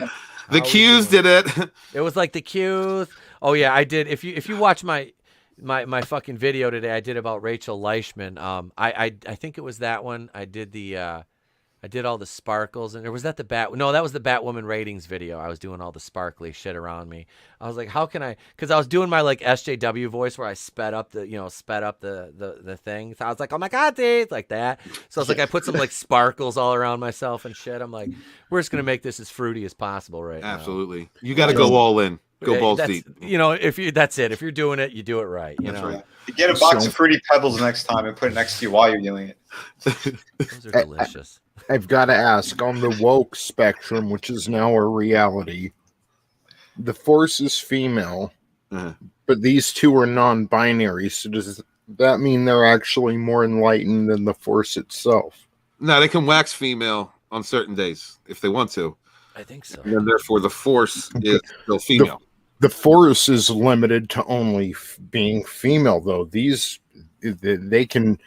The Q's did it. It was like the Q's. Oh yeah, I did. If you watch my fucking video today, I did about Rachel Leischman. I think it was that one. I did all the sparkles, or was that the Bat? No, that was the Batwoman ratings video. I was doing all the sparkly shit around me. I was like, how can I? Because I was doing my SJW voice where I sped up the thing. So I was like, oh my God, dude, like that. So I was like, I put some sparkles all around myself and shit. I'm like, we're just gonna make this as fruity as possible right now. Absolutely. You got to go all in. Go balls deep. That's it. If you're doing it, you do it right. You know. Right. You get a box of Fruity Pebbles next time and put it next to you while you're doing it. Those are delicious. I've got to ask, on the woke spectrum, which is now a reality, the Force is female, but these two are non-binary. So does that mean they're actually more enlightened than the Force itself? No, they can wax female on certain days if they want to. I think so. And therefore, the Force is still female. The Force is limited to only being female, though. These, they can,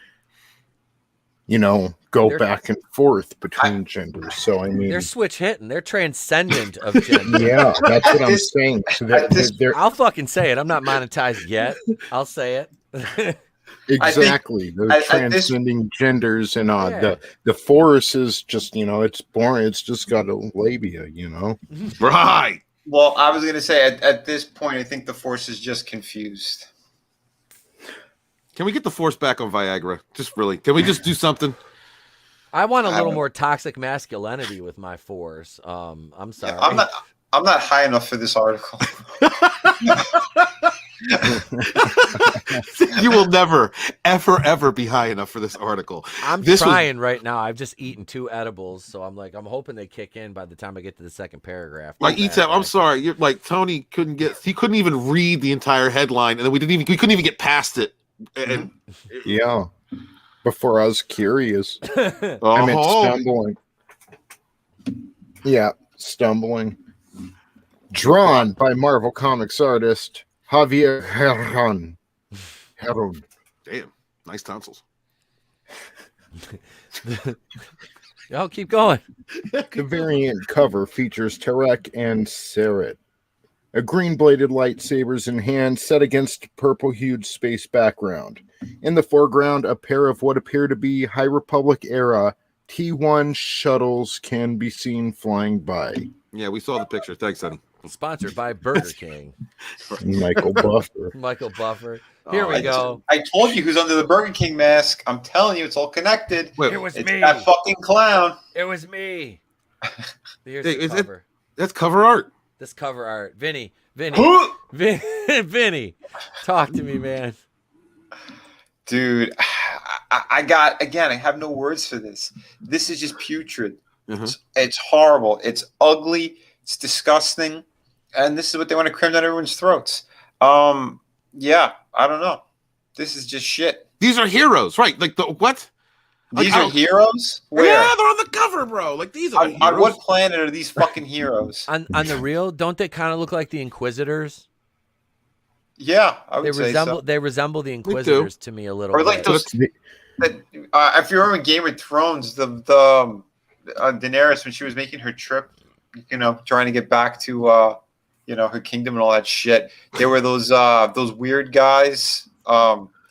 go back and forth between genders. So, I mean, they're switch hitting. They're transcendent of gender. Yeah, that's what I'm saying. So I'll fucking say it. I'm not monetized yet. I'll say it. Exactly. They're transcending genders, and the Force is just, it's boring. It's just got a labia, Right. Well, I was going to say, at this point, I think the Force is just confused. Can we get the Force back on Viagra? Just really. Can we just do something? I want a little more toxic masculinity with my Force. I'm sorry. Yeah, I'm not high enough for this article. You will never, ever be high enough for this article. I'm trying right now. I've just eaten 2 edibles, so I'm hoping they kick in by the time I get to the second paragraph. Like Etep, I'm sorry. You're like Tony couldn't even read the entire headline, and then we couldn't even get past it. And yeah, before I was curious, I meant stumbling. Yeah, stumbling. Drawn by Marvel Comics artist Javier Herron. Damn, nice tonsils. Y'all keep going. The variant cover features Tarek and Seret, a green-bladed lightsabers in hand set against purple-hued space background. In the foreground, a pair of what appear to be High Republic-era T1 shuttles can be seen flying by. Yeah, we saw the picture. Thanks, honey. Sponsored by Burger King. Michael Buffer. Michael Buffer. Here we go. I told you who's under the Burger King mask. I'm telling you, it's all connected. It was me. That fucking clown. It was me. Here's Hey, the cover. That's cover art. This cover art. Vinny, talk to me, man. Dude, I have no words for this. This is just putrid. It's horrible. It's ugly. It's disgusting. And this is what they want to cram down everyone's throats. Yeah, I don't know. This is just shit. These are heroes, right? Like the what? These are heroes? Where? Yeah, they're on the cover, bro. Like these are heroes. On what planet are these fucking heroes? On the real, don't they kind of look like the Inquisitors? Yeah, I would say so. They resemble the Inquisitors to me a little bit. Or like those. If you remember Game of Thrones, the Daenerys when she was making her trip, trying to get back to her kingdom and all that shit. There were those weird guys.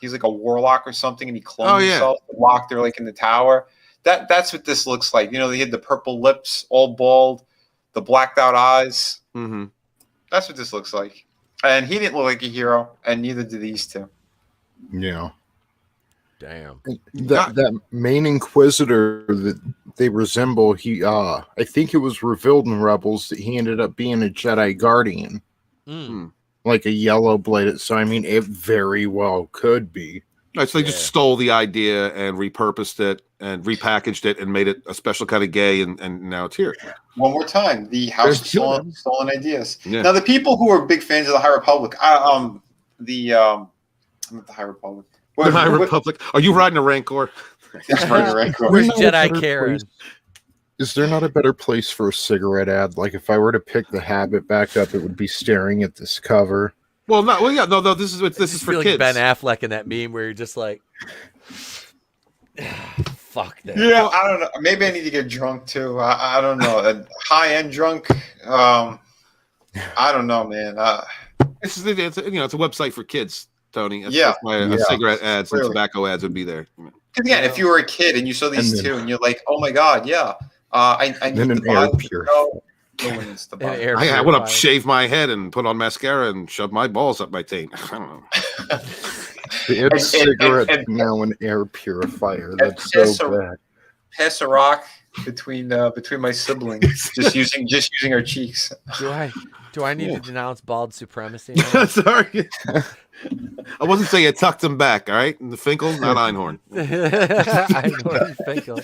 He's like a warlock or something, and he cloned himself, locked her like in the tower. That's what this looks like. They had the purple lips, all bald, the blacked out eyes. Mm-hmm. That's what this looks like. And he didn't look like a hero, and neither do these two. Yeah. Damn. That main Inquisitor that they resemble, I think it was revealed in Rebels that he ended up being a Jedi Guardian. Like a yellow bladed. So, I mean, it very well could be. Right, so they just stole the idea and repurposed it and repackaged it and made it a special kind of gay, and now it's here. One more time, the House of Stolen Ideas. Yeah. Now, the people who are big fans of the High Republic, not the High Republic. The High Republic. Are you riding a Rancor? Where's Jedi Karen? Is there not a better place for a cigarette ad? Like if I were to pick the habit back up, it would be staring at this cover. Well, no. This is for kids. Like Ben Affleck in that meme where you're just like, fuck that. Yeah, I don't know. Maybe I need to get drunk too. I don't know. High end drunk. I don't know, man. It's a website for kids, Tony. That's why cigarette ads and tobacco ads would be there. Because again, if you were a kid and you saw these two and you're like, oh my god, yeah. I need to buy I want to shave my head and put on mascara and shove my balls up my taint. I don't know. It's cigarette now an air purifier. That's so bad. Pass a rock between my siblings, just using our cheeks. Do I need to denounce bald supremacy? Sorry. I wasn't saying I tucked him back, all right? And the Finkel, not Einhorn. Einhorn Finkel.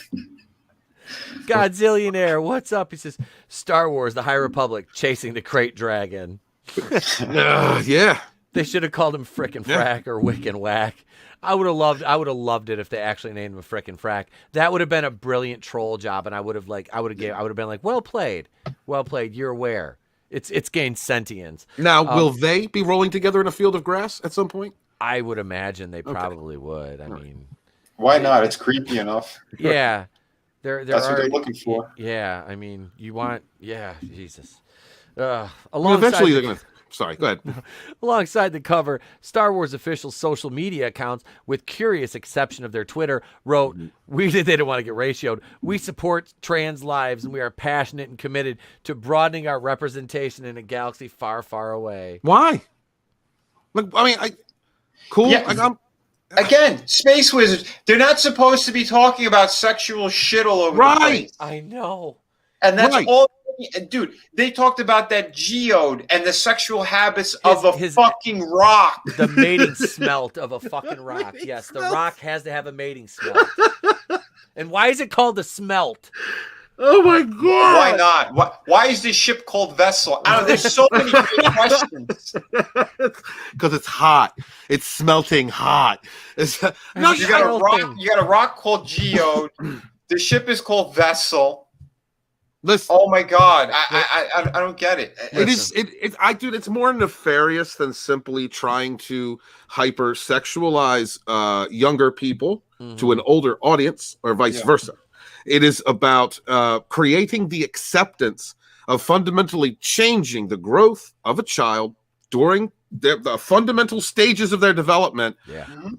Godzillionaire, what's up? He says, Star Wars, the High Republic, chasing the crate dragon. Yeah. They should have called him Frickin' Frack or Wick and Whack. I would have loved it if they actually named him Frickin' Frack. That would have been a brilliant troll job, and I would have been like, well played. You're aware. It's gained sentience. Now, will they be rolling together in a field of grass at some point? I would imagine they probably would. I mean, why not? It's creepy enough. Yeah. That's what they're looking for. Yeah, I mean, Jesus. Eventually they're going to... Sorry, go ahead. Alongside the cover, Star Wars official social media accounts, with curious exception of their Twitter, wrote, they didn't want to get ratioed. We support trans lives, and we are passionate and committed to broadening our representation in a galaxy far, far away. Why? Cool. Yeah. Again, space wizards. They're not supposed to be talking about sexual shit all over the place. I know. And that's all. Dude, they talked about that geode and the sexual habits of a fucking rock. The mating smelt of a fucking rock. Yes, the rock has to have a mating smelt. And why is it called the smelt? Oh my god! Why not? Why is this ship called Vessel? I don't know. There's so many great questions. Because it's hot. It's smelting hot. You got a rock called geode. The ship is called Vessel. Listen, oh my god, I don't get it. Dude, it's more nefarious than simply trying to hypersexualize younger people to an older audience, or vice versa. It is about creating the acceptance of fundamentally changing the growth of a child during the fundamental stages of their development,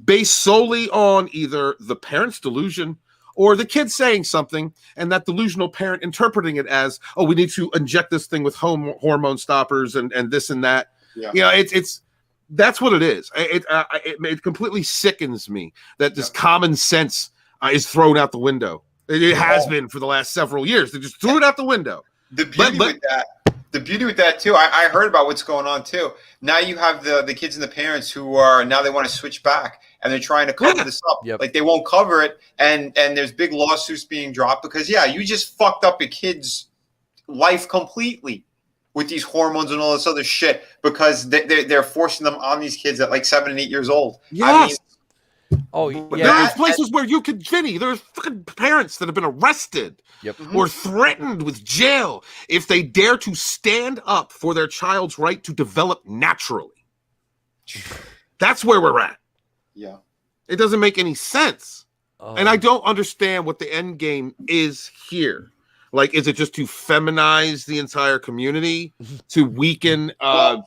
based solely on either the parent's delusion or the kid saying something and that delusional parent interpreting it as, oh, we need to inject this thing with hormone stoppers and this and that. Yeah. You know, it's that's what it is. It completely sickens me that this common sense is thrown out the window. It has been for the last several years. They just threw it out the window. The beauty with that too, I heard about what's going on too. Now you have the kids and the parents who are now they want to switch back and they're trying to cover this up. Like they won't cover it, and there's big lawsuits being dropped because you just fucked up a kid's life completely with these hormones and all this other shit because they're forcing them on these kids at like 7 and 8 years old. Yes. There's places where you could, Vinny, there's fucking parents that have been arrested or threatened with jail if they dare to stand up for their child's right to develop naturally. That's where we're at. Yeah. It doesn't make any sense. And I don't understand what the end game is here. Like, is it just to feminize the entire community, to weaken the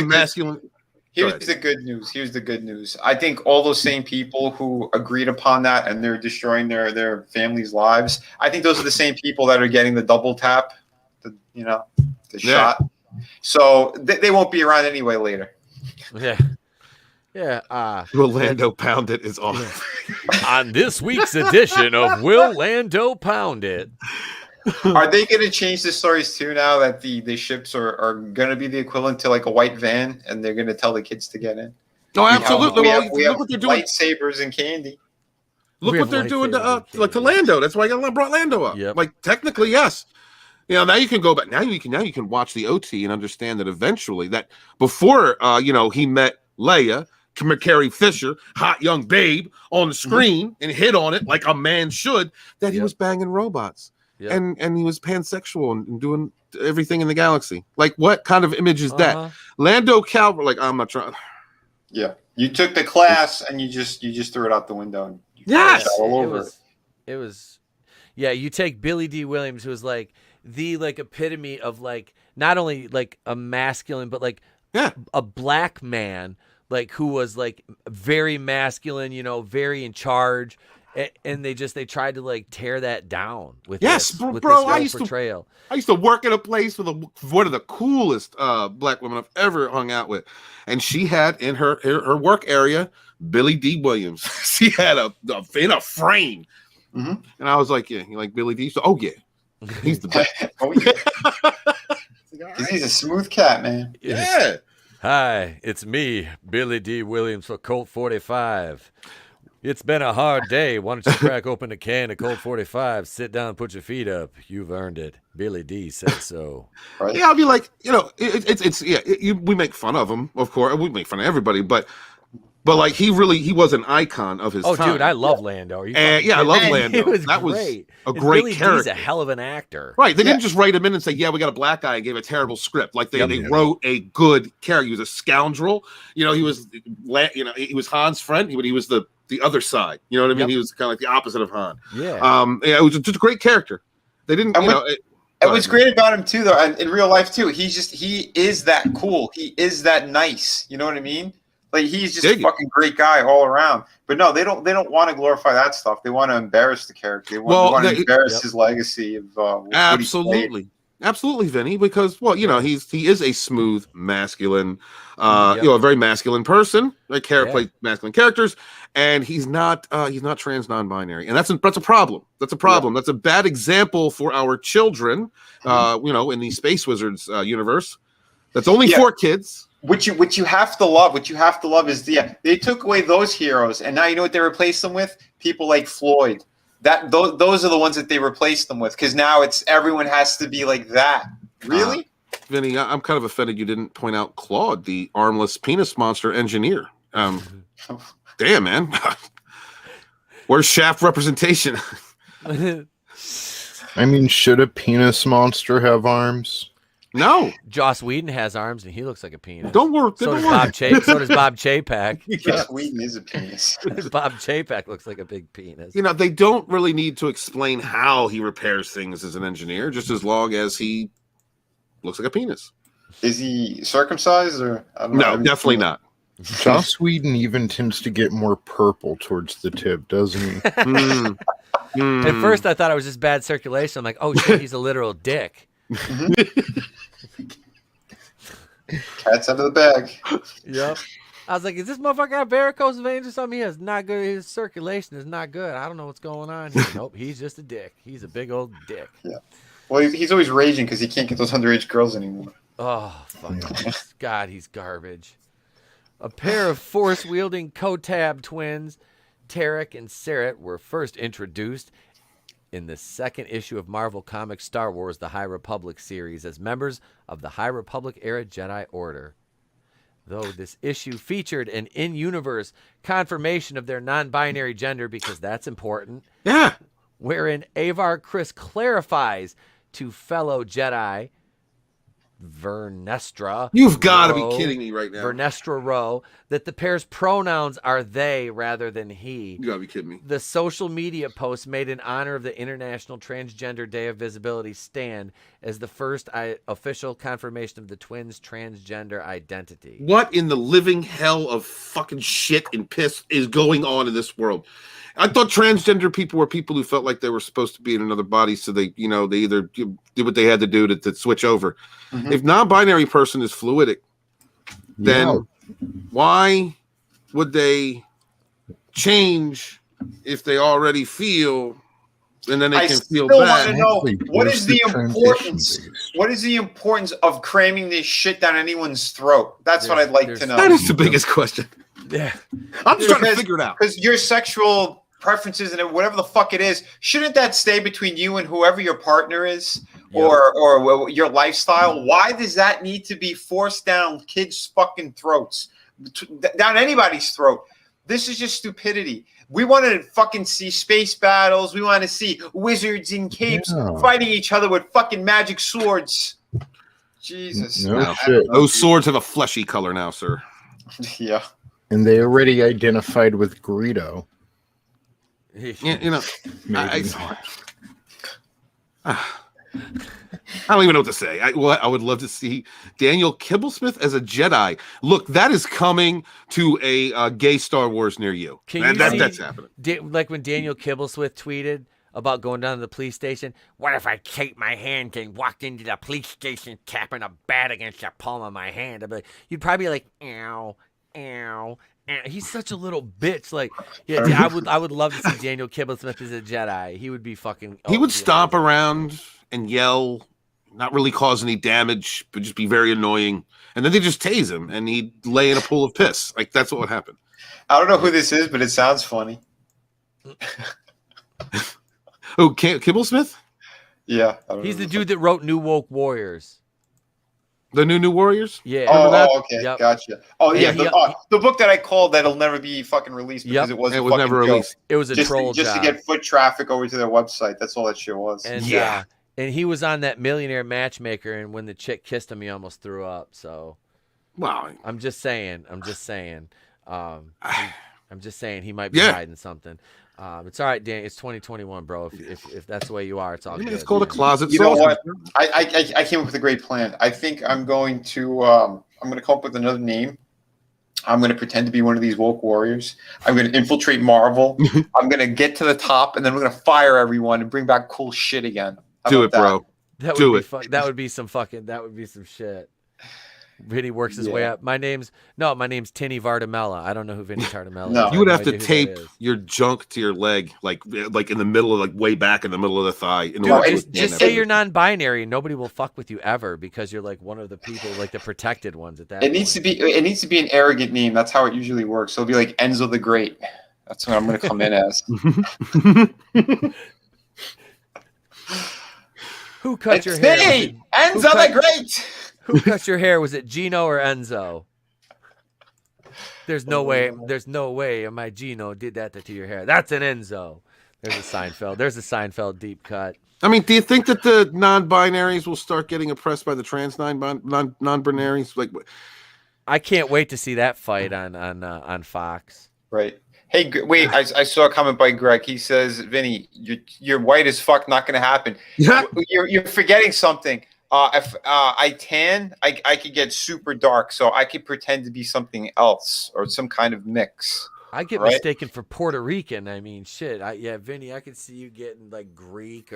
masculine? Here's the good news. Here's the good news. I think all those same people who agreed upon that and they're destroying their families' lives, I think those are the same people that are getting the double tap, the shot. So they won't be around anyway later. Will Lando Pound It is on. On this week's edition of Will Lando Pound It. Are they going to change the stories too now that the ships are going to be the equivalent to like a white van and they're going to tell the kids to get in? Oh, absolutely. We have what they're doing. Lightsabers and candy. Look what they're doing to Lando. That's why I brought Lando up. Like technically, yes. Now you can go back. Now you can watch the OT and understand that eventually that before he met Leia, Carrie Fisher, hot young babe on the screen and hit on it like a man should, that he was banging robots. And he was pansexual and doing everything in the galaxy. Like, what kind of image is that? Lando Calvin, like, I'm not trying. Yeah, you took the class and you just threw it out the window. And all over. It was. Yeah, you take Billy D. Williams, who was like the epitome of like not only like a masculine, but like a black man, like who was like very masculine, very in charge. And they tried to like tear that down with this portrayal. I used to work at a place with one of the coolest black women I've ever hung out with, and she had in her work area Billy D. Williams. She had in a frame, and I was like, "Yeah, you like Billy D?" So, he's the best. He's a smooth cat, man. Yeah. Hi, it's me, Billy D. Williams for Colt 45. It's been a hard day. Why don't you crack open a can of Colt 45, sit down, put your feet up. You've earned it. Billy D said so. Right. Yeah, I'll be like, we make fun of him, of course. We make fun of everybody, but like he was an icon of his time. Oh, dude, I love Lando. I love Lando. That was great. A great Billy character. D's a hell of an actor. Right. They didn't just write him in and say, we got a black guy and gave a terrible script. Like they wrote a good character. He was a scoundrel. He was Han's friend, but he was the other side. You know what I mean? He was kind of like the opposite of Han. It was just a great character. They didn't, And what's great about him too, though, and in real life too, he is that cool. He is that nice. You know what I mean? Like he's just a fucking great guy all around. But no, they don't want to glorify that stuff. They want to embarrass the character. They want to embarrass his legacy of absolutely. Absolutely, Vinny, because well, he is a smooth, masculine, a very masculine person. Like play masculine characters, and he's not trans, non-binary, and that's a problem. That's a problem. That's a bad example for our children. In the Space Wizards universe, that's only for kids. Which you have to love. What you have to love is they took away those heroes, and now you know what they replaced them with? People like Floyd. Those are the ones that they replaced them with, because now it's everyone has to be like that. Really? Vinny, I'm kind of offended you didn't point out Claude, the armless penis monster engineer. Damn, man. Where's Shaft representation? I mean, should a penis monster have arms? No. Joss Whedon has arms, and he looks like a penis. Don't worry. So does Bob Chapek. Joss Whedon is a penis. Bob Chapek looks like a big penis. They don't really need to explain how he repairs things as an engineer, just as long as he looks like a penis. Is he circumcised or? No, definitely not. Joss Whedon even tends to get more purple towards the tip, doesn't he? At first, I thought it was just bad circulation. I'm like, oh shit, he's a literal dick. Cat's out of the bag. Yep. I was like, is this motherfucker got varicose veins or something? He has not good. His circulation is not good. I don't know what's going on here. Nope, he's just a dick. He's a big old dick. Yeah. Well, he's always raging because he can't get those underage girls anymore. Oh, fuck. God, he's garbage. A pair of force-wielding Kotab twins, Tarek and Sarah, were first introduced in the second issue of Marvel Comics Star Wars The High Republic series as members of the High Republic-era Jedi Order. Though this issue featured an in-universe confirmation of their non-binary gender, because that's important. Yeah. Wherein Avar Chris clarifies to fellow Jedi Vernestra. You've got to be kidding me right now. Vernestra Rowe, that the pair's pronouns are they rather than he. You got to be kidding me. The social media post made in honor of the International Transgender Day of Visibility stand as the first official confirmation of the twins' transgender identity. What in the living hell of fucking shit and piss is going on in this world? I thought transgender people were people who felt like they were supposed to be in another body, so they either did what they had to do to switch over. Mm-hmm. If non-binary person is fluidic, then why would they change if they already feel, and then they can feel bad? I still want to know, what is the importance? What is the importance of cramming this shit down anyone's throat? That's what I'd like to know. That is the biggest question. Yeah, I'm just trying to figure it out. Because your sexual preferences and whatever the fuck it is, shouldn't that stay between you and whoever your partner is, or your lifestyle? Why does that need to be forced down kids' fucking throats, down anybody's throat? This is just stupidity. We want to fucking see space battles. We want to see wizards in capes fighting each other with fucking magic swords. Jesus. No shit. Those swords have a fleshy color now, sir. Yeah. And they already identified with Greedo. Yeah, I don't even know what to say. I would love to see Daniel Kibblesmith as a Jedi. Look, that is coming to a gay Star Wars near you. That's happening. Like when Daniel Kibblesmith tweeted about going down to the police station. What if I kept my hand and walked into the police station tapping a bat against the palm of my hand? You'd probably be like, ow, ow. He's such a little bitch. Like, yeah, I would love to see Daniel Kibblesmith as a Jedi. He would be fucking. He would stomp around and yell, not really cause any damage, but just be very annoying. And then they just tase him, and he'd lay in a pool of piss. Like, that's what would happen. I don't know who this is, but it sounds funny. Oh, Kibblesmith? Yeah. He's the dude that wrote New Woke Warriors. The New Warriors? Yeah. Okay. Yep. Gotcha. Oh, yeah. The book that I called that'll never be fucking released because it was never released. It was a troll just job. to get foot traffic over to their website. That's all that shit was. And, yeah. And he was on that Millionaire Matchmaker, and when the chick kissed him, he almost threw up. So, wow. I'm just saying. I'm just saying he might be hiding something. It's all right, Dan. It's 2021, bro. If that's the way you are, it's all good. It's called a closet. You know what? I came up with a great plan. I think I'm going to come up with another name. I'm going to pretend to be one of these woke warriors. I'm going to infiltrate Marvel. I'm going to get to the top, and then we're going to fire everyone and bring back cool shit again. Do it, bro. That Do would be it. that would be some shit. Vinny works his way up. My name's Tinny Tartamella. I don't know who Vinny Tartamella No. is. You would I have no to idea who tape that is. your junk to your leg, like in the middle of, like way back in the middle of the thigh. In Dude, order to just stand say there. you're non-binary and nobody will fuck with you ever because you're like one of the people, like the protected ones at that It point. needs to be an arrogant name. That's how it usually works. So it'll be like Enzo the Great. That's what I'm going to come in as. Who cut your It's hair? me, Enzo the Great. Who cut your hair? Was it Gino or Enzo? There's no way my Gino did that to your hair. That's an Enzo. There's a Seinfeld deep cut. I mean, do you think that the non-binaries will start getting oppressed by the trans non-binaries? Like, I can't wait to see that fight on Fox. Right. Hey, wait, I saw a comment by Greg. He says, Vinny, you're white as fuck, not going to happen. Yeah. You're forgetting something. If I tan, I could get super dark, so I could pretend to be something else or some kind of mix. I get mistaken for Puerto Rican. I mean, shit. Vinny, I could see you getting like Greek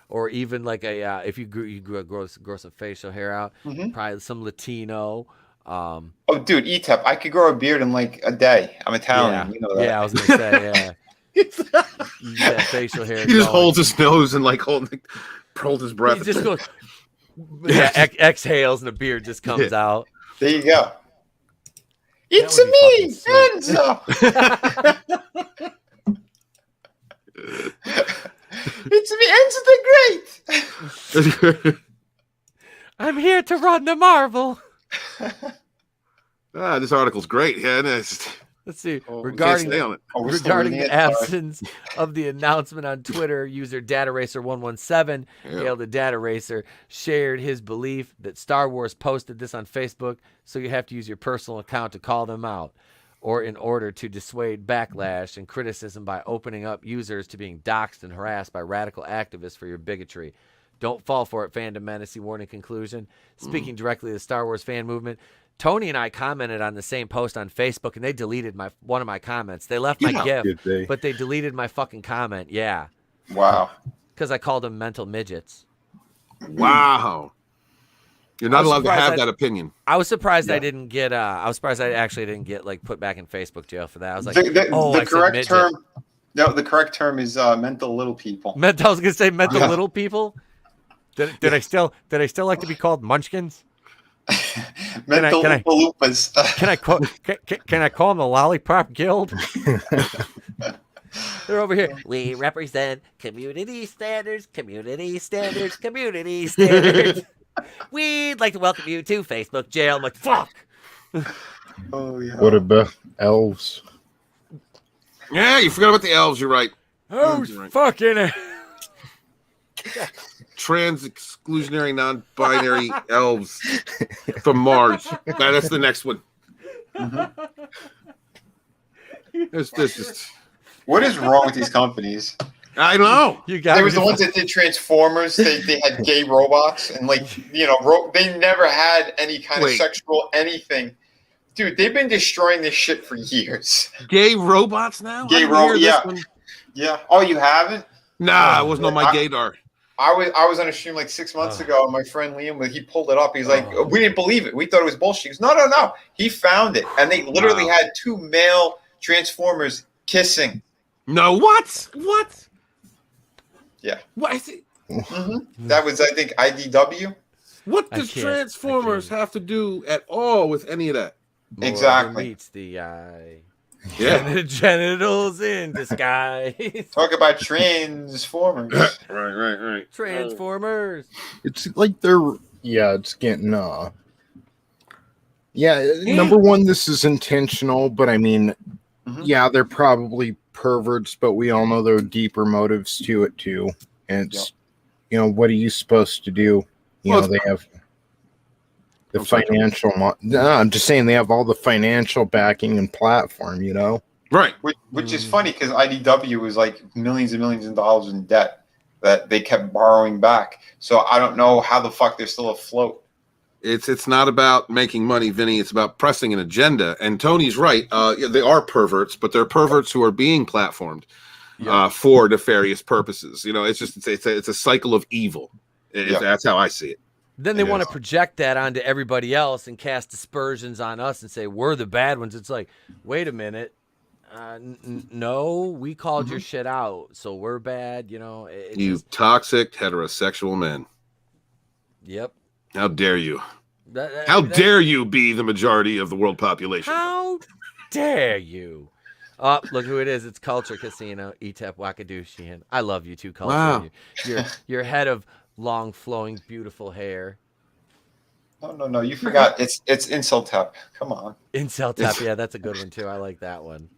or even like if you grow some facial hair out, probably some Latino. Oh, dude, Etep, I could grow a beard in like a day. I'm Italian. Yeah, you know that. I was gonna say, yeah. Facial hair. he just holds his nose and like hold his breath. He just goes, exhales and the beard just comes out. There you go. It's me, Enzo. It's me, Enzo the Great. I'm here to run the Marvel. This article's great. Yeah, let's see. Regarding the absence of the announcement on Twitter, user DataRacer117 hailed the Data Racer, shared his belief that Star Wars posted this on Facebook, so you have to use your personal account to call them out, or in order to dissuade backlash and criticism by opening up users to being doxxed and harassed by radical activists for your bigotry. Don't fall for it, fandom menace, warning conclusion. Speaking directly to the Star Wars fan movement, Tony and I commented on the same post on Facebook, and they deleted one of my comments. They left my GIF, but they deleted my fucking comment. Yeah. Wow. Because I called them mental midgets. Wow. You're not allowed to have that opinion. I was surprised I didn't get. I was surprised I actually didn't get like put back in Facebook jail for that. I was like, the correct term. No, the correct term is mental little people. I was gonna say mental little people. Did I still like to be called munchkins? Mental paloopas. Can I call them the Lollipop Guild? They're over here. We represent community standards. We'd like to welcome you to Facebook jail. I'm like, fuck. Oh yeah. What about elves? Yeah, you forgot about the elves. You're right. Oh, fucking. Trans exclusionary non-binary elves from Mars. That's the next one. This just. What is wrong with these companies? I know. There was the ones that did Transformers. They had gay robots and they never had any kind of sexual anything. Dude, they've been destroying this shit for years. Gay robots now? Gay robots, yeah. Yeah. Oh, you haven't? Nah, it wasn't on my gaydar. I was on a stream like 6 months ago, and my friend Liam, he pulled it up. He's like, we didn't believe it. We thought it was bullshit. He goes, no. He found it. And they literally had two male Transformers kissing. No, what? What? Yeah. What is it? Mm-hmm. That was, I think, IDW. What does Transformers have to do at all with any of that? Exactly. Meets the eye. Yeah. Genitals in disguise. Talk about Transformers. Right. Transformers. It's like it's getting number one, this is intentional, but I mean, they're probably perverts, but we all know there are deeper motives to it too. And it's what are you supposed to do? They have the financial. I'm just saying they have all the financial backing and platform. Right. Which is funny because IDW was like millions and millions of dollars in debt that they kept borrowing back. So I don't know how the fuck they're still afloat. It's not about making money, Vinny. It's about pressing an agenda. And Tony's right. They are perverts, but they're perverts who are being platformed for nefarious purposes. It's a cycle of evil. That's how I see it. Then they want to project that onto everybody else and cast aspersions on us and say we're the bad ones. It's like, wait a minute. No, we called your shit out, so we're bad. You know, you toxic heterosexual men. Yep. How dare you? How dare you be the majority of the world population? How dare you? Oh, look who it is. It's Culture Casino. Etep Wakadushian. I love you too, Culture. Wow. Your head of long, flowing, beautiful hair. No. You forgot. It's Inceltep. Come on. Inceltep. Yeah, that's a good one too. I like that one.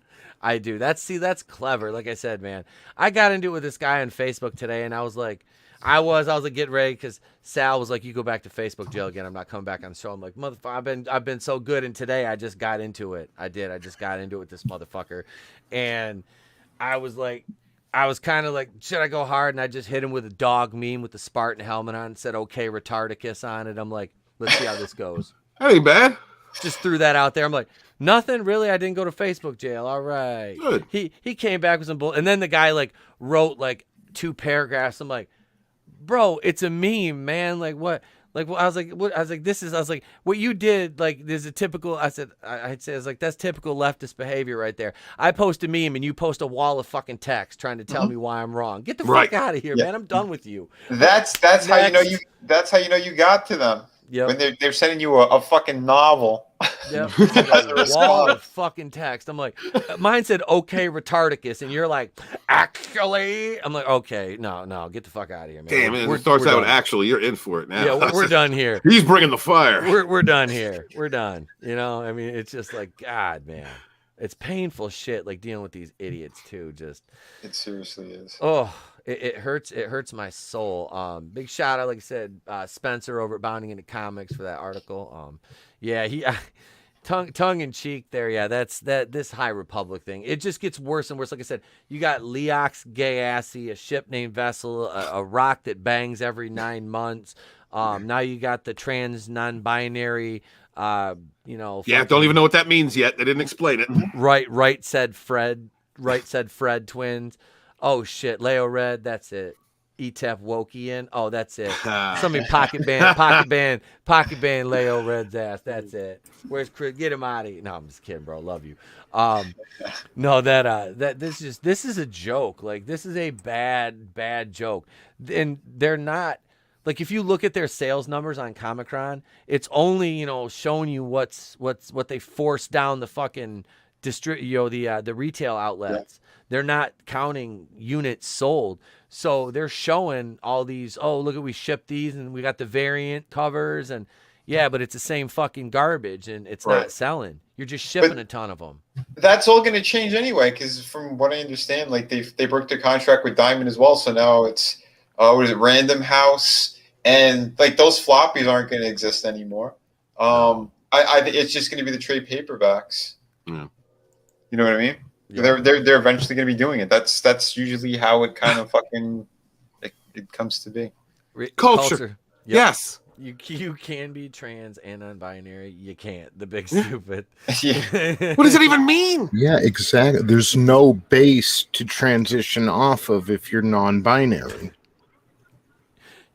I do. That's clever. Like I said, man, I got into it with this guy on Facebook today, and I was like, getting ready because Sal was like, "You go back to Facebook jail again. I'm not coming back on the show." I'm like, "Motherfucker, I've been so good." And today I just got into it. I just got into it with this motherfucker, and I was kind of like, should I go hard? And I just hit him with a dog meme with the Spartan helmet on and said, "Okay, Retardicus" on it. I'm like, let's see how this goes. That ain't bad. Just threw that out there. I'm like, nothing really. I didn't go to Facebook jail. All right. Good. He came back with some bull, and then the guy like wrote like 2 paragraphs. I'm like, bro, it's a meme, man. Like what? Like I was like, what you did. Like there's a typical. I was like, that's typical leftist behavior right there. I post a meme and you post a wall of fucking text trying to tell me why I'm wrong. Get the fuck out of here, man. I'm done with you. That's how you know you. That's how you know you got to them. Yep. When they're sending you a fucking novel. Yep. Wall of fucking text. I'm like, mine said "Okay, Retardicus," and you're like, actually. I'm like, okay, no, get the fuck out of here, man. Damn, it starts out with actually. You're in for it now. Yeah, we're done here. He's bringing the fire. We're done here. We're done. You know, I mean, it's just like, God, man, it's painful shit. Like dealing with these idiots too. Just it seriously is. Oh. It hurts. It hurts my soul. Big shout out, like I said, Spencer over at Bounding Into Comics for that article. Yeah, he tongue in cheek there. Yeah, this High Republic thing. It just gets worse and worse. Like I said, you got Leox Gay-assy, a ship named Vessel, a rock that bangs every 9 months. Now you got the trans non-binary. Yeah, don't even know what that means yet. They didn't explain it. Right said Fred twins. Oh shit, Leo Red, that's it. Etep Wokian, oh that's it. Somebody pocket ban Leo Red's ass. That's it. Where's Chris? Get him out of here. No, I'm just kidding, bro. Love you. No, this is a joke. Like this is a bad joke. And they're not like if you look at their sales numbers on Comic-Con, it's only, showing you what they force down the fucking the retail outlets. Yeah. They're not counting units sold. So they're showing all these, oh, look at, we shipped these and we got the variant covers and yeah, but it's the same fucking garbage and it's not selling. You're just shipping a ton of them. That's all going to change anyway, because from what I understand, like they broke their contract with Diamond as well. So now it's, Random House, and like those floppies aren't going to exist anymore. It's just going to be the trade paperbacks. Yeah. You know what I mean? Yeah. They're eventually going to be doing it. That's usually how it kind of fucking it comes to be. Culture. Yep. Yes. You can be trans and non-binary. You can't. The big stupid. What does it even mean? Yeah, exactly. There's no base to transition off of if you're non-binary.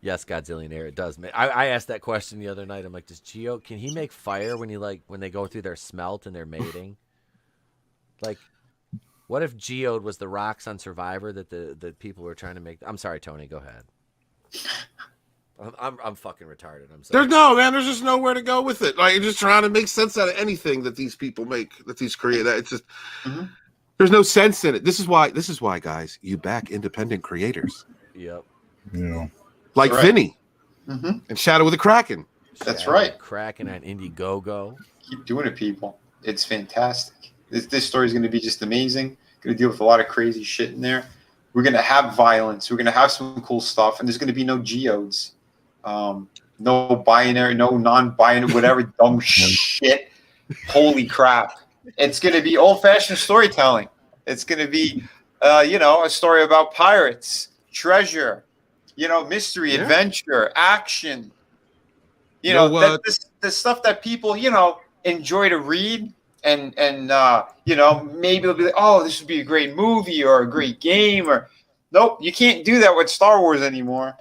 Yes, Godzillionaire, it does. I asked that question the other night. I'm like, can he make fire when they go through their smelt and their mating? Like, what if Geode was the rocks on Survivor that the people were trying to make? I'm sorry, Tony. Go ahead. I'm fucking retarded. I'm sorry. There's just nowhere to go with it. Like, you're just trying to make sense out of anything that these people make, that these create. It's just there's no sense in it. This is why, guys, you back independent creators. Yep. Yeah. Like Vinny and Shadow of the Kraken. That's right. Kraken on IndieGoGo. Keep doing it, people. It's fantastic. This story is going to be just amazing. Going to deal with a lot of crazy shit in there. We're going to have violence. We're going to have some cool stuff. And there's going to be no geodes. No binary, no non-binary, whatever dumb shit. Holy crap. It's going to be old-fashioned storytelling. It's going to be, a story about pirates, treasure, mystery, adventure, action. The stuff that people, enjoy to read. And maybe it'll be like, oh, this would be a great movie or a great game, or nope, you can't do that with Star Wars anymore.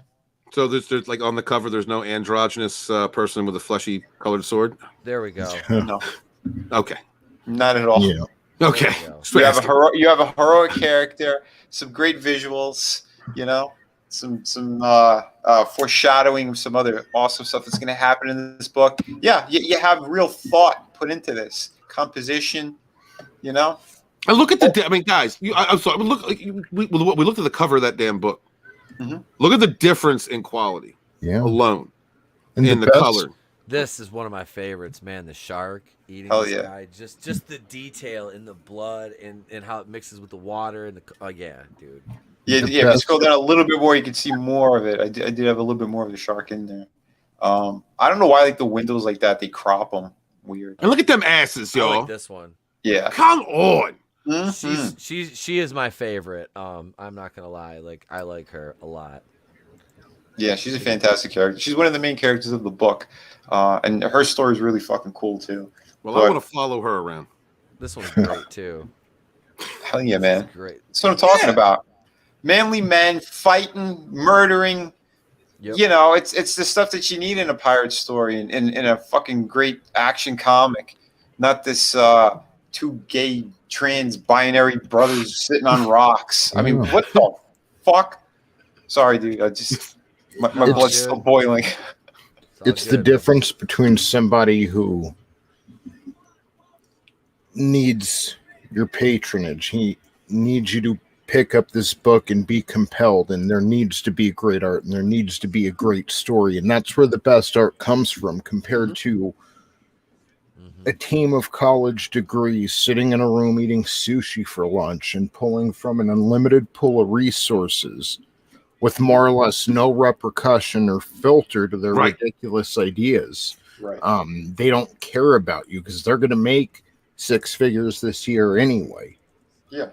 So there's like on the cover, there's no androgynous person with a fleshy colored sword. There we go. No, Okay. not at all. Yeah. Okay. You have a heroic character, some great visuals, you know, some foreshadowing of some other awesome stuff that's going to happen in this book. Yeah, you have real thought put into this composition, you know. And look at I mean, guys, I'm sorry. We looked at the cover of that damn book. Mm-hmm. Look at the difference in quality alone, and in the color. This is one of my favorites, man. The shark eating this guy. Just the detail in the blood and how it mixes with the water and the dude. Yeah. If you scroll down a little bit more, you can see more of it. I did have a little bit more of the shark in there. I don't know why like the windows like that they crop them weird. And look at them asses, y'all. I like this one. Yeah. Come on. Mm-hmm. She is my favorite. I'm not gonna lie. Like I like her a lot. Yeah, she's a fantastic character. She's one of the main characters of the book. And her story is really fucking cool too. Well, I want to follow her around. This one's great too. Hell yeah, man! Great. That's what I'm talking about. Manly men fighting, murdering. Yep. You know, it's the stuff that you need in a pirate story and in a fucking great action comic. Not this two gay trans binary brothers sitting on rocks. I mean, what the fuck? Sorry, dude. I just my blood's still boiling. It's the difference between somebody who needs your patronage. He needs you to pick up this book and be compelled, and there needs to be great art, and there needs to be a great story, and that's where the best art comes from compared to a team of college degrees sitting in a room eating sushi for lunch and pulling from an unlimited pool of resources with more or less no repercussion or filter to their ridiculous ideas. Right. They don't care about you because they're going to make 6 figures this year anyway. Yeah.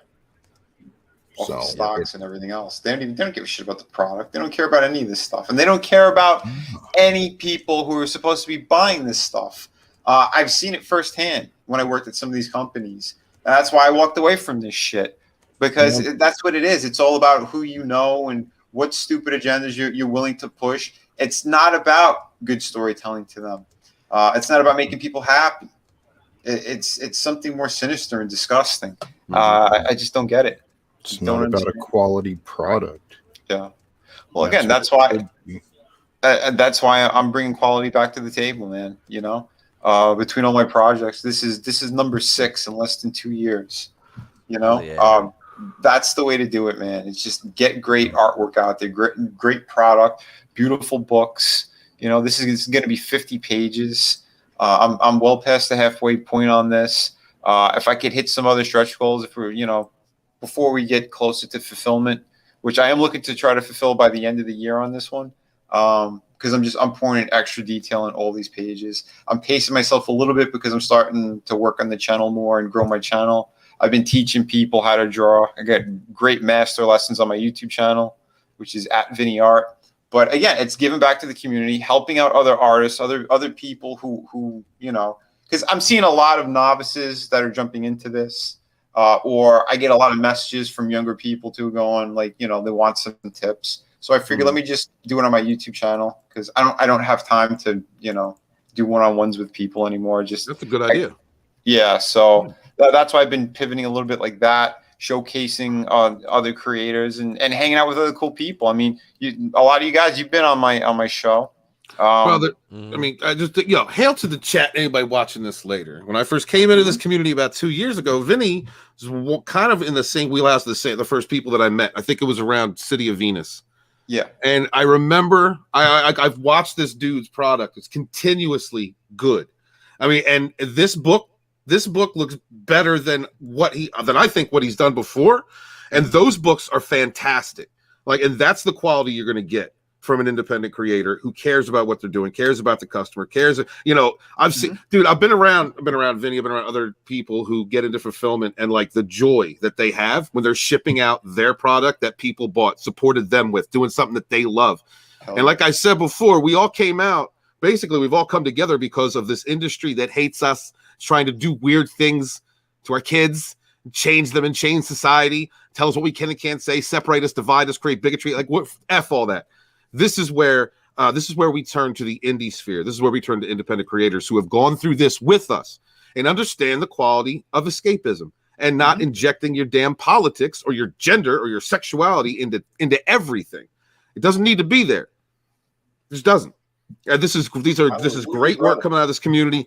Off the stocks and everything else. They don't give a shit about the product. They don't care about any of this stuff. And they don't care about any people who are supposed to be buying this stuff. I've seen it firsthand when I worked at some of these companies. That's why I walked away from this shit. Because that's what it is. It's all about who you know and what stupid agendas you're willing to push. It's not about good storytelling to them. It's not about making people happy. It's something more sinister and disgusting. I just don't get it. It's not about a quality product. Yeah. Well, again, that's why I'm bringing quality back to the table, man. You know, between all my projects, this is number 6 in less than 2 years. You know, that's the way to do it, man. It's just get great artwork out there, great product, beautiful books. You know, this is going to be 50 pages. I'm well past the halfway point on this. If I could hit some other stretch goals, if we're, you know, before we get closer to fulfillment, which I am looking to try to fulfill by the end of the year on this one, because I'm pouring in extra detail in all these pages. I'm pacing myself a little bit because I'm starting to work on the channel more and grow my channel. I've been teaching people how to draw. I got great master lessons on my YouTube channel, which is at Vinnieart. But again, it's giving back to the community, helping out other artists, other people who you know, because I'm seeing a lot of novices that are jumping into this, or I get a lot of messages from younger people too going like, you know, they want some tips. So I figured let me just do it on my YouTube channel because I don't have time to, you know, do one-on-ones with people anymore. Just that's a good idea. So that's why I've been pivoting a little bit like that, showcasing other creators and hanging out with other cool people. I mean, a lot of you guys, you've been on my show. I mean, I just, you know, hail to the chat. Anybody watching this later? When I first came into this community about 2 years ago, Vinny was kind of in the same wheelhouse the first people that I met. I think it was around City of Venus. Yeah. And I remember I've watched this dude's product. It's continuously good. I mean, and this book looks better than I think what he's done before. And those books are fantastic. Like, and that's the quality you're going to get from an independent creator who cares about what they're doing, cares about the customer, cares, you know, I've seen, dude, I've been around Vinny, I've been around other people who get into fulfillment and like the joy that they have when they're shipping out their product that people bought, supported them with, doing something that they love. And like I said before, we all came out, basically we've all come together because of this industry that hates us, trying to do weird things to our kids, change them and change society, tell us what we can and can't say, separate us, divide us, create bigotry, like what F all that. this is where we turn to the indie sphere. This is where we turn to independent creators who have gone through this with us and understand the quality of escapism and not injecting your damn politics or your gender or your sexuality into everything. It doesn't need to be there. It just doesn't. This is great work coming out of this community.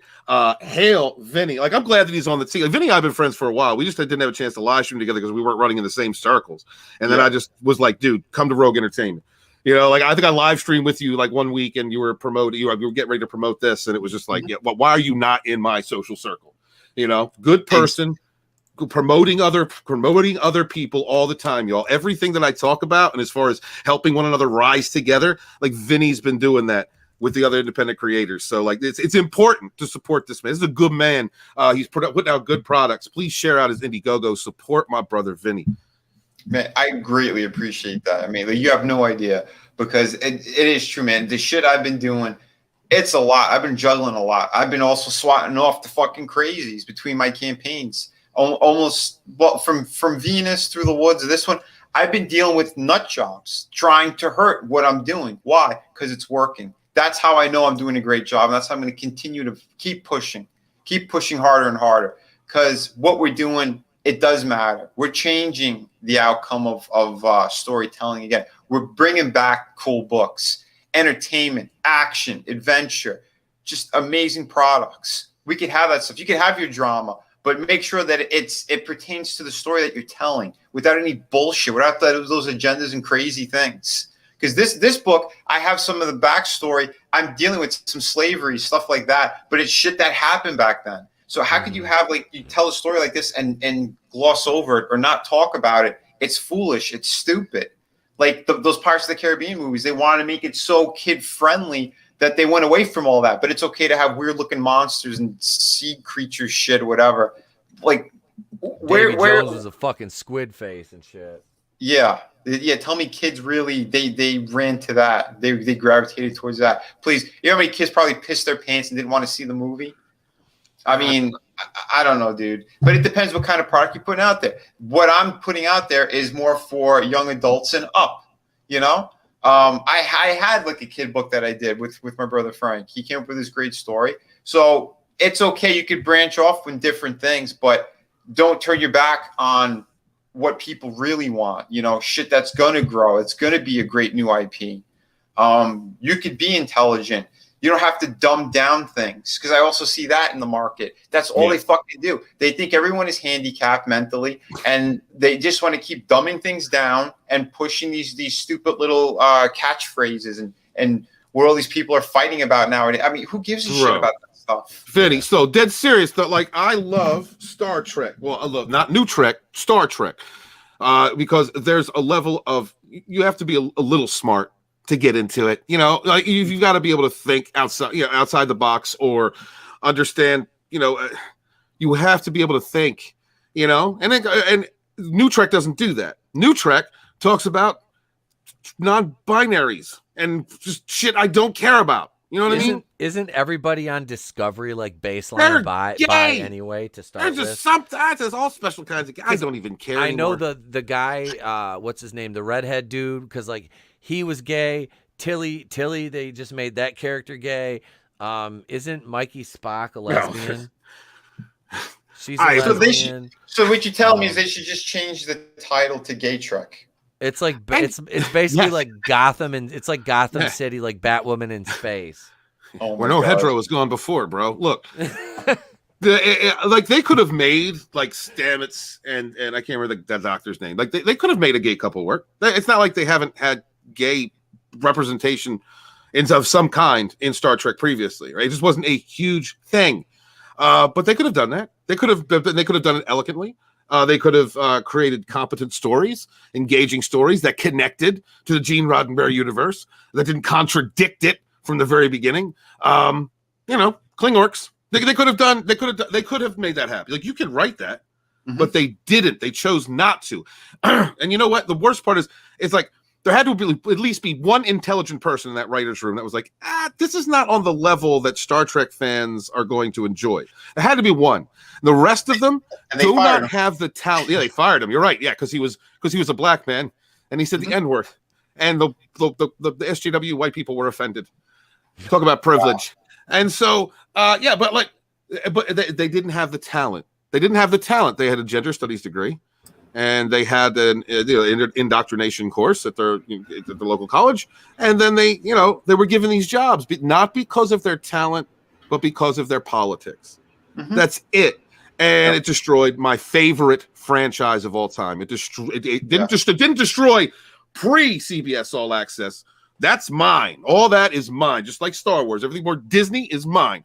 Hail Vinny. Like, I'm glad that he's on the team. Like, Vinny and I have been friends for a while. We just didn't have a chance to live stream together because we weren't running in the same circles. And then I just was like, dude, come to Rogue Entertainment. You know, like, I think I live streamed with you like one week and you were promoting, you were getting ready to promote this. And it was just like, yeah, well, why are you not in my social circle? You know, good person, promoting other people all the time, y'all. Everything that I talk about, and as far as helping one another rise together, like, Vinny's been doing that with the other independent creators. So, like, it's important to support this man. This is a good man. He's putting out good products. Please share out his IndieGoGo. Support my brother Vinny. Man, I greatly appreciate that. I mean, like, you have no idea, because it is true, man. The shit I've been doing, it's a lot. I've been juggling a lot. I've been also swatting off the fucking crazies between my campaigns. Almost, well, from Venus through the woods. This one, I've been dealing with nut jobs trying to hurt what I'm doing. Why? Because it's working. That's how I know I'm doing a great job. And that's how I'm going to continue to keep pushing harder and harder, because what we're doing, it does matter. We're changing the outcome of storytelling again. We're bringing back cool books, entertainment, action, adventure, just amazing products. We could have that stuff. You could have your drama, but make sure that it pertains to the story that you're telling without any bullshit, without those agendas and crazy things. Because this book, I have some of the backstory. I'm dealing with some slavery, stuff like that, but it's shit that happened back then. So how could you have, like, you tell a story like this and gloss over it or not talk about it? It's foolish. It's stupid. Like those Pirates of the Caribbean movies, they wanted to make it so kid-friendly that they went away from all that. But it's okay to have weird-looking monsters and sea creatures shit or whatever. Like, where Jones was a fucking squid face and shit. Yeah. Tell me kids really, they ran to that. They gravitated towards that. Please, you know how many kids probably pissed their pants and didn't want to see the movie? I mean, I don't know, dude. But it depends what kind of product you're putting out there. What I'm putting out there is more for young adults and up, you know? I had, like, a kid book that I did with my brother Frank. He came up with this great story. So it's okay. You could branch off in different things, but don't turn your back on what people really want, you know, shit that's going to grow. It's going to be a great new IP. You could be intelligent. You don't have to dumb down things, because I also see that in the market. That's all they fucking do. They think everyone is handicapped mentally, and they just want to keep dumbing things down and pushing these stupid little catchphrases and what all these people are fighting about nowadays. I mean, who gives a shit about that stuff? Vinny, so dead serious though. Like, I love Star Trek. Well, I love not new Trek, Star Trek, because there's a level of, you have to be a little smart to get into it. You know, like, you've got to be able to think outside the box, or understand. You know, you have to be able to think. You know, and New Trek doesn't do that. New Trek talks about non-binaries and just shit I don't care about. You know what I mean? Isn't everybody on Discovery, like, baseline by anyway to start with? There's all special kinds of guys. I don't even care anymore. I know the guy, what's his name, the redhead dude, because, like, he was gay. Tilly, they just made that character gay. Isn't Mikey Spock a lesbian? She's a lesbian. So what you tell me is they should just change the title to Gay Trek. It's like it's basically like Gotham, and it's like Gotham City, like Batwoman in space. Where no hetero has gone before, bro. Look, like, they could have made, like, Stamets and I can't remember the doctor's name. Like, they could have made a gay couple work. It's not like they haven't had gay representation of some kind in Star Trek previously, right? It just wasn't a huge thing. But they could have done that. They could have done it elegantly. They could have created competent stories, engaging stories that connected to the Gene Roddenberry universe, that didn't contradict it from the very beginning. You know, Klingorks. They could have made that happen. Like, you can write that, but they didn't. They chose not to. And you know what? The worst part is, it's like, there had to be at least be one intelligent person in that writer's room that was like, this is not on the level that Star Trek fans are going to enjoy. There had to be one. The rest of them do not have the talent. Yeah, they fired him. You're right. Yeah, because he was a black man, and he said the N-word. and the SJW white people were offended. Talk about privilege. And so, but they didn't have the talent. They didn't have the talent. They had a gender studies degree, and they had an indoctrination course at their local college. And then they were given these jobs, but not because of their talent, but because of their politics. Mm-hmm. That's it. And it destroyed my favorite franchise of all time. It didn't destroy pre-CBS All Access. That's mine. All that is mine. Just like Star Wars. Everything more Disney is mine.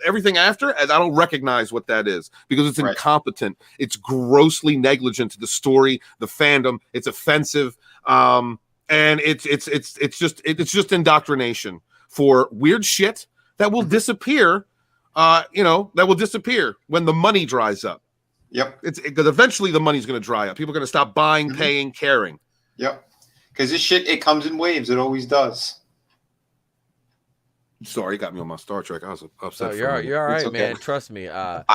Everything after, I don't recognize what that is because it's incompetent. It's grossly negligent to the story, the fandom. It's offensive, and it's just indoctrination for weird shit that will disappear. That will disappear when the money dries up. Yep. Because eventually the money's going to dry up. People are going to stop buying, paying, caring. Yep. Because this shit, it comes in waves. It always does. Sorry, you got me on my Star Trek. I was upset. You're all right, man. Trust me. I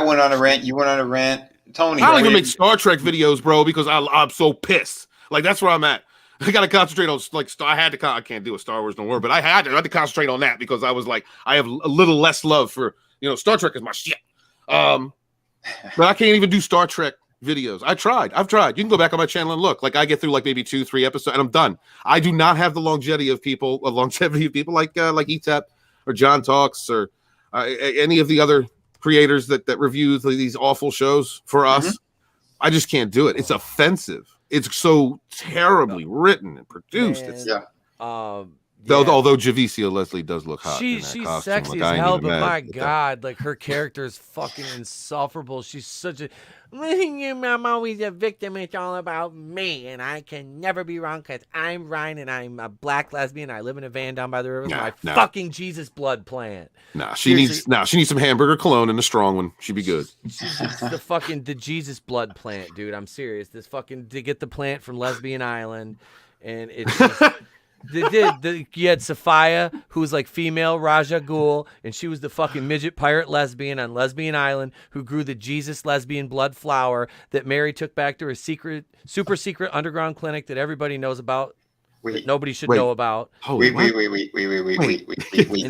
went on a rant. You went on a rant. Tony, I don't even make Star Trek videos, bro, because I'm so pissed. Like, that's where I'm at. I got to concentrate on, I can't do a Star Wars no more, but I had to concentrate on that because I was like, I have a little less love for, Star Trek is my shit. But I can't even do Star Trek videos. I've tried. You can go back on my channel and look. Like, I get through like maybe 2-3 episodes and I'm done. I do not have the longevity of people like ETAP or John Talks or any of the other creators that review these awful shows for us. Mm-hmm. I just can't do it. It's offensive. It's so terribly written and produced. Although Javicia Leslie does look hot. She's sexy as hell, but my God, like her character is fucking insufferable. She's such a. I'm always a victim. It's all about me, and I can never be wrong because I'm Ryan and I'm a black lesbian. I live in a van down by the river. Fucking Jesus blood plant. She needs some hamburger cologne and a strong one. She'd be good. She's the Jesus blood plant, dude. I'm serious. This fucking to get the plant from Lesbian Island, and it's just. You had Sophia, who was like female Raja Ghul, and she was the fucking midget pirate lesbian on Lesbian Island who grew the Jesus lesbian blood flower that Mary took back to her super secret underground clinic that everybody knows about. That nobody should know about. Wait. And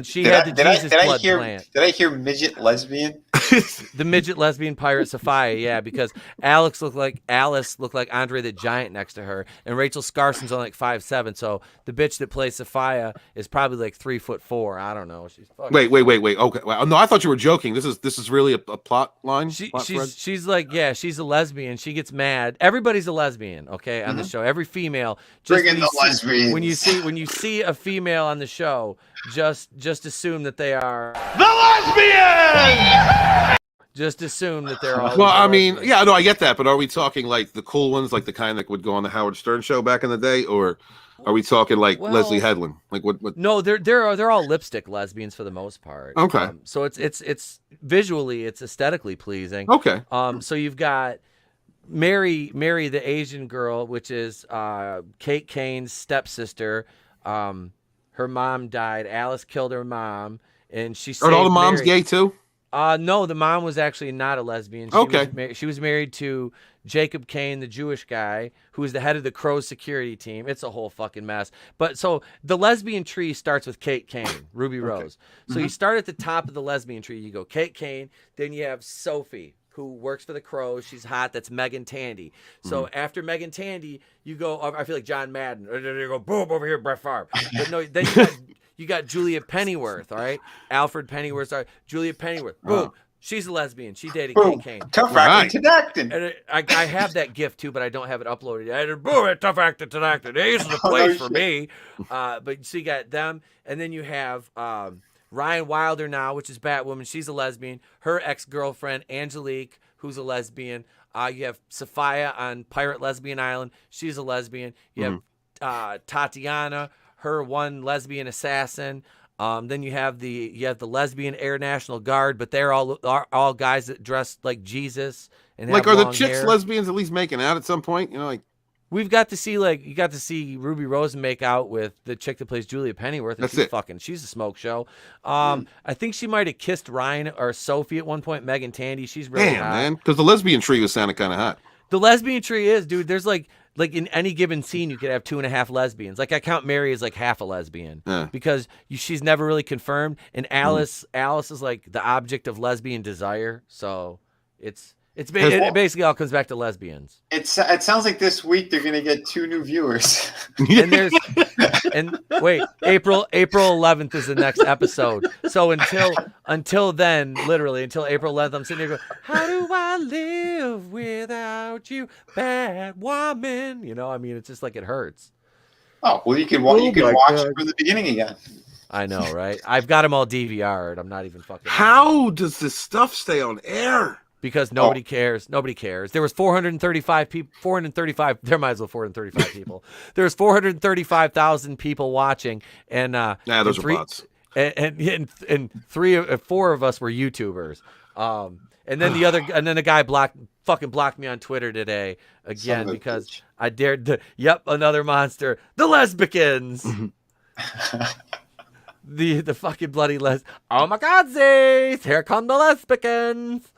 she had the Jesus blood plant. Did I hear midget lesbian? The midget lesbian pirate Sophia, yeah, because Alice looked like Andre the Giant next to her, and Rachel Scarson's only like 5'7", so the bitch that plays Sophia is probably like 3'4". I don't know. She's fucking Wait. Okay, well, no, I thought you were joking. This is really a plot line. She's like, yeah, she's a lesbian. She gets mad. Everybody's a lesbian, okay, on the show. Every female. Bring in the lesbians. When you see a female on the show, just assume that they are the lesbian. Just assume that they're all. Well, I mean, yeah, no, I get that, but are we talking like the cool ones, like the kind that would go on the Howard Stern show back in the day, or are we talking like Leslie Headland? Like what? No, they're all lipstick lesbians for the most part. Okay, so it's visually, it's aesthetically pleasing. Okay, so you've got Mary, the Asian girl, which is Kate Kane's stepsister. Her mom died. Alice killed her mom, and she. Are all the moms gay too? No, the mom was actually not a lesbian. She was married to Jacob Kane, the Jewish guy, who was the head of the Crows security team. It's a whole fucking mess. But so the lesbian tree starts with Kate Kane, Ruby Rose. So you start at the top of the lesbian tree. You go Kate Kane, then you have Sophie, who works for the Crows. She's hot. That's Megan Tandy. So after Megan Tandy, you go. I feel like John Madden. You go boom over here, Brett Favre. But no, then you got Julia Pennyworth. All right, Alfred Pennyworth. Sorry, Julia Pennyworth. Boom. She's a lesbian. She dated Kate Kane. Tough acting, acting. And I have that gift too, but I don't have it uploaded yet. Boom, tough acting, acting. This is the place for me. But so you got them, and then you have. Ryan Wilder now, which is Batwoman. She's a lesbian. Her ex-girlfriend, Angelique, who's a lesbian. You have Sophia on Pirate Lesbian Island. She's a lesbian. You have Tatiana, her one lesbian assassin. Then you have the lesbian Air National Guard, but they're all guys that dress like Jesus and have are the long chicks hair. lesbians at least making out at some point? We've got to see you got to see Ruby Rose make out with the chick that plays Julia Pennyworth. And she's a smoke show. I think she might have kissed Ryan or Sophie at one point. Megan Tandy, she's really hot. Man, because the lesbian tree was sounding kind of hot. The lesbian tree is, dude. There's like like in any given scene, you could have 2.5 lesbians. Like I count Mary as like half a lesbian because she's never really confirmed. And Alice is like the object of lesbian desire. So it basically all comes back to lesbians. It sounds like this week they're gonna get 2 new viewers. And wait, April 11th is the next episode. So until then, literally until April 11th, I'm sitting here going, how do I live without you, bad woman? You know, I mean, it's just like it hurts. Oh well, you can watch from the beginning again. I know, right? I've got them all DVR'd. I'm not even fucking. How does this stuff stay on air? Because nobody cares. Nobody cares. There was 435 people. 435. There might as well 435 people. There was 435,000 people watching, and those are bots. And 4 of us were YouTubers. And then the guy fucking blocked me on Twitter today again because I dared to. Yep, another monster. The Lesbicans. the fucking bloody Oh my God, Zays! Here come the Lesbicans.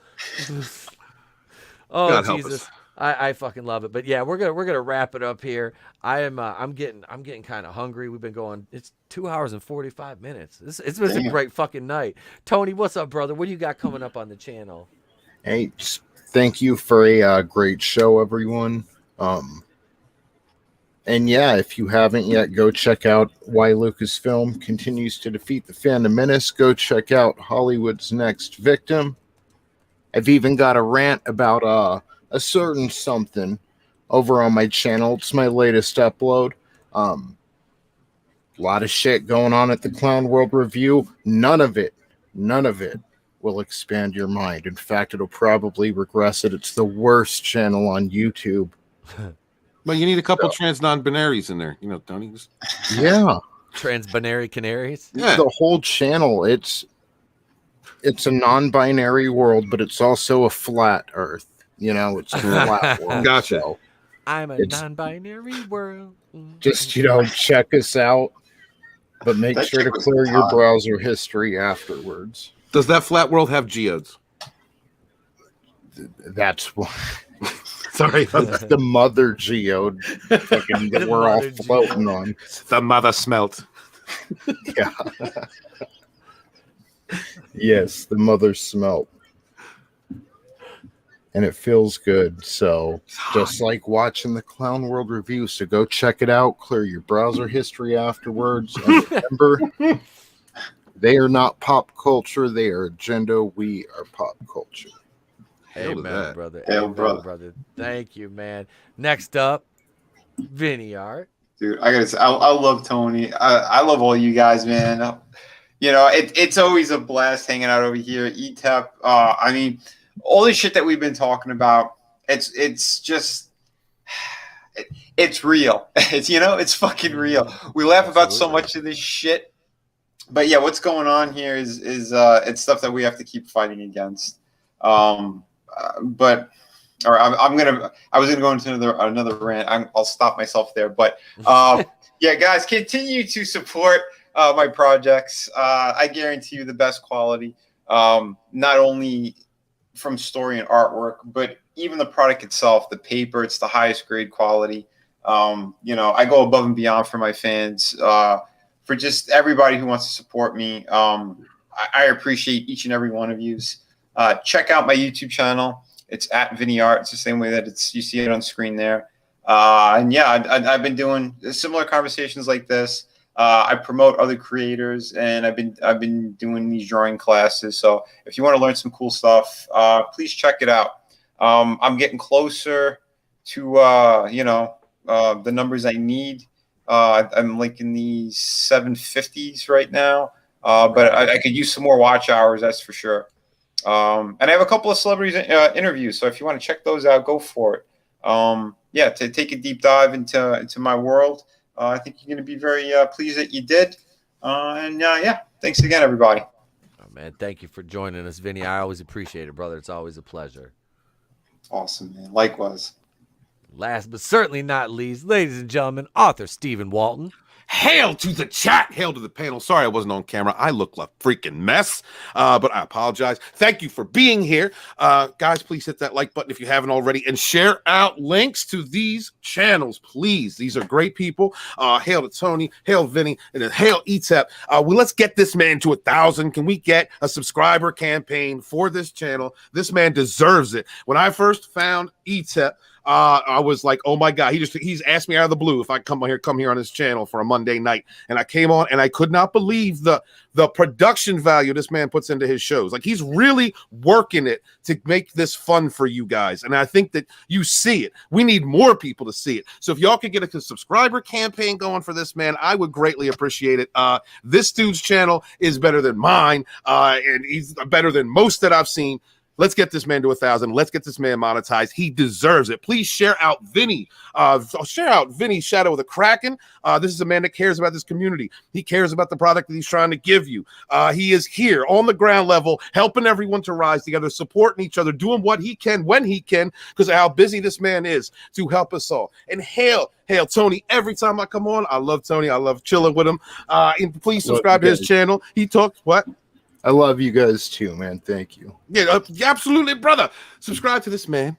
Oh God help Jesus, us. I fucking love it. But yeah, we're gonna wrap it up here. I'm getting kind of hungry. We've been going. It's 2 hours and 45 minutes. It's been a great fucking night. Tony, what's up, brother? What do you got coming up on the channel? Hey, just thank you for a great show, everyone. And yeah, if you haven't yet, go check out Why Lucasfilm Continues to Defeat the Fandom Menace. Go check out Hollywood's Next Victim. I've even got a rant about a certain something over on my channel. It's my latest upload. A lot of shit going on at the Clown World Review. None of it will expand your mind. In fact, it'll probably regress it. It's the worst channel on YouTube. Well, you need a couple trans non-binaries in there, Tony. Yeah. Trans-binary canaries? Yeah. The whole channel, it's a non-binary world, but it's also a flat Earth. It's a flat world. Gotcha. So I'm a non-binary world. just, check us out, but make sure to clear your browser history afterwards. Does that flat world have geodes? That's what. Sorry, that's the mother geode that we're all floating on. The mother smelt. Yeah. Yes, the mother smelt. And it feels good. So just like watching the Clown World Review. So go check it out. Clear your browser history afterwards. And remember, they are not pop culture. They are agenda. We are pop culture. Amen, brother. Hell, Amen, brother. Thank you, man. Next up, Vinnieart. Dude, I gotta say, I love Tony. I love all you guys, man. It's always a blast hanging out over here. ETEP. I mean, all the shit that we've been talking about. It's just, it's real. It's fucking real. We laugh about so much of this shit, but yeah, what's going on here is it's stuff that we have to keep fighting against. I was gonna go into another rant. I'll stop myself there. But yeah, guys, continue to support my projects. I guarantee you the best quality, not only from story and artwork, but even the product itself, the paper. It's the highest grade quality. I go above and beyond for my fans, for just everybody who wants to support me. I appreciate each and every one of yous. Check out my YouTube channel. It's at Vinnieart. It's the same way that you see it on screen there. And yeah, I've been doing similar conversations like this. I promote other creators, and I've been doing these drawing classes. So if you want to learn some cool stuff, please check it out. I'm getting closer to the numbers I need. I'm like in the 750s right now, but I could use some more watch hours. That's for sure. And I have a couple of celebrities interviews, so if you want to check those out, go for it. Yeah, to take a deep dive into my world. I think you're going to be very pleased that you did. And yeah, thanks again, everybody. Oh, man, thank you for joining us, Vinny. I always appreciate it, brother. It's always a pleasure. Awesome, man. Likewise. Last but certainly not least, ladies and gentlemen, author Stephen Walton. Hail to the chat. Hail to the panel. Sorry I wasn't on camera. I look like freaking mess, but I apologize. Thank you for being here. Guys, please hit that like button if you haven't already and share out links to these channels, please. These are great people. Hail to Tony, hail Vinny, and then hail ETEP. Let's get this man to 1,000. Can we get a subscriber campaign for this channel? This man deserves it. When I first found ETEP, I was like, oh my God, he's asked me out of the blue if I come here on his channel for a Monday night. And I came on and I could not believe the production value this man puts into his shows. Like, he's really working it to make this fun for you guys. And I think that you see it. We need more people to see it. So if y'all could get a subscriber campaign going for this man, I would greatly appreciate it. This dude's channel is better than mine. And he's better than most that I've seen. Let's get this man to 1,000. Let's get this man monetized. He deserves it. Please share out Vinny. Share out Vinny Shadow of the Kraken. This is a man that cares about this community. He cares about the product that he's trying to give you. He is here on the ground level, helping everyone to rise together, supporting each other, doing what he can when he can, because of how busy this man is to help us all. And hail Tony. Every time I come on, I love Tony. I love chilling with him. And please subscribe to his channel. He talks what? I love you guys too, man. Thank you. Yeah, absolutely, brother. Subscribe to this man.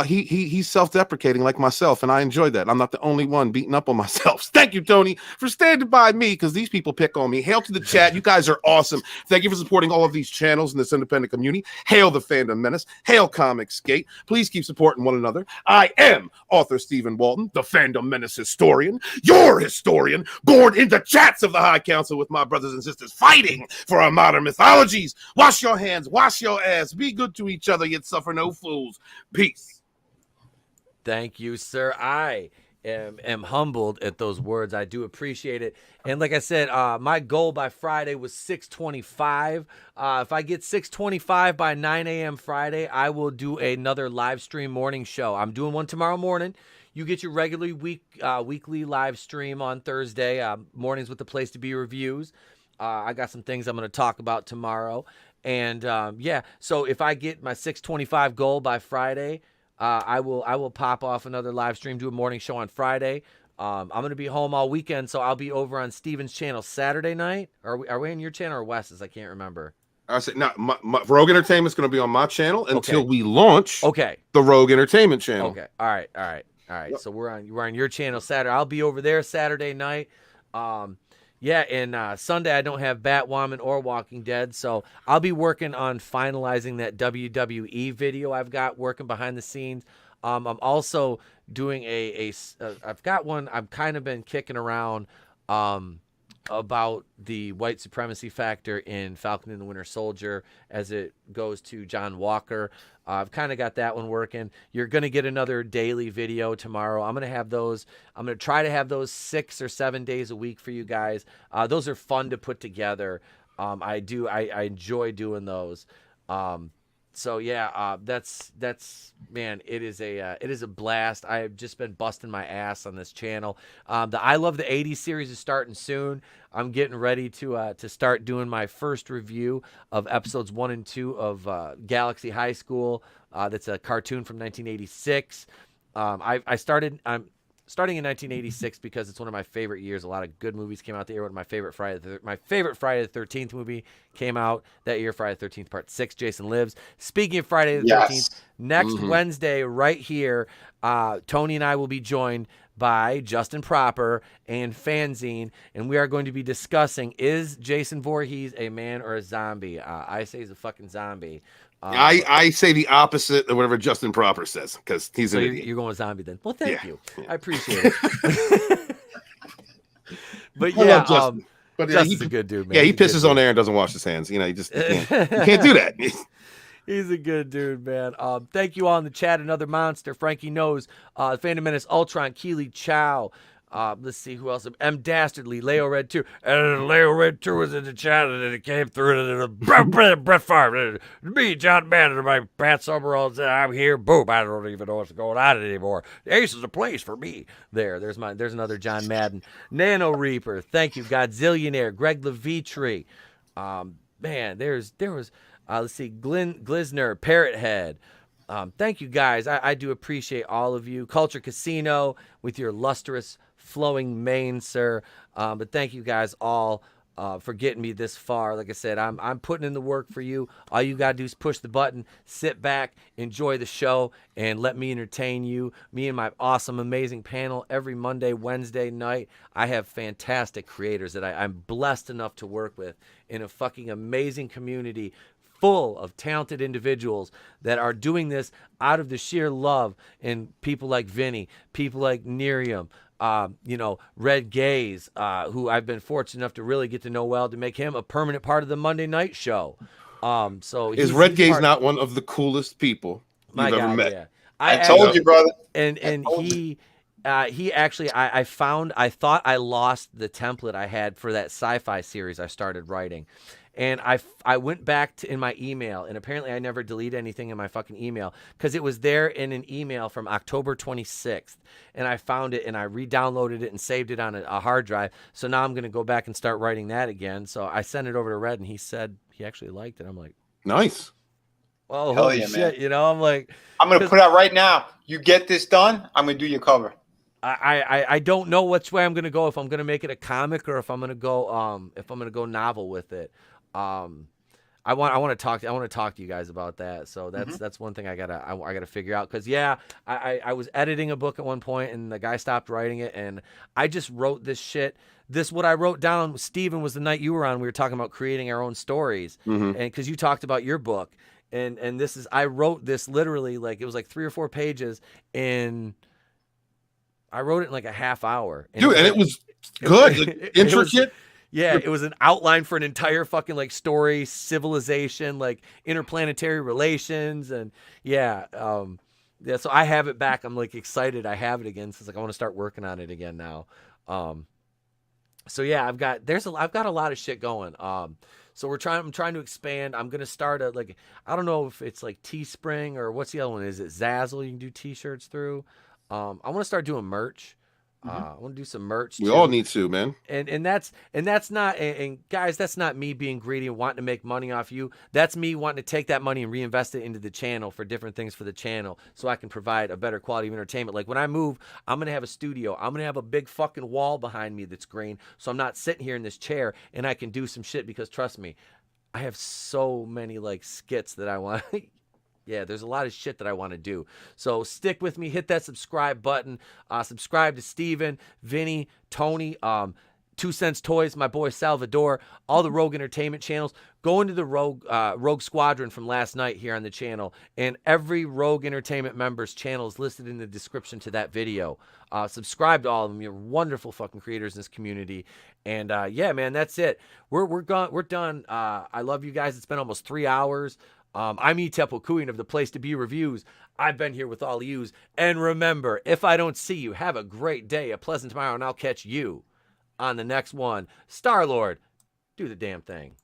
He's self-deprecating like myself, and I enjoy that. I'm not the only one beating up on myself. Thank you, Tony, for standing by me, because these people pick on me. Hail to the chat. You guys are awesome. Thank you for supporting all of these channels in this independent community. Hail the Fandom Menace. Hail Comicsgate. Please keep supporting one another. I am author Stephen Walton, the Fandom Menace historian, your historian, born in the chats of the High Council with my brothers and sisters fighting for our modern mythologies. Wash your hands. Wash your ass. Be good to each other, yet suffer no fools. Peace. Thank you, sir. I am humbled at those words. I do appreciate it. And like I said, my goal by Friday was 625. If I get 625 by 9 a.m. Friday, I will do another live stream morning show. I'm doing one tomorrow morning. You get your regular weekly live stream on Thursday, mornings with the Place to Be reviews. I got some things I'm going to talk about tomorrow. And yeah, so if I get my 625 goal by Friday, I will pop off another live stream, do a morning show on Friday. I'm going to be home all weekend, so I'll be over on Steven's channel Saturday night. Are we on your channel or Wes's? I can't remember. I said, no, my Rogue Entertainment's going to be on my channel until we launch the Rogue Entertainment channel. Okay. All right. Yep. So we're on your channel Saturday. I'll be over there Saturday night. Yeah, and Sunday I don't have Batwoman or Walking Dead, so I'll be working on finalizing that WWE video I've got working behind the scenes. I'm also doing I've got one I've kind of been kicking around about the white supremacy factor in Falcon and the Winter Soldier as it goes to John Walker. I've kind of got that one working. You're going to get another daily video tomorrow. I'm going to have those. I'm going to try to have those 6 or 7 days a week for you guys. Those are fun to put together. I enjoy doing those. So yeah, that's man, it is a blast. I have just been busting my ass on this channel. The I Love the 80s series is starting soon. I'm getting ready to start doing my first review of episodes 1 and 2 of Galaxy High School. That's a cartoon from 1986. I'm starting in 1986 because it's one of my favorite years. A lot of good movies came out that year. One of my favorite Friday the 13th movie came out that year. Friday the 13th Part 6. Jason Lives. Speaking of Friday the 13th, next Wednesday right here, Tony and I will be joined by Justin Proper and Fanzine, and we are going to be discussing, is Jason Voorhees a man or a zombie? I say he's a fucking zombie. I say the opposite of whatever Justin Proper says, because he's an idiot. You're going with zombie then. Well, thank you. Yeah. I appreciate it. But yeah, Justin. But Justin's a good dude, man. Yeah, he pisses on air and doesn't wash his hands. You know, you can't do that. He's a good dude, man. Thank you all in the chat. Another monster. Frankie Knows. Phantom Menace, Ultron, Keely Chow. Let's see who else. M. Dastardly, Leo Red 2. And Leo Red 2 was in the chat, and it came through. And Brett Favre. Me, John Madden, my Pat Summerall. I'm here. Boom. I don't even know what's going on anymore. Ace is a place for me. There's another John Madden. Nano Reaper. Thank you. Godzillionaire. Greg Levitri. Man, there was. Let's see, Glizner, Parrot Head. Thank you guys. I do appreciate all of you. Culture Casino with your lustrous flowing mane, sir. But thank you guys all for getting me this far. Like I said, I'm putting in the work for you. All you gotta do is push the button, sit back, enjoy the show, and let me entertain you. Me and my awesome, amazing panel every Monday, Wednesday night. I have fantastic creators that I'm blessed enough to work with in a fucking amazing community full of talented individuals that are doing this out of the sheer love, and people like Vinny, people like Nerium, Red Gaze, who I've been fortunate enough to really get to know well, to make him a permanent part of the Monday night show. So is Red Gaze not one of the coolest people you've ever met? Yeah. I told you, brother. And he actually, I thought I lost the template I had for that sci-fi series I started writing. And I went back in my email, and apparently I never deleted anything in my fucking email because it was there in an email from October 26th. And I found it, and I re-downloaded it and saved it on a hard drive. So now I'm going to go back and start writing that again. So I sent it over to Red, and he said he actually liked it. I'm like, nice. Oh, holy shit. Man. I'm like, I'm going to put out right now. You get this done, I'm going to do your cover. I don't know which way I'm going to go, if I'm going to make it a comic or if I'm going to go novel with it. I want to talk to you guys about that. So that's one thing I gotta figure out. Cause I was editing a book at one point and the guy stopped writing it, and I just wrote this shit. What I wrote down, Steven, was the night you were on. We were talking about creating our own stories, and cause you talked about your book, and I wrote this literally, like, it was like 3 or 4 pages, and I wrote it in like a half hour. Dude, and it was good, intricate. Yeah, it was an outline for an entire fucking like story, civilization, like interplanetary relations, and so I have it back. I'm like excited. I have it again. So it's like I want to start working on it again now. So yeah, I've got a lot of shit going. So I'm trying to expand. I'm gonna start I don't know if it's like Teespring or what's the other one? Is it Zazzle? You can do T-shirts through. I want to start doing merch. I want to do some merch. We all need to, man. And that's not, and guys, that's not me being greedy and wanting to make money off you. That's me wanting to take that money and reinvest it into the channel for different things for the channel, so I can provide a better quality of entertainment. Like when I move, I'm going to have a studio. I'm going to have a big fucking wall behind me that's green, so I'm not sitting here in this chair, and I can do some shit, because trust me, I have so many like skits that I want. Yeah, there's a lot of shit that I want to do. So stick with me. Hit that subscribe button. Subscribe to Steven, Vinny, Tony, 2 Cents Toys, my boy Salvador, all the Rogue Entertainment channels. Go into the Rogue Squadron from last night here on the channel, and every Rogue Entertainment member's channel is listed in the description to that video. Subscribe to all of them. You're wonderful fucking creators in this community. And yeah, man, that's it. We're done. I love you guys. It's been almost 3 hours. I'm Etepo Kuin of the Place to Be Reviews. I've been here with all of yous. And remember, if I don't see you, have a great day, a pleasant tomorrow, and I'll catch you on the next one. Star-Lord, do the damn thing.